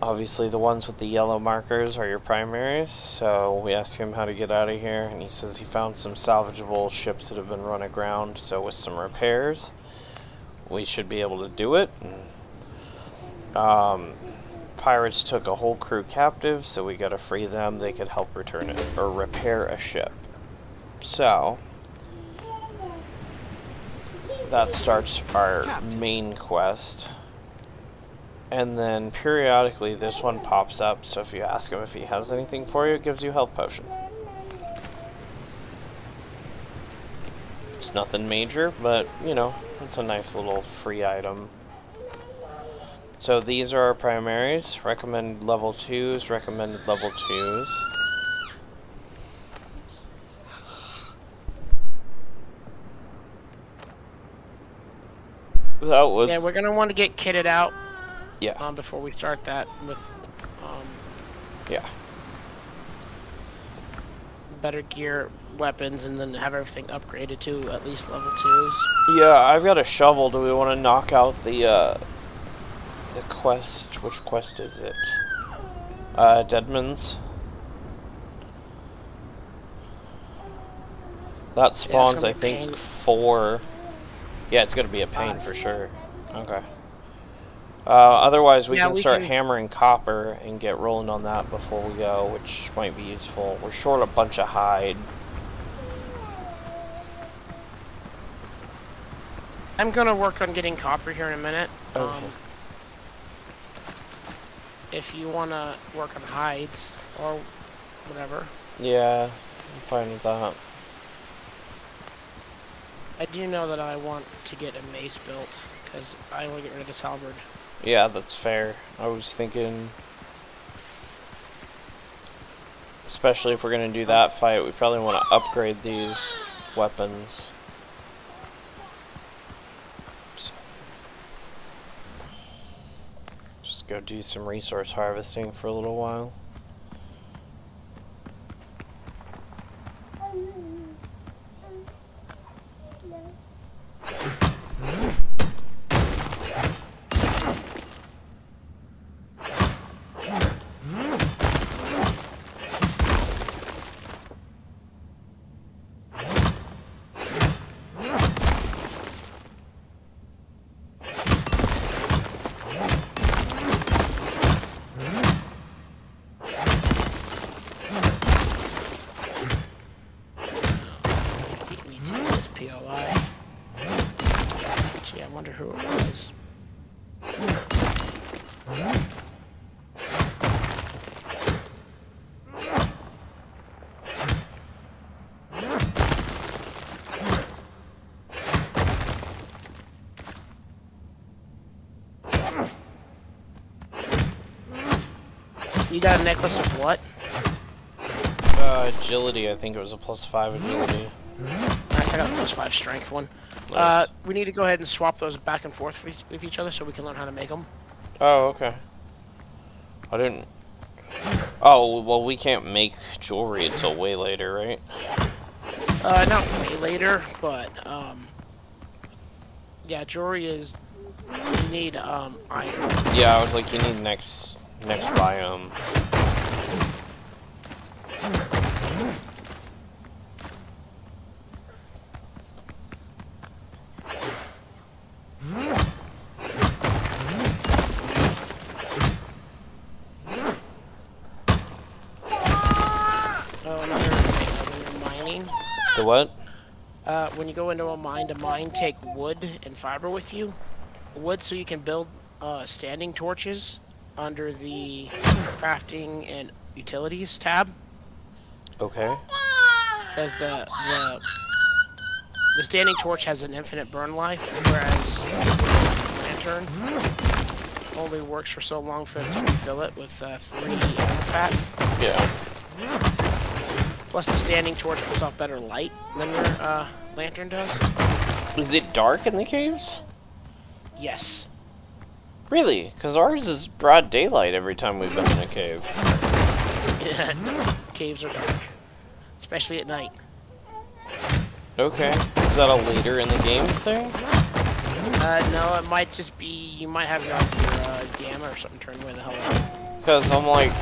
Obviously the ones with the yellow markers are your primaries, so we ask him how to get out of here, and he says he found some salvageable ships that have been run aground, so with some repairs, we should be able to do it. Pirates took a whole crew captive, so we gotta free them. They could help return it, or repair a ship. So, that starts our main quest. And then periodically this one pops up, so if you ask him if he has anything for you, it gives you a health potion. It's nothing major, but you know, it's a nice little free item. So these are our primaries, recommended level 2s, recommended level 2s. That was... Yeah, we're gonna want to get kitted out. Yeah. Before we start that with, yeah. better gear, weapons, and then have everything upgraded to at least level 2s. Yeah, I've got a shovel. Do we want to knock out the quest? Which quest is it? Deadman's. That spawns, I think, 4. Yeah, it's gonna be a pain for sure. Okay. Otherwise, we can start hammering copper and get rolling on that before we go, which might be useful. We're short a bunch of hide. I'm gonna work on getting copper here in a minute. Okay. If you wanna work on hides or whatever. Yeah, I'm fine with that. I do know that I want to get a mace built because I want to get rid of this halberd. Yeah, that's fair. I was thinking, especially if we're going to do that fight, we probably want to upgrade these weapons. Just go do some resource harvesting for a little while. You got a necklace of what? Agility, I think it was a +5 agility. Nice, I got a +5 strength one. Nice. We need to go ahead and swap those back and forth with each other so we can learn how to make them. Oh, okay. I didn't... Oh, well, we can't make jewelry until way later, right? Not way later, but, yeah, jewelry is... You need, iron. Yeah, I was like, you need next biome. Oh, another thing when you're mining. The what? When you go into a mine to mine, take wood and fiber with you. Wood so you can build standing torches under the crafting and utilities tab. Okay. Because the standing torch has an infinite burn life, whereas lantern only works for so long for it to refill it with 3 ammo fat. Yeah. Plus the standing torch puts off better light than your lantern does. Is it dark in the caves? Yes. Really? Because ours is broad daylight every time we've been in a cave. Caves are dark. Especially at night. Okay. Is that a later in the game thing? No, it might just be, you might have your gamma or something turned way the hell up. Because I'm like,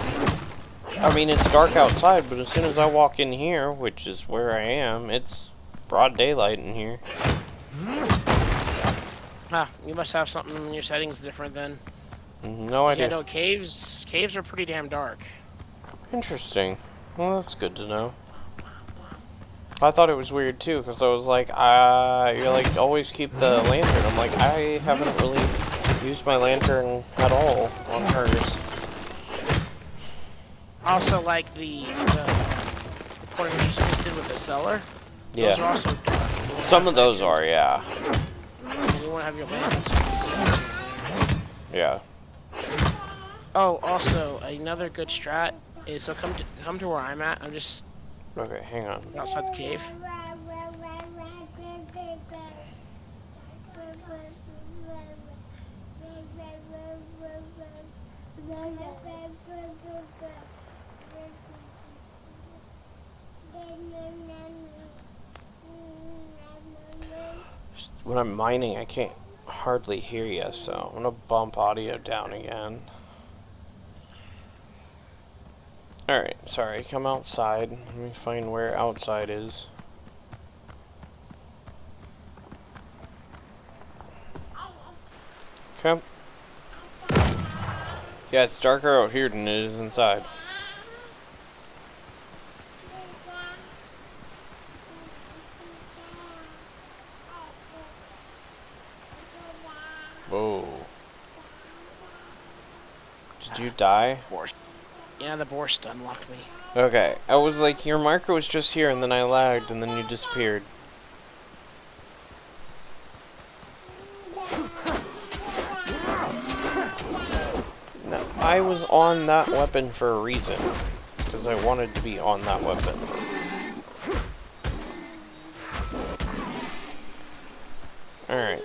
I mean, it's dark outside, but as soon as I walk in here, which is where I am, it's broad daylight in here. Ah, you must have something in your settings different then. No idea. Yeah, no, caves are pretty damn dark. Interesting. Well, that's good to know. I thought it was weird too, because I was like, you're like, always keep the lantern. I'm like, I haven't really used my lantern at all on hers. Also, like the point you just did with the cellar. Yeah. Those are also dark. Some of those are, yeah. And you want to have your lantern so you can see. Yeah. Oh, also another good strat is so come to where I'm at. I'm just Okay, hang on. outside the cave. When I'm mining, I can't hardly hear you, so I'm gonna bump audio down again. Alright, sorry, come outside. Let me find where outside is. Okay. Yeah, it's darker out here than it is inside. Whoa. Did you die? Yeah, the Borst unlocked me. Okay, I was like, your marker was just here, and then I lagged, and then you disappeared. No, I was on that weapon for a reason. Because I wanted to be on that weapon. Alright.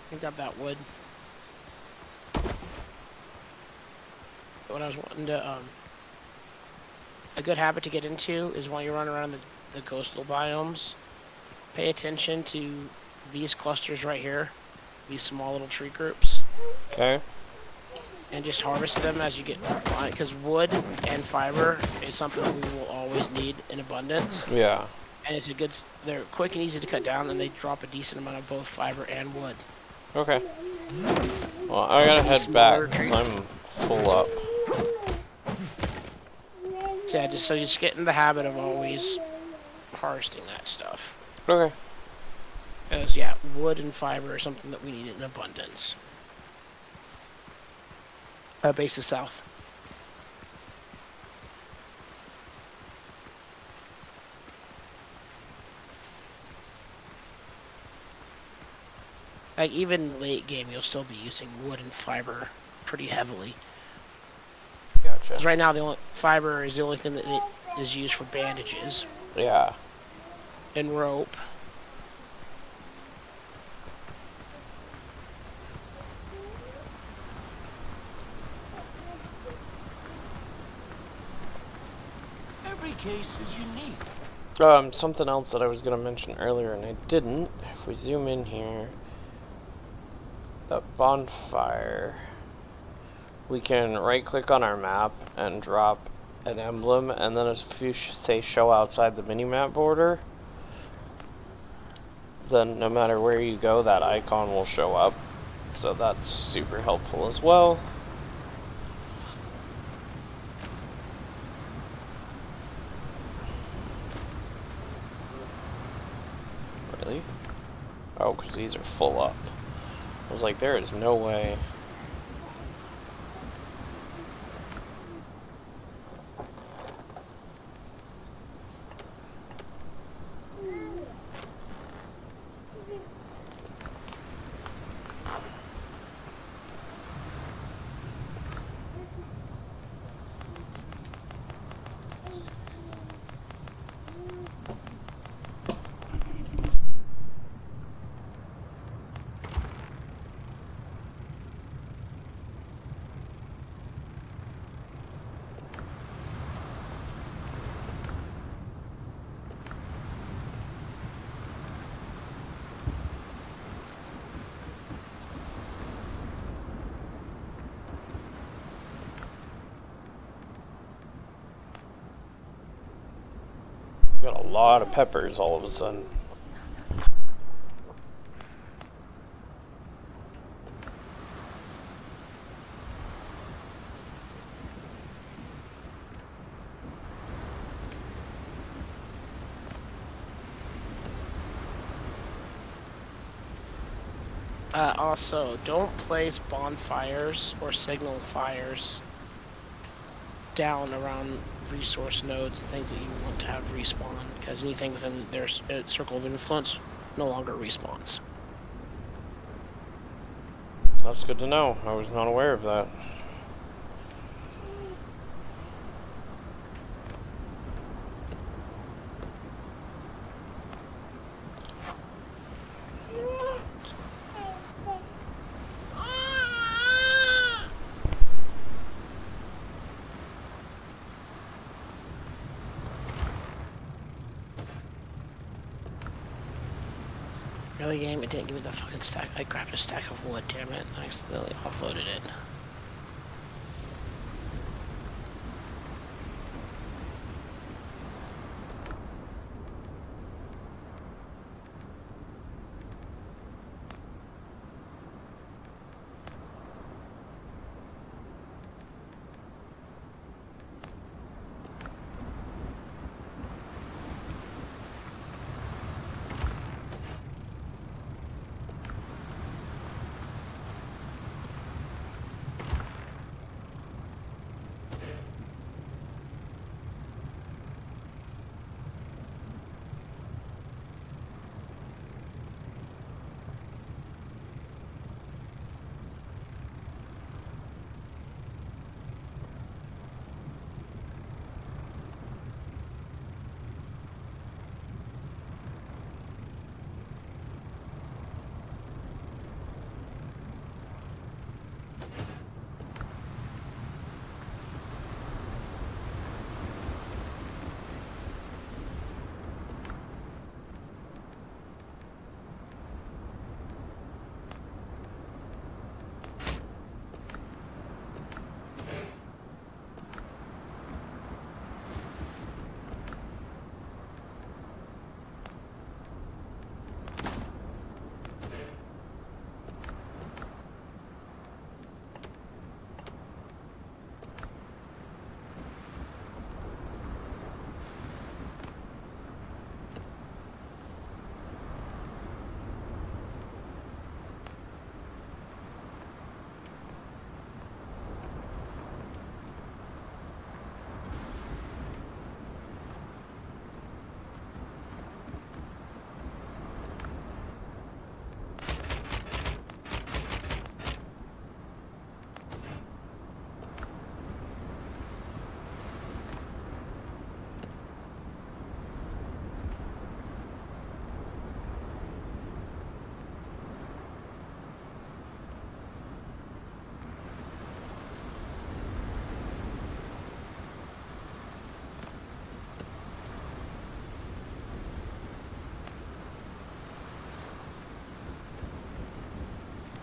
Picked up that wood. What I was wanting to, a good habit to get into is while you run around the coastal biomes, pay attention to these clusters right here, these small little tree groups. Okay. And just harvest them as you get on it, because wood and fiber is something that we will always need in abundance. Yeah. And it's they're quick and easy to cut down, and they drop a decent amount of both fiber and wood. Okay. Well, I gotta head back, because I'm full up. So yeah, just get in the habit of always harvesting that stuff. Okay. Because, yeah, wood and fiber are something that we need in abundance. Base is south. Like, even late game, you'll still be using wood and fiber pretty heavily. Gotcha. Because right now, the only fiber is the only thing that is used for bandages. Yeah. And rope. Every case is unique. Something else that I was gonna mention earlier and I didn't. If we zoom in here, that bonfire, we can right click on our map and drop an emblem, and then if you say show outside the minimap border, then no matter where you go, that icon will show up. So that's super helpful as well. Really? Oh, because these are full up. I was like, there is no way. Got a lot of peppers all of a sudden. Also, don't place bonfires or signal fires down around resource nodes and things that you want to have respawn, because anything within their circle of influence no longer respawns. That's good to know. I was not aware of that. Really, game? It didn't give me the fucking stack. I grabbed a stack of wood, damn it. I accidentally offloaded it.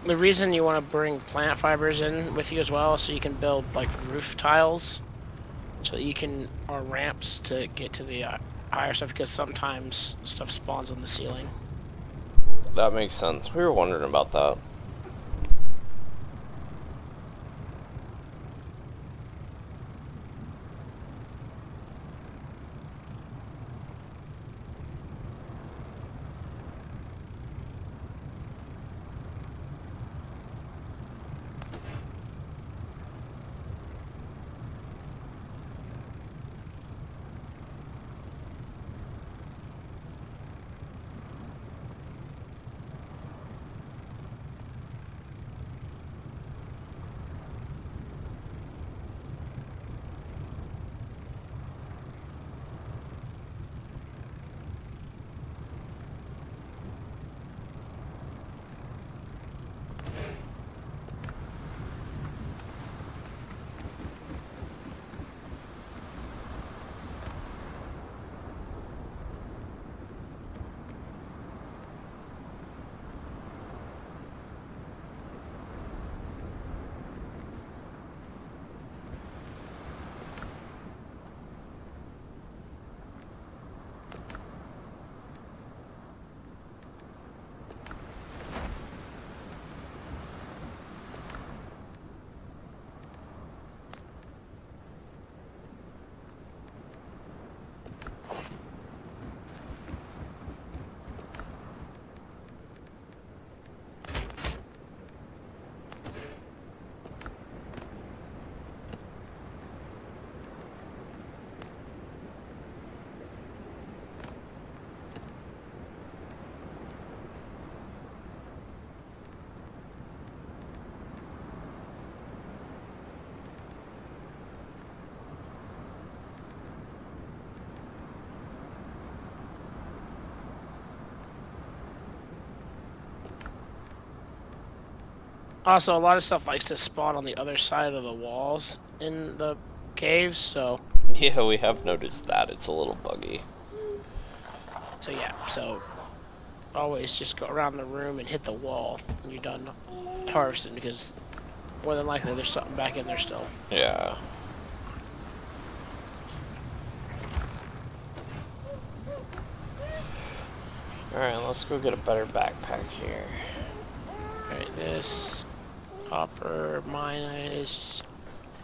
The reason you want to bring plant fibers in with you as well, so you can build like roof tiles so that you can, or ramps to get to the higher stuff, because sometimes stuff spawns on the ceiling. That makes sense. We were wondering about that. Also, a lot of stuff likes to spawn on the other side of the walls in the caves, so Yeah, we have noticed that. It's a little buggy. yeah, so always just go around the room and hit the wall when you're done harvesting, because more than likely there's something back in there still. Yeah. Alright, let's go get a better backpack here. Alright, this copper mine is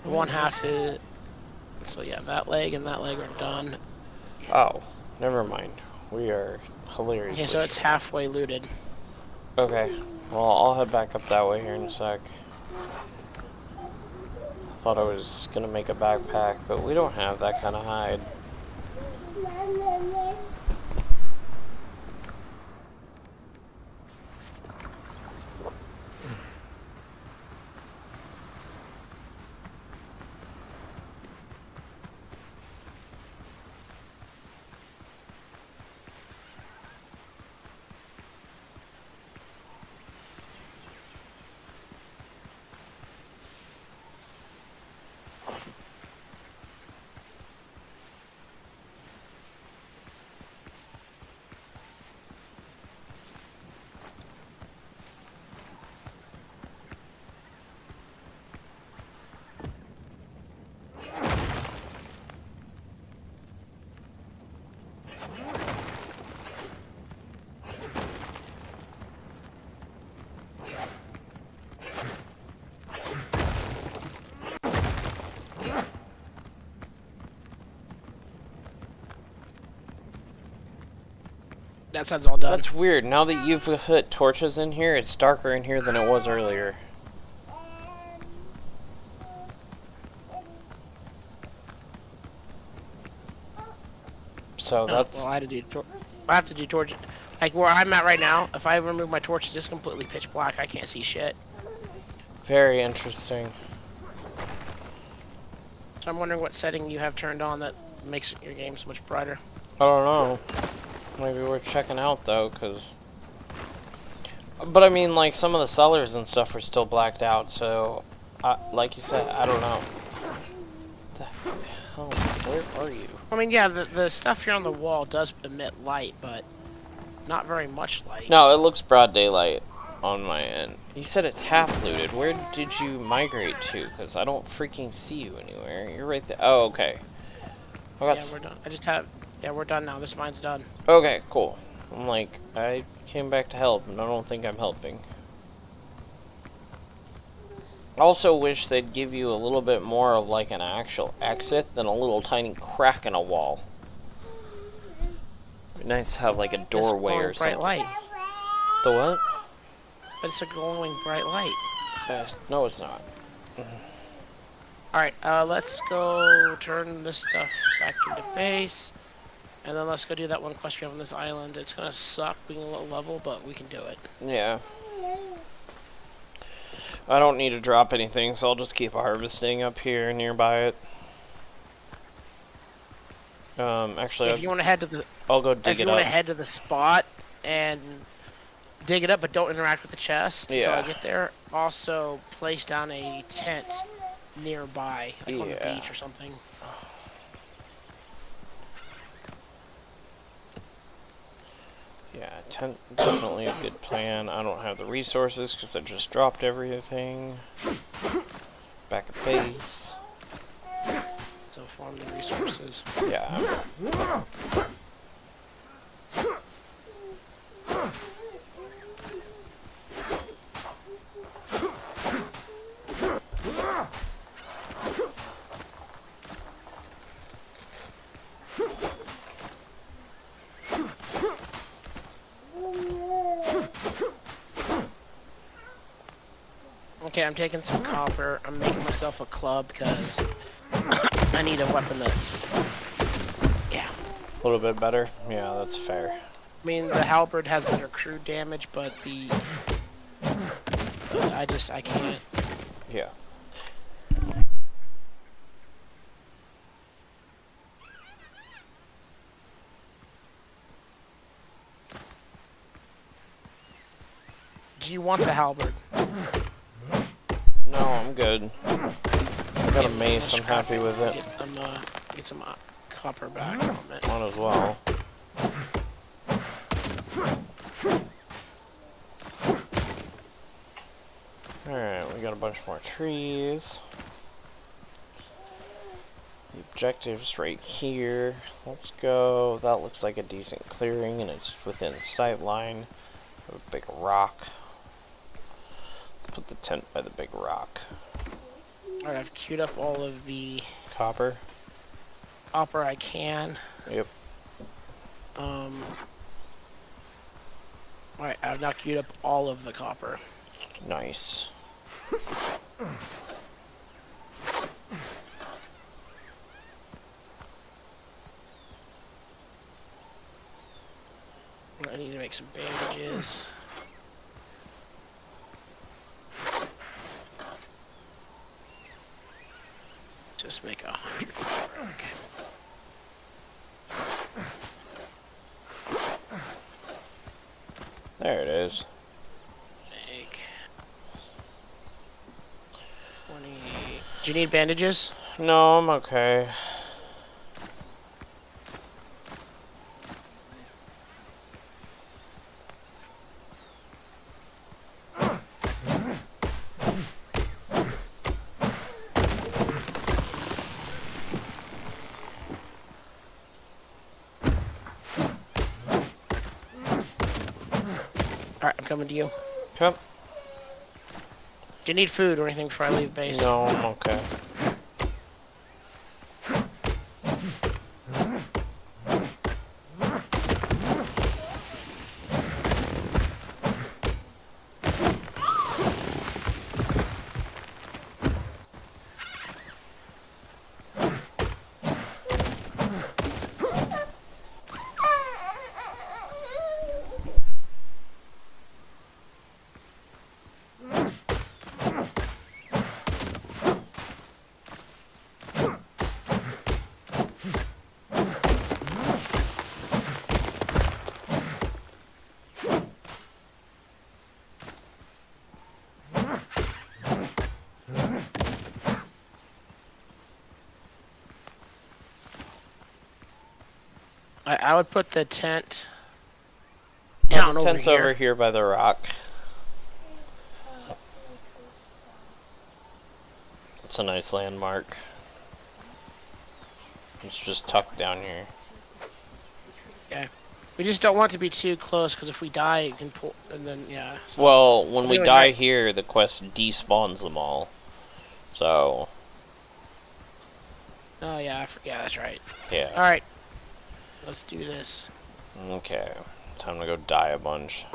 one half is, so yeah, that leg and that leg are done. Oh, never mind. We are hilarious. Okay, so it's halfway looted. Okay, well, I'll head back up that way here in a sec. I thought I was gonna make a backpack, but we don't have that kind of hide. That side's all done. That's weird. Now that you've put torches in here, it's darker in here than it was earlier. So that's... Well, I have to do torches. Like where I'm at right now, if I remove my torches, it's completely pitch black. I can't see shit. very interesting. So I'm wondering what setting you have turned on that makes your game so much brighter. I don't know. Maybe we're checking out though, cause. But I mean, like some of the cellars and stuff are still blacked out. So, like you said, I don't know. What the hell? Where are you? I mean, yeah, the stuff here on the wall does emit light, but not very much light. No, it looks broad daylight. on my end. You said it's half looted. Where did you migrate to? Because I don't freaking see you anywhere. You're right there. Oh, okay. Yeah, we're done. Yeah, we're done now. This mine's done. Okay, cool. I'm like, I came back to help, and I don't think I'm helping. I also wish they'd give you a little bit more of like an actual exit than a little tiny crack in a wall. It'd be nice to have like a doorway or something. Bright light. The what? But it's a glowing bright light. No, it's not. Alright, let's go turn this stuff back into base. And then let's go do that one quest we have on this island. It's gonna suck being a low level, but we can do it. Yeah. I don't need to drop anything, so I'll just keep harvesting up here nearby it. Actually, if you want to head to the, I'll go dig it up. If you want to head to the spot and dig it up, but don't interact with the chest until I get there. Also, place down a tent nearby, like on the beach or something. Yeah, tent definitely a good plan. I don't have the resources because I just dropped everything. Back at base. So farm the resources. Yeah. Okay, I'm taking some copper. I'm making myself a club because I need a weapon that's, a little bit better. Yeah, that's fair. I mean, the halberd has better crew damage, but I can't. Yeah. Do you want the halberd? No, I'm good. I got a mace, I'm happy with it. Get some copper back from it. Might as well. Alright, we got a bunch more trees. The objective's right here. Let's go. That looks like a decent clearing and it's within sight line of a big rock. Let's put the tent by the big rock. Alright, I've queued up all of the Copper? copper I can. Yep. Alright, I've now queued up all of the copper. Nice. I need to make some bandages. Just make 100 fabric. There it is. Make 20. Do you need bandages? No, I'm okay. Alright, I'm coming to you. Come. Do you need food or anything before I leave base? No, I'm okay. I would put the tent Yeah, down the over tent's here. over here by the rock. It's a nice landmark. It's just tucked down here. Okay. We just don't want to be too close, because if we die, it can pull, and then, yeah. So. Well, when we Anyway, die right. here, the quest despawns them all. So, Oh, yeah, yeah, that's right. yeah. Alright. Let's do this. Okay. Time to go die a bunch.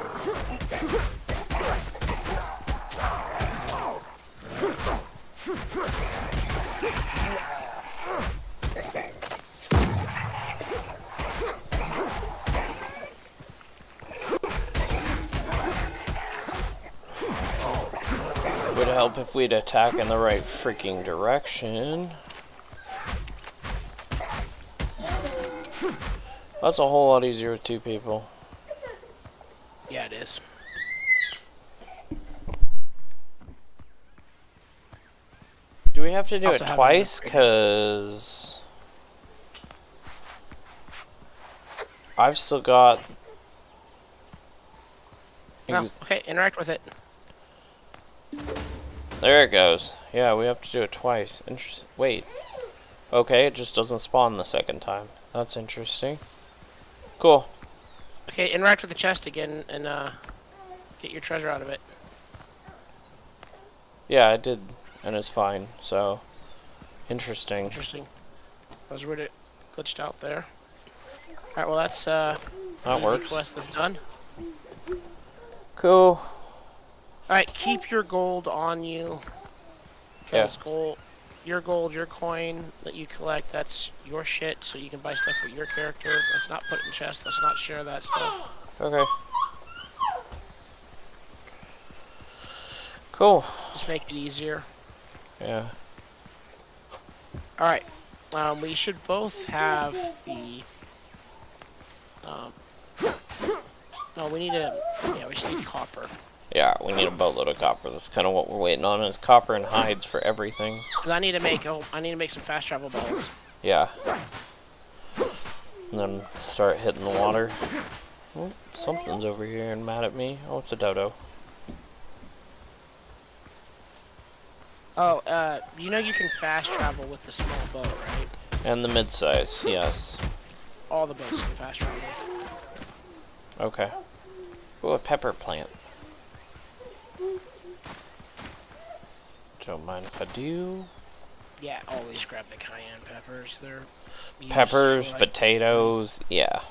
Would help if we'd attack in the right freaking direction. That's a whole lot easier with 2 people. Yeah, it is. Do we have to do Also it have twice? another- Cause I've still got. No, okay, interact with it. There it goes. Yeah, we have to do it twice. Interesting. Wait. Okay, it just doesn't spawn the second time. That's interesting. Cool. Okay, interact with the chest again, and, get your treasure out of it. Yeah, I did, and it's fine. So, interesting. Interesting. I was really glitched out there. Alright, well, that's, That easy works. quest is done. Cool. Alright, keep your gold on you. Yeah. Because your gold, your coin that you collect, that's your shit, so you can buy stuff for your character. Let's not put it in chests. Let's not share that stuff. Okay. Cool. Just make it easier. Yeah. Alright. We should both have the... no, we need a... Yeah, we just need copper. Yeah, we need a boatload of copper. That's kind of what we're waiting on. Is copper and hides for everything. Cause I need to make some fast travel bells. Yeah. And then start hitting the water. Oh, something's over here and mad at me. Oh, it's a dodo. Oh, you know you can fast travel with the small boat, right? And the mid-size, yes. All the boats can fast travel. Okay. Oh, a pepper plant. Don't mind if I do. Yeah, always grab the cayenne peppers. They're used Peppers, for, like, potatoes, yeah.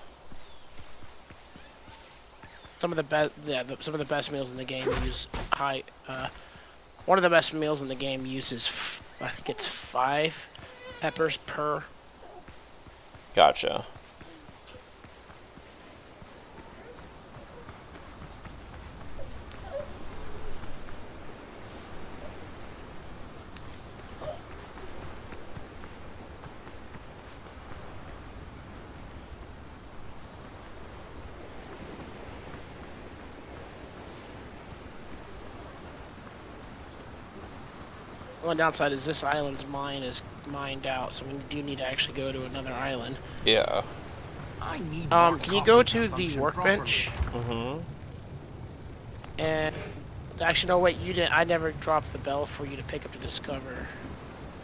some of the best. Yeah, some of the best meals in the game use high. One of the best meals in the game uses, I think it's 5 peppers per. Gotcha. One downside is this island's mine is mined out, so we do need to actually go to another island. Yeah. I need more Can you go coffee to the function workbench? Mm-hmm. And actually, no, wait, you didn't. I never dropped the bell for you to pick up to discover,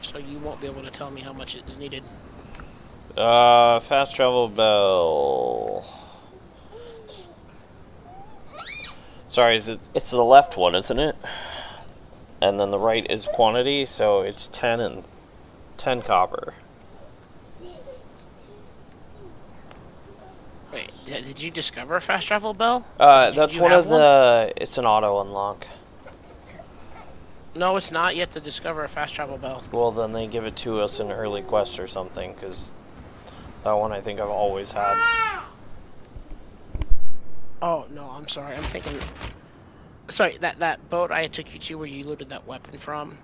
so you won't be able to tell me how much is needed. Fast travel bell. Sorry, it's the left one, isn't it? And then the right is quantity, so it's 10 and 10 copper. Wait, did you discover a fast travel bell? That's you one have of the. It's an auto unlock. No, it's not yet to discover a fast travel bell. Well, then they give it to us in early quest or something, because that one I think I've always had. Oh no, I'm sorry. I'm thinking. Sorry, that boat I took you to where you looted that weapon from.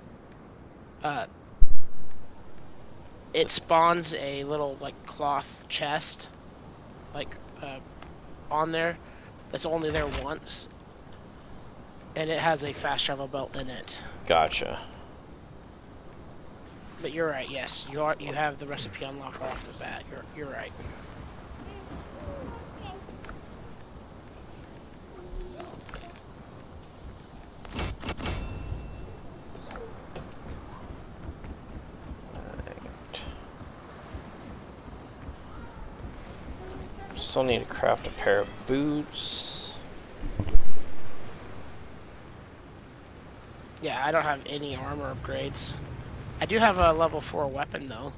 It spawns a little like cloth chest, like on there, that's only there once, and it has a fast travel belt in it. Gotcha. But you're right. Yes, you have the recipe unlocked off the bat. You're right. Still need to craft a pair of boots. Yeah, I don't have any armor upgrades. I do have a level 4 weapon though.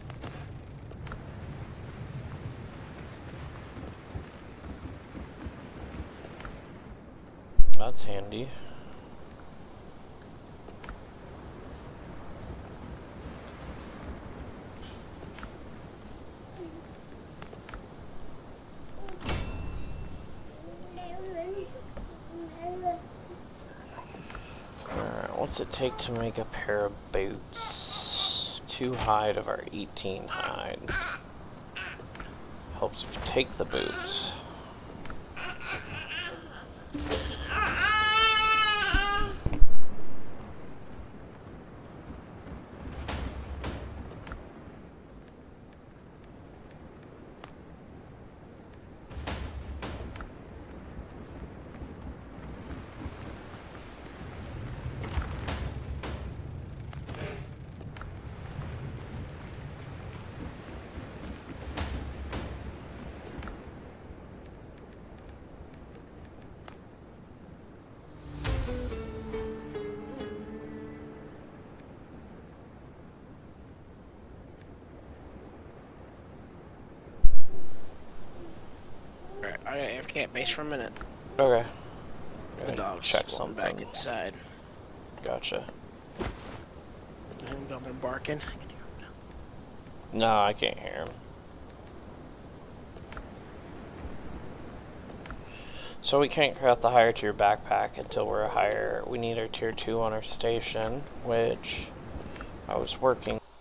That's handy. Alright, what's it take to make a pair of boots? 2 hide of our 18 hide. Helps if you take the boots. Alright, I gotta AFK at base for a minute. Okay. The Gotta dog's check going something. back inside. Gotcha. And dog been barking. No, I can't hear him. So we can't craft the higher tier backpack until we're higher. We need our tier 2 on our station, which I was working